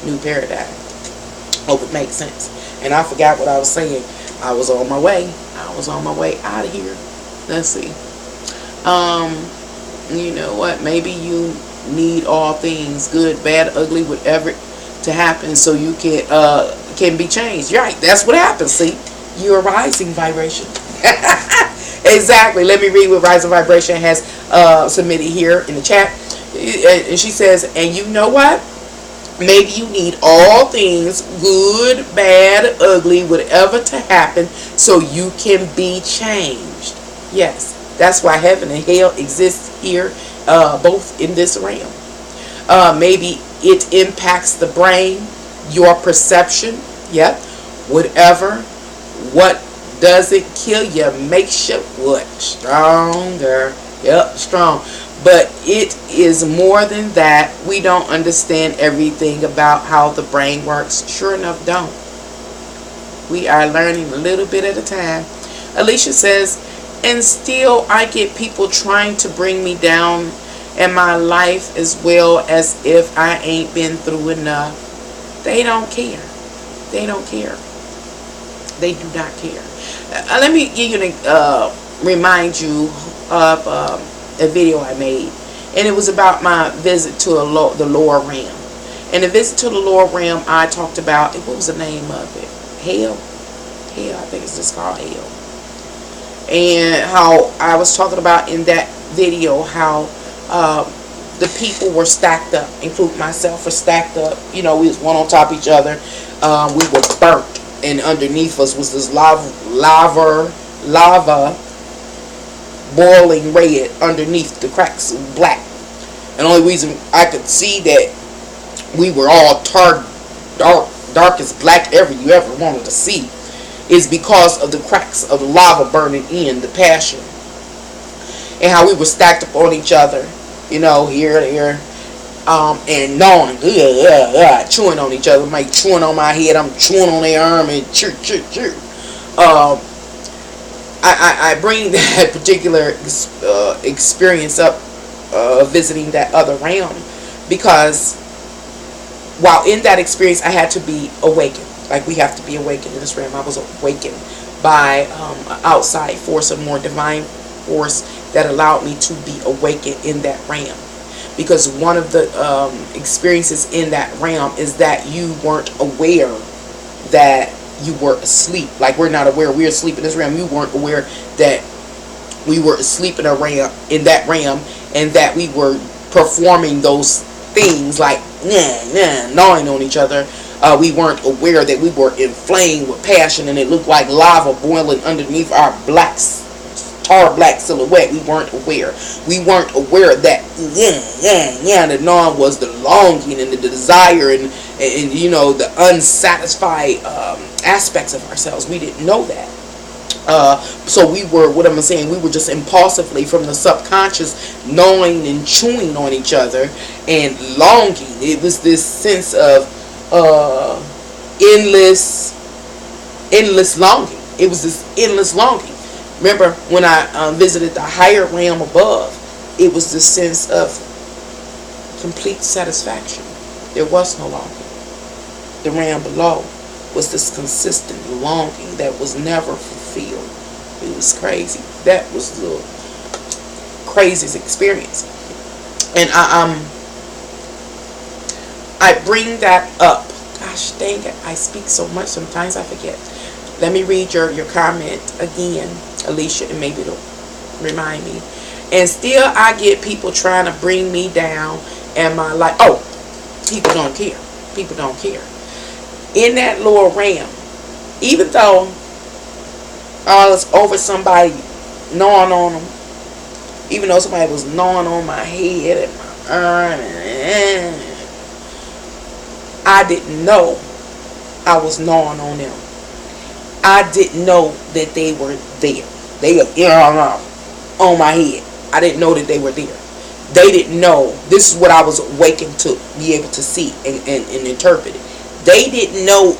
New paradigm. Hope it makes sense. And I forgot what I was saying. I was on my way out of here. Let's see. You know what? Maybe you need all things, good, bad, ugly, whatever, to happen so you can be changed. You're right. That's what happens. See, you're a rising vibration. Exactly. Let me read what Rising Vibration has submitted here in the chat. And she says, and you know what? Maybe you need all things, good, bad, ugly, whatever, to happen so you can be changed. Yes, that's why heaven and hell exist here, both in this realm. Maybe it impacts the brain, your perception. Yep, whatever. What doesn't kill you makes you what? Stronger. Yep, strong. But it is more than that. We don't understand everything about how the brain works. Sure enough, don't. We are learning a little bit at a time. Alicia says, and still I get people trying to bring me down in my life as well as if I ain't been through enough. They don't care. They don't care. They do not care. Let me give you remind you of a video I made, and it was about my visit to the lower realm. And the visit to the lower realm, I talked about, what was the name of it? Hell. I think it's just called hell. And how I was talking about in that video how the people were stacked up, including myself, were stacked up. You know, we was one on top of each other. We were burnt, and underneath us was this lava boiling red underneath the cracks, black. And the only reason I could see that we were all dark as black ever you ever wanted to see is because of the cracks of the lava burning in the passion, and how we were stacked up on each other, you know, here and here, and gnawing, chewing on each other. Like chewing on my head, I'm chewing on their arm, and chew. I bring that particular experience up, visiting that other realm, because while in that experience I had to be awakened. Like we have to be awakened in this realm. I was awakened by an outside force, a more divine force that allowed me to be awakened in that realm. Because one of the experiences in that realm is that you weren't aware that you were asleep. Like we're not aware we're asleep in this realm. You weren't aware that we were asleep in that realm, and that we were performing those things like gnawing on each other. We weren't aware that we were inflamed with passion, and it looked like lava boiling underneath our tar black silhouette. We weren't aware. We weren't aware that the gnawing was the longing and the desire and you know, the unsatisfied aspects of ourselves. We didn't know that. So we were, what am I saying? We were just impulsively from the subconscious gnawing and chewing on each other and longing. It was this sense of endless longing. It was this endless longing. Remember when I visited the higher realm above, it was this sense of complete satisfaction. There was no longing. The realm below was this consistent longing that was never fulfilled. It was crazy. That was the craziest experience. And I bring that up. Gosh dang it, I speak so much sometimes I forget. Let me read your comment again, Alicia, and maybe it'll remind me. And still I get people trying to bring me down, and my life. Oh, people don't care. People don't care. In that lower realm, even though I was over somebody gnawing on them, even though somebody was gnawing on my head and my arm, and I didn't know I was gnawing on them. I didn't know that they were there. They were on my head. I didn't know that they were there. They didn't know. This is what I was awakened to be able to see and interpret it. They didn't know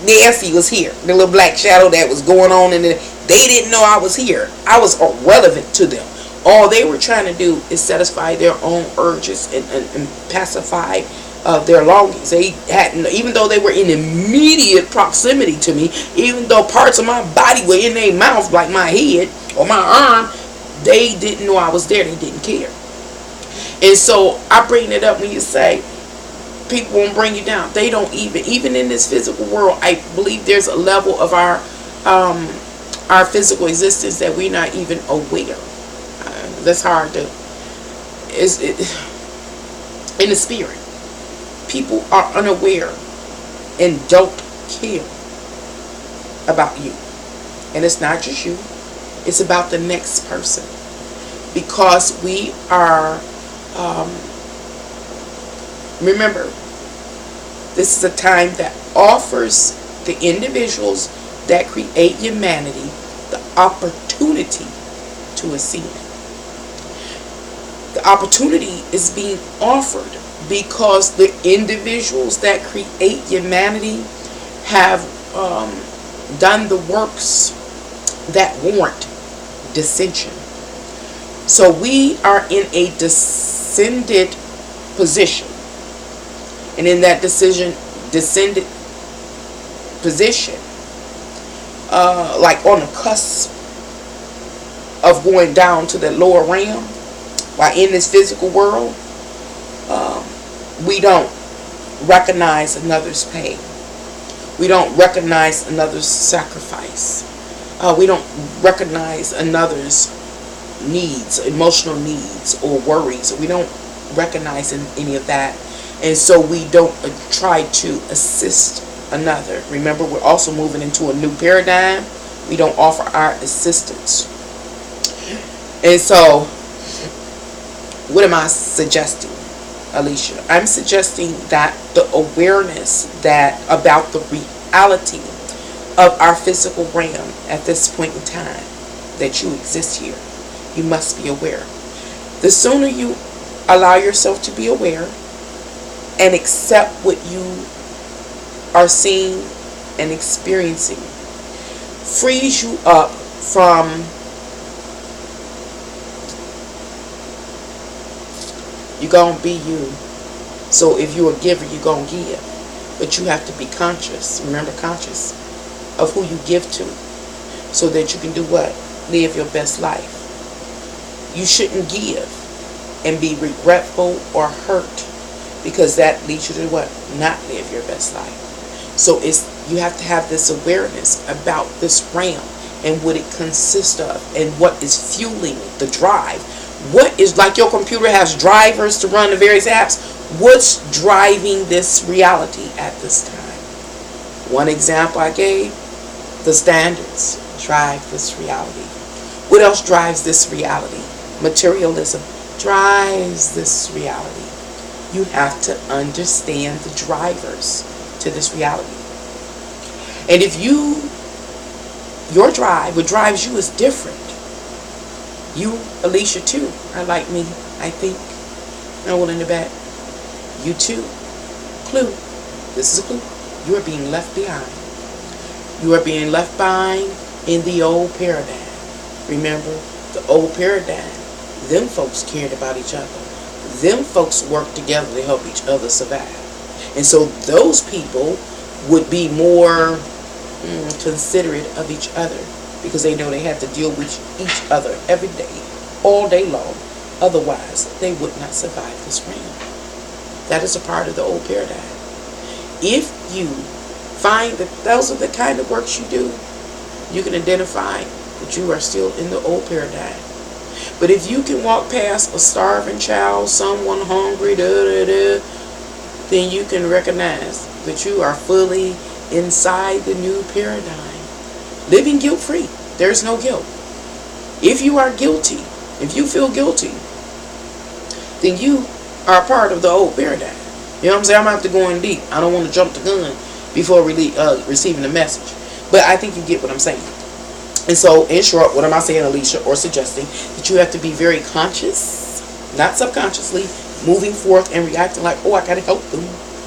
Nancy was here. The little black shadow that was going on in there. They didn't know I was here. I was irrelevant to them. All they were trying to do is satisfy their own urges and pacify their longings. They hadn't, even though they were in immediate proximity to me, even though parts of my body were in their mouth, like my head or my arm, they didn't know I was there. They didn't care. And so I bring it up when you say people won't bring you down. They don't even in this physical world. I believe there's a level of our physical existence that we're not even aware. That's hard to. In the spirit. people are unaware and don't care about you. And it's not just you, it's about the next person. Because we are, remember, this is a time that offers the individuals that create humanity the opportunity to ascend. The opportunity is being offered because the individuals that create humanity have done the works that warrant dissension. So we are in a descended position. And in that descended position, like on the cusp of going down to the lower realm, while in this physical world, we don't recognize another's pain. We don't recognize another's sacrifice. We don't recognize another's needs, emotional needs or worries. We don't recognize any of that. And so we don't try to assist another. Remember, we're also moving into a new paradigm. We don't offer our assistance. And so, what am I suggesting, Alicia? I'm suggesting that the awareness that about the reality of our physical realm at this point in time, that you exist here, you must be aware. The sooner you allow yourself to be aware and accept what you are seeing and experiencing, frees you up from you're gonna be you. So if you're a giver, you're gonna give. But you have to be conscious, remember, conscious of who you give to, so that you can do what? Live your best life. You shouldn't give and be regretful or hurt, because that leads you to what? Not live your best life. So you have to have this awareness about this realm and what it consists of and what is fueling the drive. What is, like your computer has drivers to run the various apps, what's driving this reality at this time? One example I gave, the standards drive this reality. What else drives this reality? Materialism drives this reality. You have to understand the drivers to this reality. And if your drive, what drives you is different. You, Alicia, too, are like me, I think. No one in the back. You too. Clue. This is a clue. You are being left behind. You are being left behind in the old paradigm. Remember, the old paradigm, them folks cared about each other. Them folks worked together to help each other survive. And so those people would be more considerate of each other, because they know they have to deal with each other every day, all day long. Otherwise, they would not survive this realm. That is a part of the old paradigm. If you find that those are the kind of works you do, you can identify that you are still in the old paradigm. But if you can walk past a starving child, someone hungry, then you can recognize that you are fully inside the new paradigm. Living guilt-free. There's no guilt. If you are guilty, if you feel guilty, then you are a part of the old paradigm. You know what I'm saying? I'm going to have to go in deep. I don't want to jump the gun before receiving the message. But I think you get what I'm saying. And so, in short, what am I saying, Alicia, or suggesting? That you have to be very conscious, not subconsciously, moving forth and reacting like, oh, I got to help them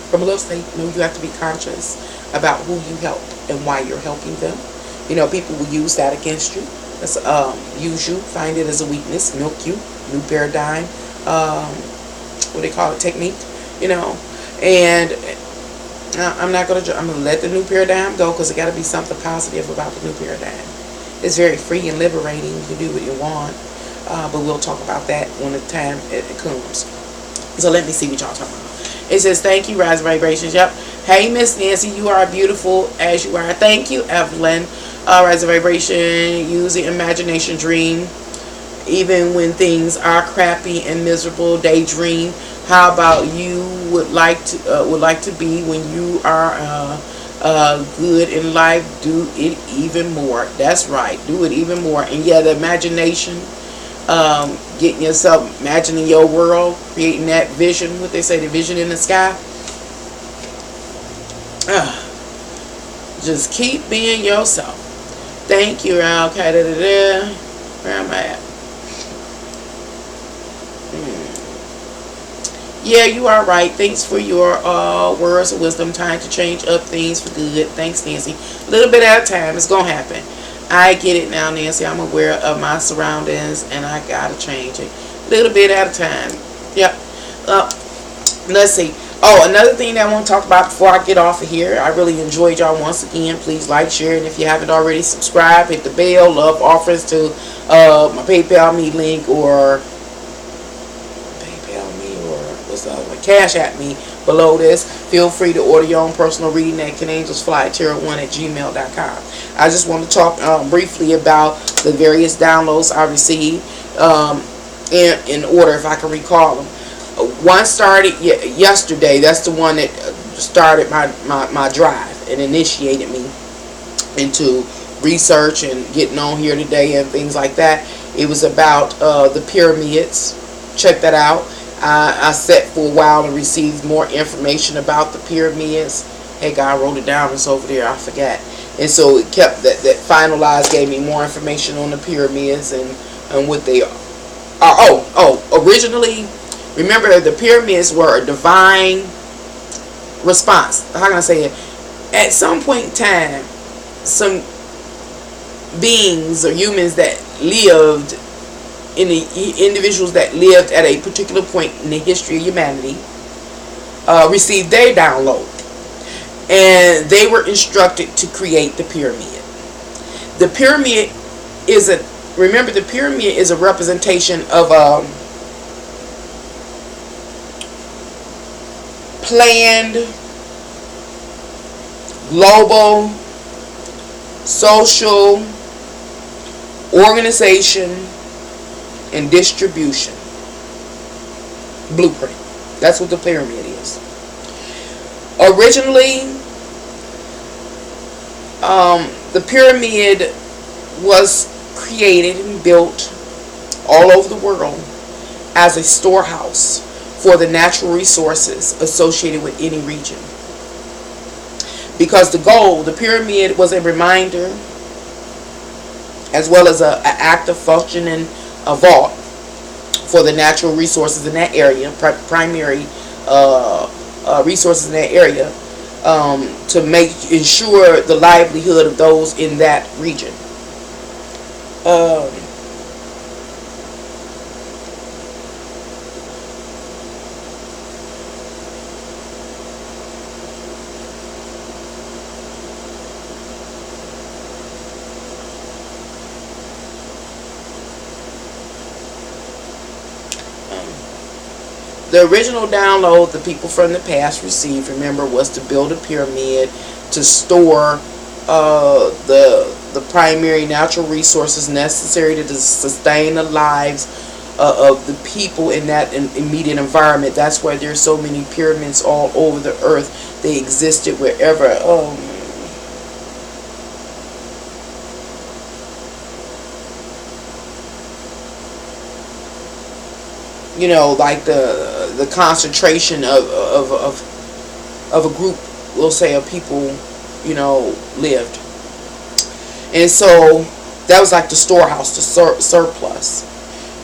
from a low state. No, you have to be conscious about who you help and why you're helping them. You know, people will use that against you. That's, use you, find it as a weakness, milk you, new paradigm, what they call it, technique, you know. And I'm going to let the new paradigm go, because it got to be something positive about the new paradigm. It's very free and liberating. You can do what you want. But we'll talk about that when the time it comes. So let me see what y'all talking about. It says, thank you, Rise Vibrations. Yep. Hey, Miss Nancy, you are beautiful as you are. Thank you, Evelyn. Rise Vibration, use the imagination dream. even when things are crappy and miserable, daydream. How about you would like to be when you are good in life? Do it even more. That's right. Do it even more. And yeah, the imagination, getting yourself, imagining your world, creating that vision. What they say, the vision in the sky. Just keep being yourself. Thank you, okay. Where am I at? Yeah, you are right. Thanks for your words of wisdom. Time to change up things for good. Thanks, Nancy. A little bit at a time. It's going to happen. I get it now, Nancy. I'm aware of my surroundings, and I got to change it. A little bit at a time. Yep. Let's see. Oh, another thing that I want to talk about before I get off of here. I really enjoyed y'all once again. Please like, share, and if you haven't already, subscribe. Hit the bell. Love offers to my PayPal me link or Cash at me below this. Feel free to order your own personal reading at canangelsflytarot1@gmail.com. I just want to talk briefly about the various downloads I received in order, if I can recall them. One started yesterday. That's the one that started my drive and initiated me into research and getting on here today and things like that. It was about the pyramids. Check that out. I sat for a while and received more information about the pyramids. Hey, God, I wrote it down. It's over there. I forgot. And so it kept that finalized, gave me more information on the pyramids and what they are. Originally, remember that the pyramids were a divine response. How can I say it? At some point in time, some beings or humans that lived, in the individuals that lived at a particular point in the history of humanity, received their download, and they were instructed to create the pyramid. The pyramid is the pyramid is a representation of a planned global social organization and distribution blueprint. That's what the pyramid is. Originally, the pyramid was created and built all over the world as a storehouse for the natural resources associated with any region. Because the pyramid was a reminder, as well as an active functioning a vault for the natural resources in that area, primary resources in that area, to ensure the livelihood of those in that region. The original download the people from the past received, remember, was to build a pyramid to store the primary natural resources necessary to sustain the lives of the people in that immediate environment. That's why there's so many pyramids all over the earth. They existed wherever. Like the concentration of a group, we'll say, of people, lived. And so that was like the storehouse, the surplus.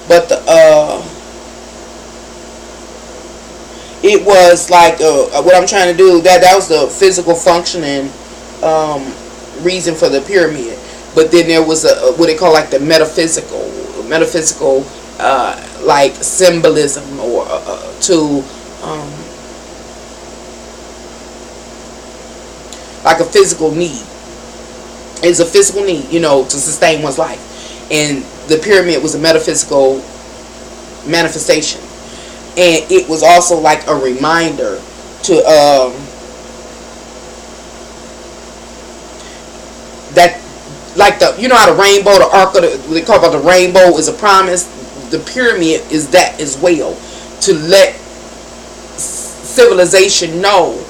But it was like what I'm trying to do. That was the physical functioning reason for the pyramid. But then there was what they call like the metaphysical like symbolism or to like a physical need. It's a physical need, to sustain one's life, and the pyramid was a metaphysical manifestation, and it was also like a reminder to that like the, you know how the rainbow, the arc of the, they talk about the rainbow is a promise. The pyramid is that as well, to let civilization know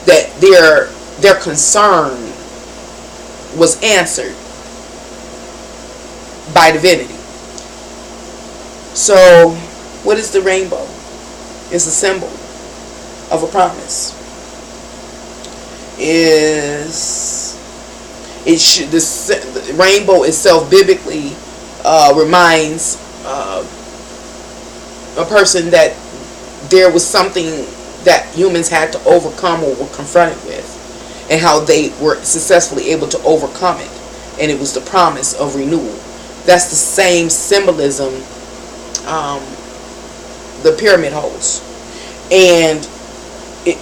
that their concern was answered by divinity. So what is the rainbow? It's a symbol of a promise. The rainbow itself biblically reminds a person that there was something that humans had to overcome or were confronted with, and how they were successfully able to overcome it, and it was the promise of renewal. That's the same symbolism the pyramid holds. And it,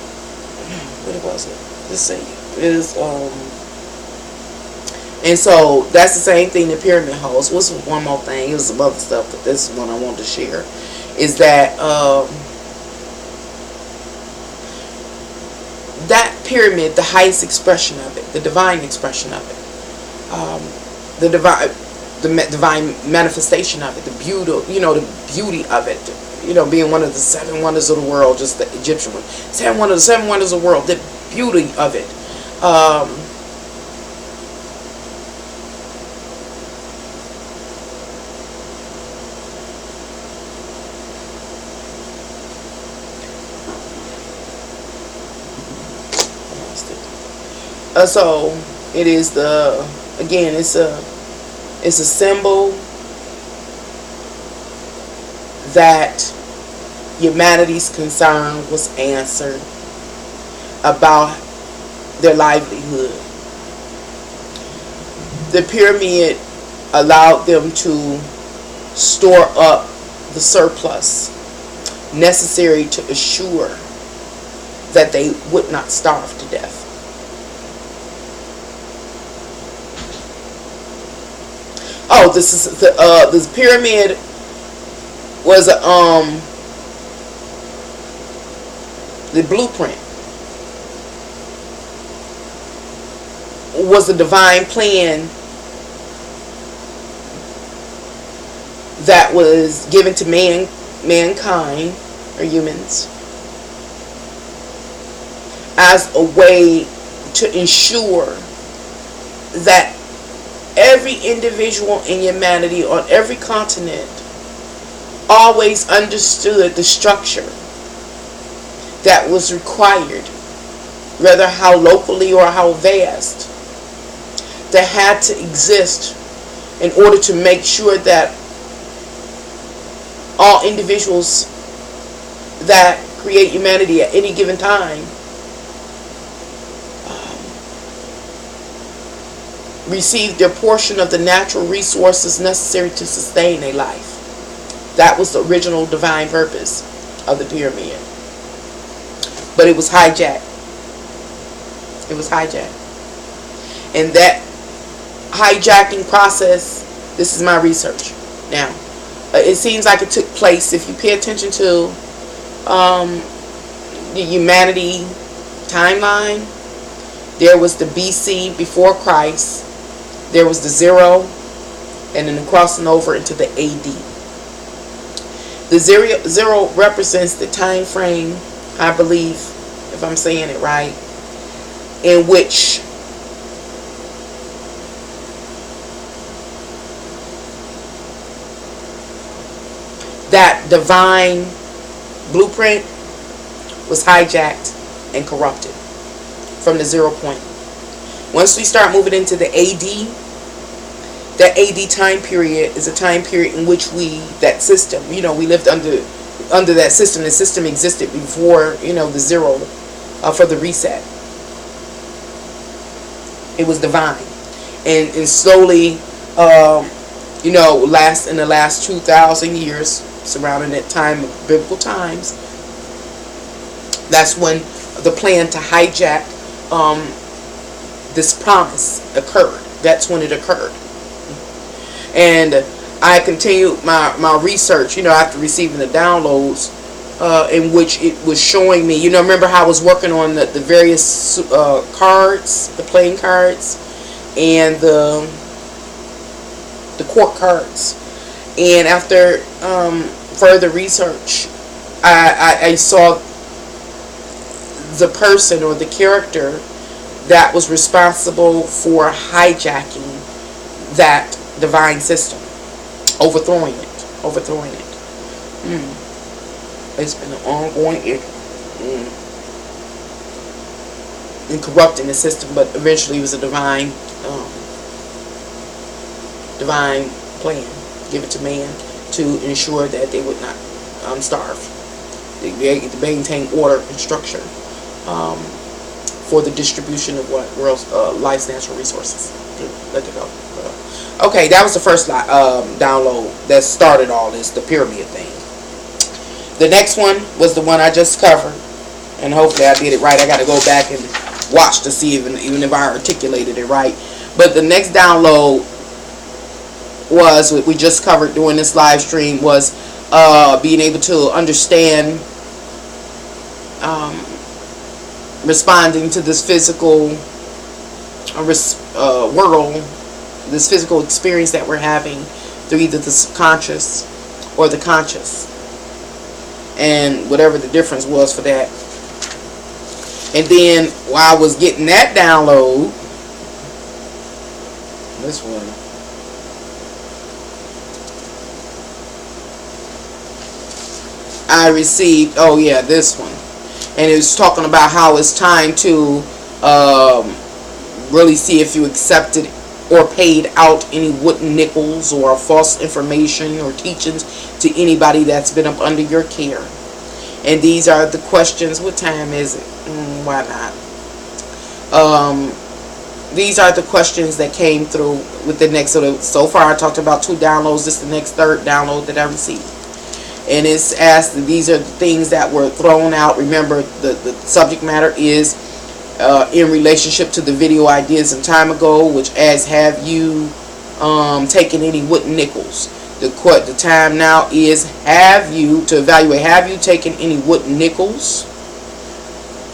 what was it? Let's see. It is and so that's the same thing the pyramid holds. What's one more thing? It was some other stuff, but this is one I wanted to share. Is that that pyramid, the highest expression of it, the divine expression of it, the divine manifestation of it, the beauty, you know, the beauty of it, you know, being one of the 7 wonders of the world, just the Egyptian one, 7 wonders of the world, the beauty of it. So it is again, it's a symbol that humanity's concern was answered about their livelihood. The pyramid allowed them to store up the surplus necessary to assure that they would not starve to death. Oh, this pyramid was the blueprint was a divine plan that was given to mankind or humans as a way to ensure that every individual in humanity on every continent always understood the structure that was required, whether how locally or how vast, that had to exist in order to make sure that all individuals that create humanity at any given time receive their portion of the natural resources necessary to sustain a life. That was the original divine purpose of the pyramid. But it was hijacked. It was hijacked. And that hijacking process, this is my research now, it seems like it took place, if you pay attention to the humanity timeline, there was the BC, before Christ, there was the 0, and then the crossing over into the AD. The 0 represents the time frame, I believe, if I'm saying it right, in which that divine blueprint was hijacked and corrupted from the 0 point. Once we start moving into the AD, that AD time period is a time period in which that system, we lived under that system. The system existed before, the 0 for the reset. It was divine. And slowly, in the last 2,000 years, surrounding that time of biblical times, that's when the plan to hijack this promise occurred. That's when it occurred. And I continued my research, after receiving the downloads, in which it was showing me, remember how I was working on the various cards, the playing cards, and the court cards. And after further research, I saw the person or the character that was responsible for hijacking that divine system, overthrowing it. It's been an ongoing in corrupting the system, but eventually it was a divine plan given to man to ensure that they would not starve. They maintain order and structure for the distribution of what life's natural resources. Let it go. Okay, that was the first download that started all this, the pyramid thing. The next one was the one I just covered, and hopefully I did it right. I got to go back and watch to see even if I articulated it right. But the next download was what we just covered during this live stream, was being able to understand responding to this physical world, this physical experience that we're having through either the subconscious or the conscious, and whatever the difference was for that. And then while I was getting that download, this one, I received, oh yeah, this one, and it was talking about how it's time to really see if you accepted or paid out any wooden nickels or false information or teachings to anybody that's been up under your care. And these are the questions. What time is it? Why not? These are the questions that came through with the next. So far I talked about 2 downloads. This is the next 3rd download that I received. And it's asked, these are the things that were thrown out. Remember, the subject matter is in relationship to the video I did some time ago, which asks, have you taken any wooden nickels? The time now is, have you taken any wooden nickels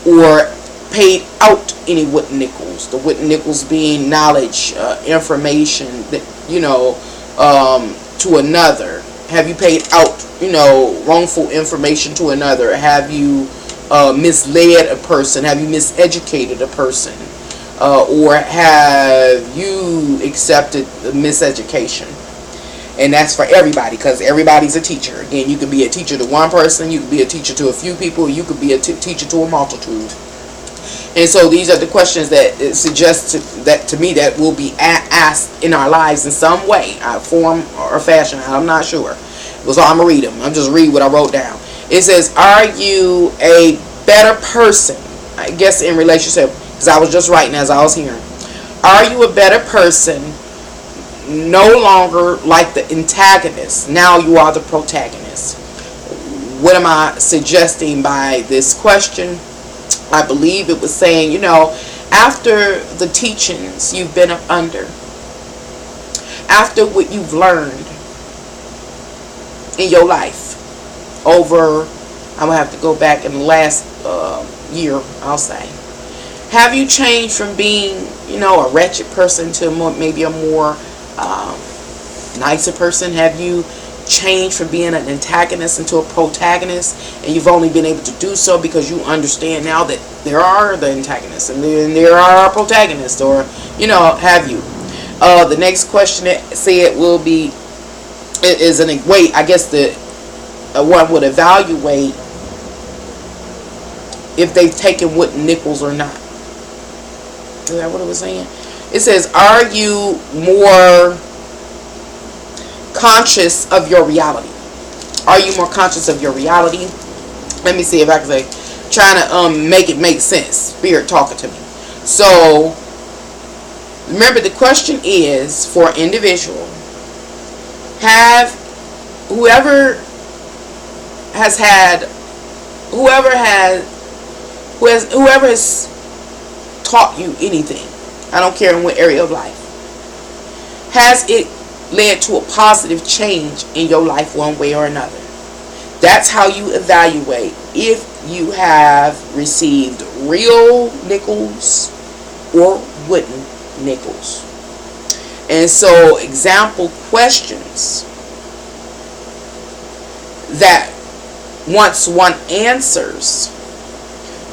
or paid out any wooden nickels? The wooden nickels being knowledge, information that, to another. Have you paid out, wrongful information to another? Have you misled a person? Have you miseducated a person? Or have you accepted the miseducation? And that's for everybody, because everybody's a teacher. Again, you could be a teacher to one person, you could be a teacher to a few people, you could be a teacher to a multitude. And so these are the questions that suggest that to me that will be asked in our lives in some way, form or fashion. I'm not sure. So I'm going to read them. I'm just read what I wrote down. It says, are you a better person? I guess in relationship, because I was just writing as I was hearing. Are you a better person? No longer like the antagonist. Now you are the protagonist. What am I suggesting by this question? I believe it was saying, after the teachings you've been up under, after what you've learned in your life over, I'm going to have to go back in the last year, I'll say. Have you changed from being, a wretched person to maybe a more nicer person? Have you changed from being an antagonist into a protagonist, and you've only been able to do so because you understand now that there are the antagonists and there are protagonists? Or have you? The next question it said will be is an wait. I guess the one would evaluate if they've taken wooden nickels or not. Is that what it was saying? It says, are you more conscious of your reality? Are you more conscious of your reality? Let me see if I can say, trying to make it make sense. Spirit talking to me. So remember, the question is for individual. Have whoever has taught you anything, I don't care in what area of life, has it led to a positive change in your life one way or another? That's how you evaluate if you have received real nickels or wooden nickels. And so example questions that once one answers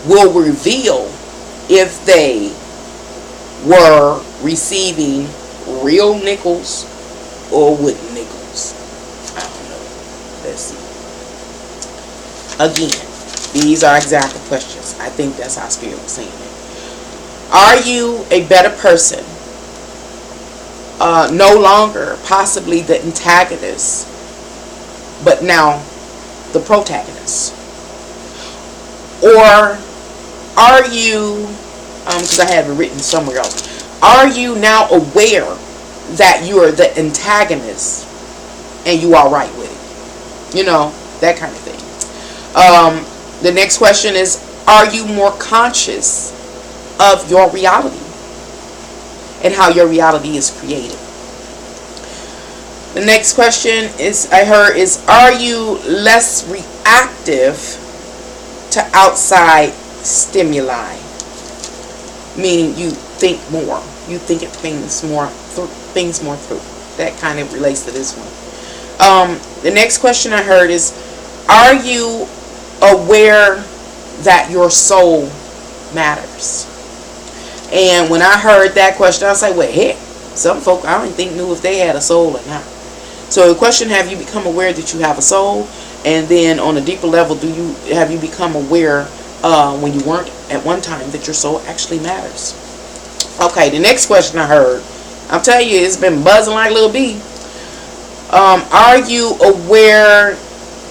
will reveal if they were receiving real nickels or wooden nickels. I don't know. Let's see. Again, these are example questions. I think that's how Spirit was saying it. Are you a better person? No longer possibly the antagonist, but now the protagonist? Or are you, because I have it written somewhere else, are you now aware that you are the antagonist and you are right with it? You know, that kind of thing. The next question is, are you more conscious of your reality and how your reality is created? The next question is, I heard, is, are you less reactive to outside stimuli? Meaning you think more. You think of things more through. That kind of relates to this one. The next question I heard is, are you aware that your soul matters? And when I heard that question, I was like, well, heck, some folk I don't think knew if they had a soul or not. So the question, have you become aware that you have a soul? And then on a deeper level, have you become aware when you weren't at one time that your soul actually matters? Okay, the next question I heard, I'll tell you, it's been buzzing like Lil B. Are you aware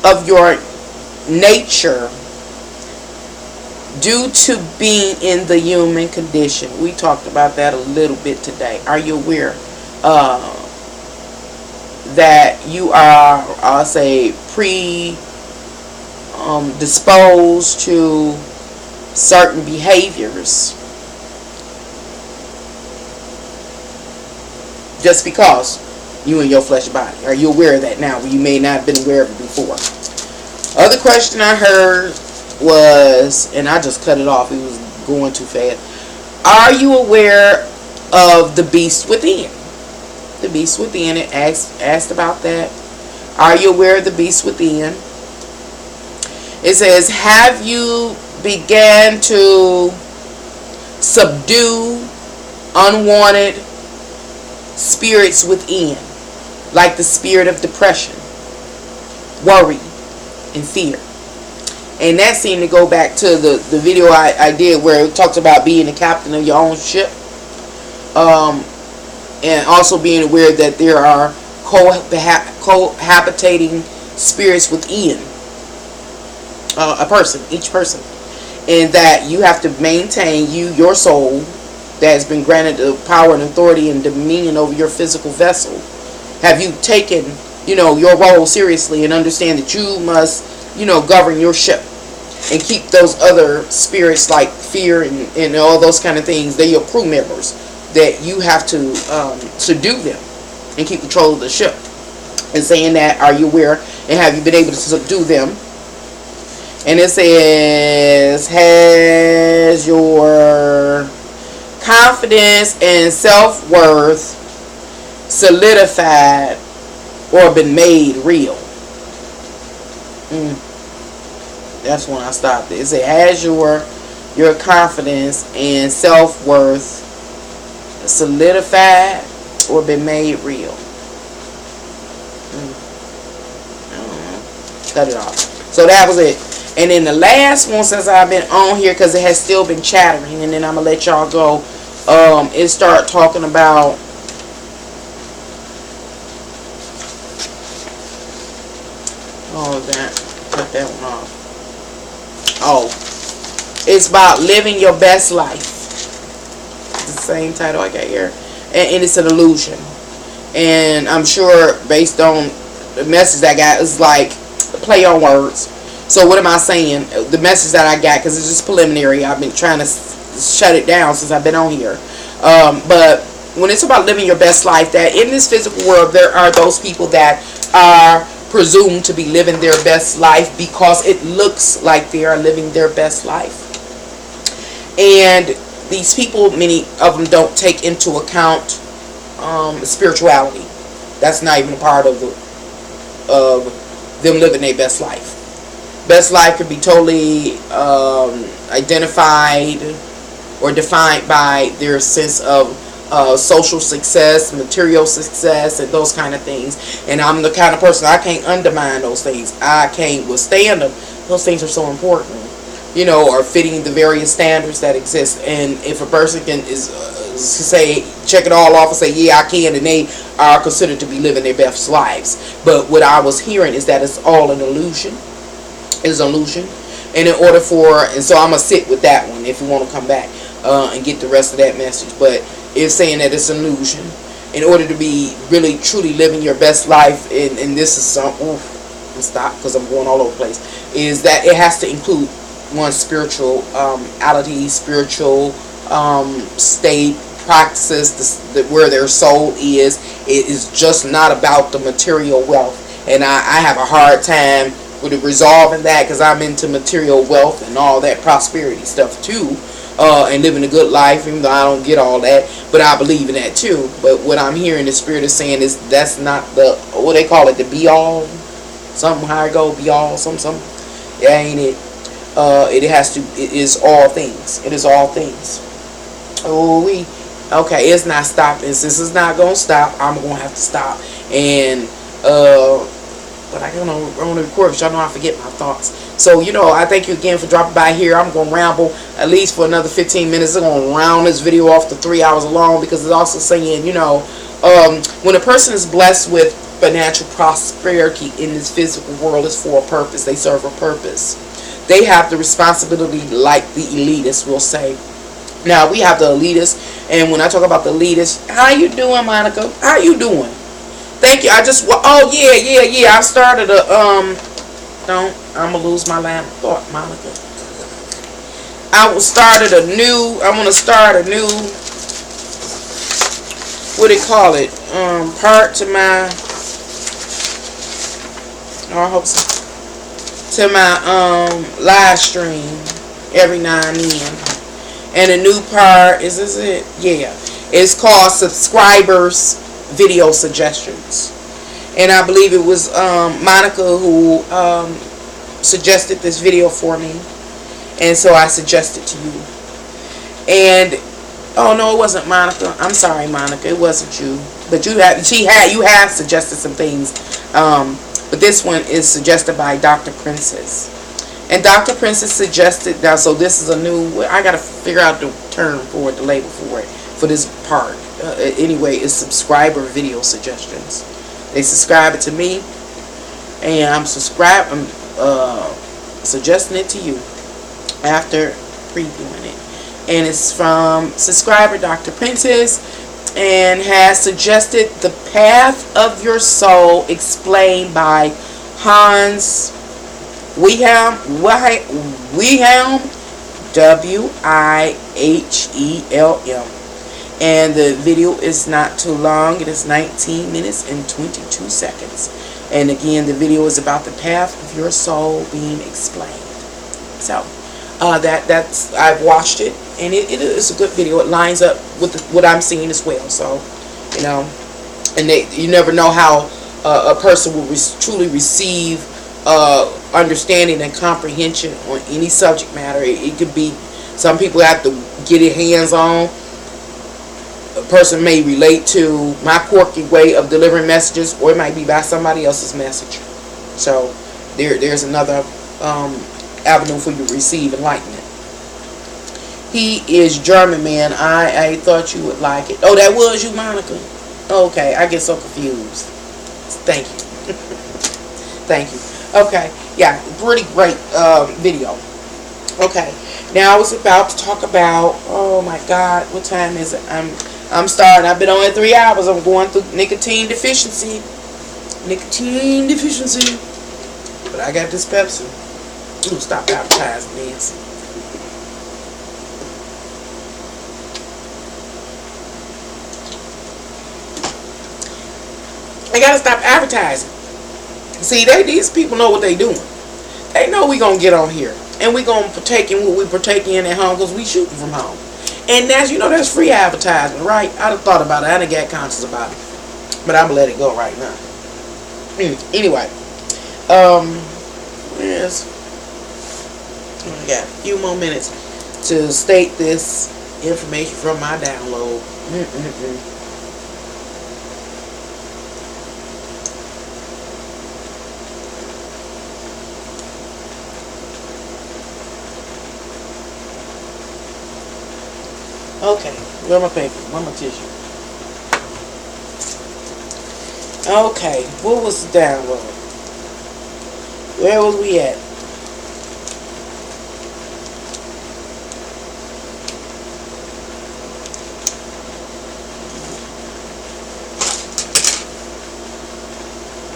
of your nature due to being in the human condition? We talked about that a little bit today. Are you aware that you are, I'll say, disposed to certain behaviors just because you in your flesh body? Are you aware of that now? You may not have been aware of it before. Other question I heard was, and I just cut it off, it was going too fast. Are you aware of the beast within? The beast within, it asked about that. Are you aware of the beast within? It says, have you began to subdue unwanted spirits within, like the spirit of depression, worry, and fear? And that seemed to go back to the video I did where it talks about being the captain of your own ship. And also being aware that there are cohabitating spirits within a person, each person. And that you have to maintain your soul that has been granted the power and authority and dominion over your physical vessel. Have you taken, your role seriously and understand that you must, govern your ship and keep those other spirits like fear and all those kind of things? They're your crew members that you have to subdue them and keep control of the ship. And saying that, are you aware and have you been able to subdue them? And it says, has your confidence and self-worth solidified or been made real? That's when I stopped it. It said, has your confidence and self-worth solidified or been made real? I don't know. Cut it off. So that was it. And then the last one, since I've been on here, because it has still been chattering, and then I'm going to let y'all go, it start talking about cut that one off. It's about living your best life. It's the same title I got here. And it's an illusion. And I'm sure based on the message I got, it's like play on words. So what am I saying? The message that I got, because it's just preliminary. I've been trying to shut it down since I've been on here. But when it's about living your best life, that in this physical world, there are those people that are presumed to be living their best life because it looks like they are living their best life. And these people, many of them don't take into account spirituality. That's not even a part of them living their best life. Best life could be totally identified or defined by their sense of social success, material success, and those kind of things. And I'm the kind of person, I can't undermine those things. I can't withstand them. Those things are so important, you know, or fitting the various standards that exist. And if a person can say, check it all off and say, yeah, I can, and they are considered to be living their best lives. But what I was hearing is that it's all an illusion. It's an illusion. And in order for, and so I'm going to sit with that one if you want to come back and get the rest of that message. But it's saying that it's an illusion. In order to be really, truly living your best life, and this is some, I'll stop because I'm going all over the place, is that it has to include one's spirituality, spiritual state, practices, where their soul is. It is just not about the material wealth. And I have a hard time with resolving that, because I'm into material wealth and all that prosperity stuff too, and living a good life, even though I don't get all that, but I believe in that too. But what I'm hearing the Spirit is saying is that's not the, what they call it, the be all, something higher go, be all, something. That ain't it. It has to, it is all things. It is all things. Okay, it's not stopping. Since it's not gonna stop, I'm gonna have to stop. And but I don't know, on the record, y'all know I forget my thoughts. So, you know, I thank you again for dropping by here. I'm going to ramble at least for another 15 minutes. I'm going to round this video off to 3 hours long, because it's also saying, you know, when a person is blessed with financial prosperity in this physical world, it's for a purpose. They serve a purpose. They have the responsibility, like the elitists will say. Now, we have the elitists, and when I talk about the elitists, how you doing, Monica? How you doing? Thank you. I just, oh yeah. I started a, I'm going to lose my line of thought, Monica. I want to start a new, what do you call it, part to my, I hope so, to my, live stream every now and then. And a new part, is this it? Yeah. It's called Subscribers Video Suggestions. And I believe it was Monica who suggested this video for me. And so I suggested to you. And oh no, it wasn't Monica. I'm sorry, Monica. It wasn't you. But you have suggested some things. But this one is suggested by Dr. Princess. And Dr. Princess suggested, now so this is a new, I gotta figure out the term for it, the label for it, for this part. Anyway, it's subscriber video suggestions. They subscribe it to me, and I'm suggesting it to you after previewing it. And it's from subscriber Dr. Princess, and has suggested The Path of Your Soul, explained by Hans Wilhelm, Wilhelm. And the video is not too long. It is 19 minutes and 22 seconds. And again, the video is about the path of your soul being explained. So, that's I've watched it, and it is a good video. It lines up with what I'm seeing as well. So, you know, and you never know how a person will truly receive understanding and comprehension on any subject matter. It could be, some people have to get it hands on. A person may relate to my quirky way of delivering messages, or it might be by somebody else's message. So there's another avenue for you to receive enlightenment. He is German, man. I thought you would like it. Oh, that was you, Monica? Okay, I get so confused. Thank you. Thank you. Okay, yeah, pretty great video. Okay, now I was about to talk about, oh my God, what time is it? I'm starting. I've been on it 3 hours. I'm going through nicotine deficiency. But I got this Pepsi. Ooh, stop advertising this. I gotta stop advertising. See, these people know what they doing. They know we gonna get on here, and we gonna partake in what we partake in at home, because we shooting from home. And that's, that's free advertisement, right? I'd have thought about it. I done got conscious about it. But I'm going to let it go right now. Anyway. Yes. I got a few more minutes to state this information from my download. Okay, where my paper? Where my tissue? Okay, what was the download? Where was we at?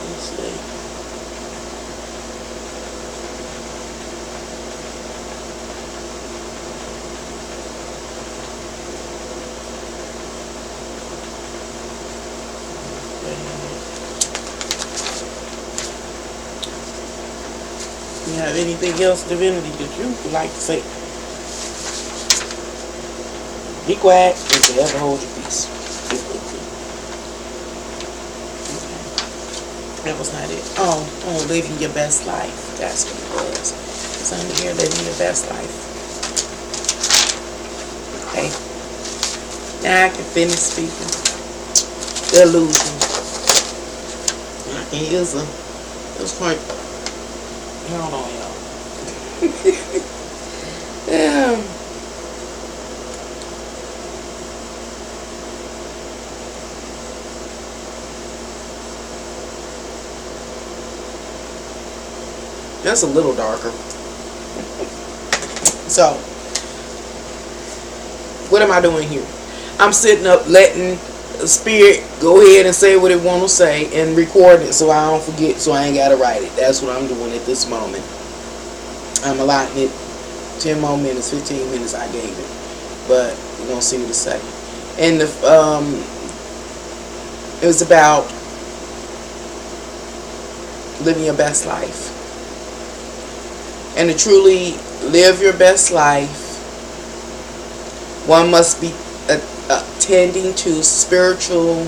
Let's see. You have anything else, Divinity, that you would like to say? Be quiet and forever hold your peace. That was not it. Oh, living your best life. That's what it was. It's under here, living your best life. Okay. Now I can finish speaking. The illusion. I can use them. It was quite. Hold on, y'all. Yeah. That's a little darker. So, what am I doing here? I'm sitting up letting Spirit go ahead and say what it want to say and recording it so I don't forget, so I ain't got to write it. That's what I'm doing at this moment. I'm allotting it 10 more minutes, 15 minutes I gave it. But we're going to see what it say. And it was about living your best life. And to truly live your best life, one must be attending to spiritual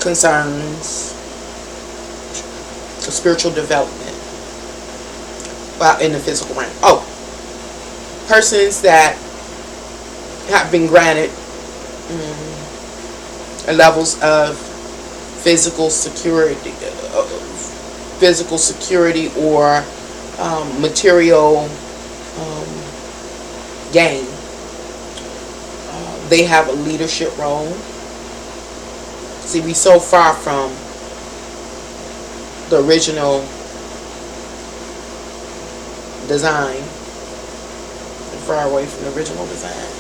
concerns, spiritual development, while in the physical realm. Persons that have been granted levels of physical security or material gain. They have a leadership role. See, we so far from the original design, far away from the original design.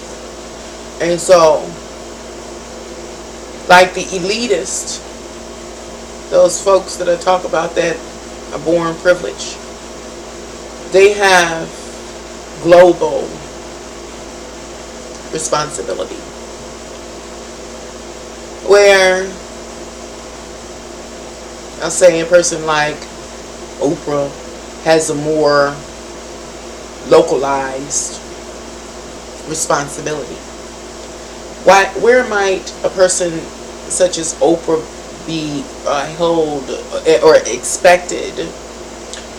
And so, like the elitist, those folks that I talk about that are born privileged, they have global responsibility, where I'll say a person like Oprah has a more localized responsibility. Where might a person such as Oprah be held or expected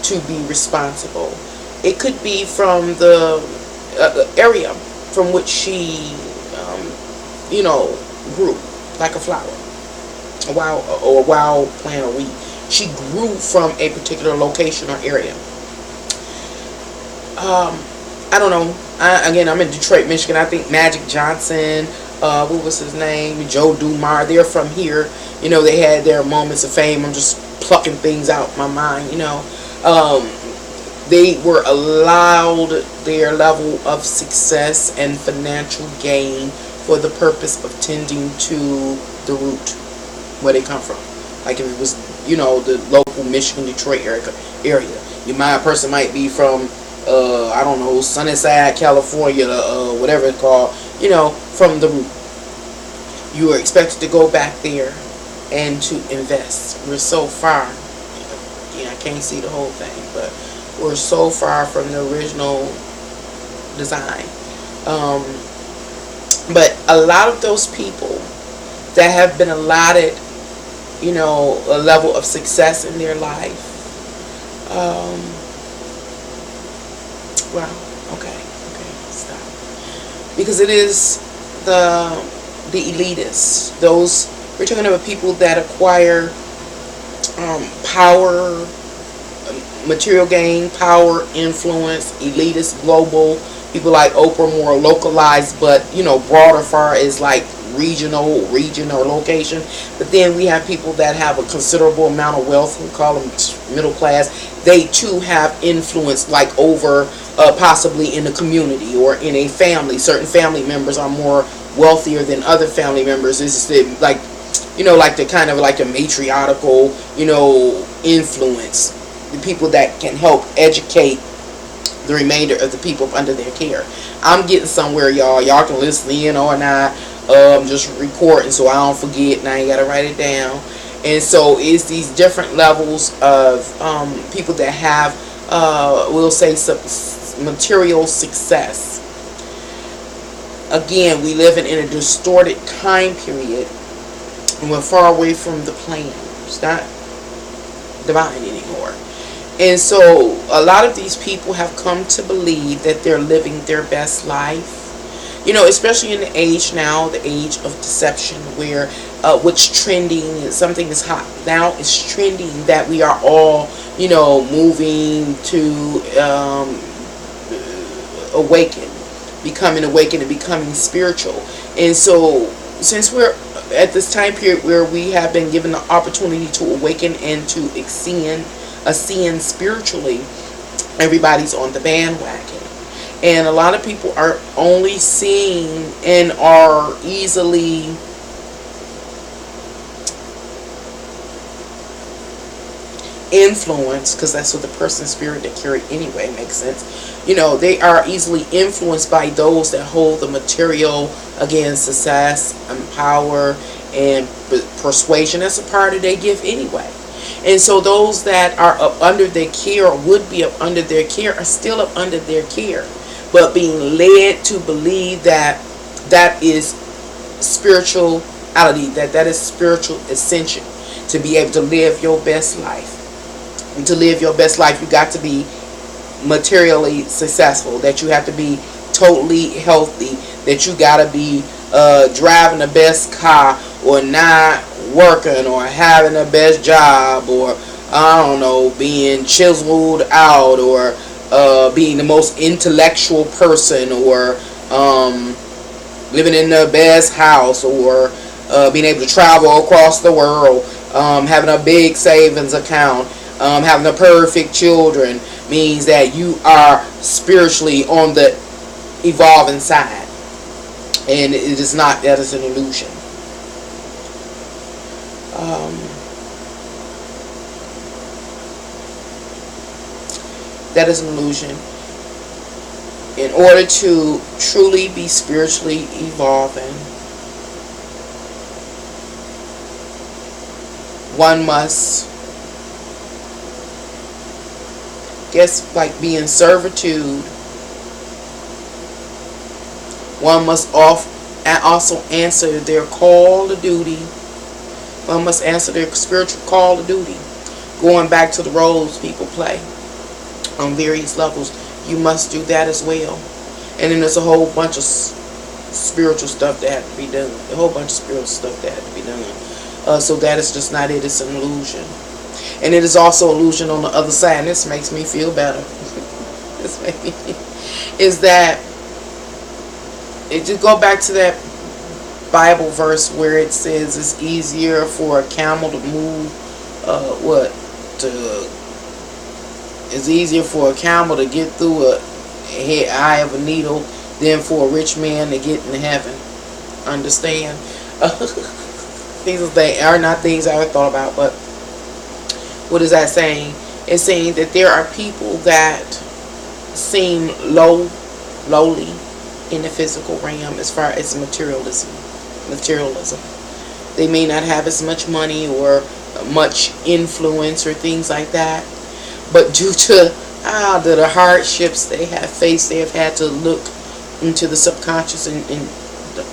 to be responsible? It could be from the area from which she, grew, like a flower, a wild plant or weed. She grew from a particular location or area. I don't know. I'm in Detroit, Michigan. I think Magic Johnson, what was his name? Joe Dumars. They're from here. They had their moments of fame. I'm just plucking things out my mind. They were allowed their level of success and financial gain for the purpose of tending to the root where they come from. Like if it was, the local Michigan, Detroit area. A person might be from, Sunnyside, California, whatever it's called, from the root. You are expected to go back there and to invest. We're so far, I can't see the whole thing, but we're so far from the original design. But a lot of those people that have been allotted, a level of success in their life. Um, wow. Okay. Okay. Stop. Because it is the elitists. Those we're talking about people that acquire power, material gain, power, influence, elitist, global. People like Oprah, more localized, but broader far as like region or location. But then we have people that have a considerable amount of wealth. We call them middle class. They too have influence, like over possibly in a community or in a family. Certain family members are more wealthier than other family members. This is like like the kind of like a matriarchal influence. The people that can help educate the remainder of the people under their care. I'm getting somewhere, y'all. Y'all can listen in or not. I'm just recording so I don't forget, and I ain't gotta write it down. And so it's these different levels of people that have, we'll say, material success. Again, we live in a distorted time period, and we're far away from the plan. It's not divine anymore. And so a lot of these people have come to believe that they're living their best life. Especially in the age now, the age of deception, where what's trending, something is hot. Now it's trending that we are all, moving to awaken, becoming awakened and becoming spiritual. And so since we're at this time period where we have been given the opportunity to awaken and to ascend spiritually, everybody's on the bandwagon. And a lot of people are only seeing and are easily influenced, because that's what the person's spirit they carry anyway makes sense. They are easily influenced by those that hold the material, again, success and power and persuasion. That's a part of their gift anyway. And so those that are up under their care or would be up under their care are still up under their care, but being led to believe that that is spirituality, that is spiritual ascension, to be able to live your best life. And to live your best life, you got to be materially successful, that you have to be totally healthy, that you got to be driving the best car, or not working, or having the best job, or I don't know, being chiseled out, or being the most intellectual person, or living in the best house, or being able to travel across the world, having a big savings account, having the perfect children, means that you are spiritually on the evolving side. And it is not. That is an illusion. That is an illusion. In order to truly be spiritually evolving, one must, like be in servitude. One must also answer their call to duty. One must answer their spiritual call to duty. Going back to the roles people play on various levels, you must do that as well. And then there's a whole bunch of spiritual stuff that had to be done. A whole bunch of spiritual stuff that had to be done. So that is just not it. It's an illusion. And it is also illusion on the other side. And this makes me feel better. Is that it? Just go back to that Bible verse where it says it's easier for a camel to move. It's easier for a camel to get through a eye of a needle than for a rich man to get in heaven. Understand? These are not things I ever thought about, but what is that saying? It's saying that there are people that seem lowly in the physical realm as far as materialism. They may not have as much money or much influence or things like that, but due to the hardships they have faced, they have had to look into the subconscious and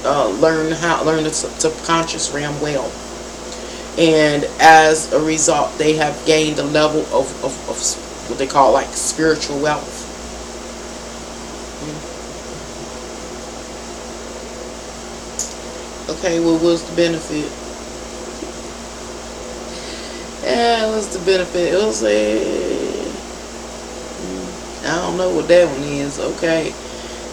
learn the subconscious realm well, and as a result, they have gained a level of what they call like spiritual wealth. Okay, well, what's the benefit? Yeah, what's the benefit? It'll say, I don't know what that one is. Okay,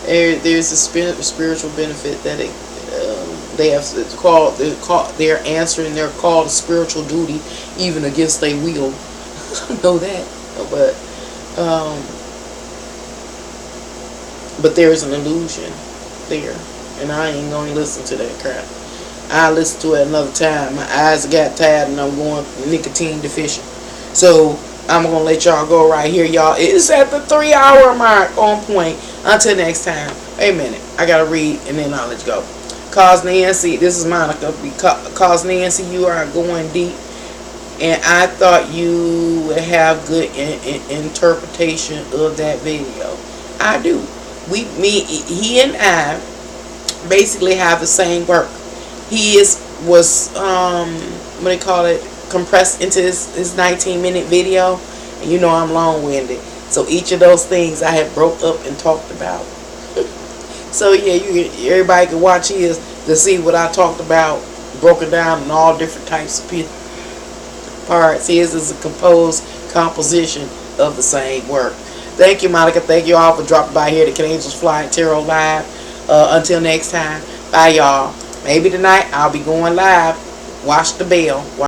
there's a spiritual benefit that they have. They're answering their call to spiritual duty, even against their will. I know that, um, but there's an illusion there, and I ain't gonna listen to that crap. I'll listen to it another time. My eyes got tired and I'm going nicotine deficient. So I'm going to let y'all go right here, y'all. It's at the 3 hour mark, on point. Until next time. Wait a minute. I got to read and then I'll let you go. Cause Nancy, this is Monica. Cause Nancy, you are going deep. And I thought you would have good interpretation of that video. I do. He and I basically have the same work. He was what they call it, compressed into his 19-minute video, and you know I'm long-winded, so each of those things I have broke up and talked about. So yeah, everybody can watch his to see what I talked about, broken down in all different types of parts. His is a composition of the same work. Thank you, Monica. Thank you all for dropping by here to Can Angels Fly Tarot Live. Until next time, bye y'all. Maybe tonight I'll be going live. Watch the bell.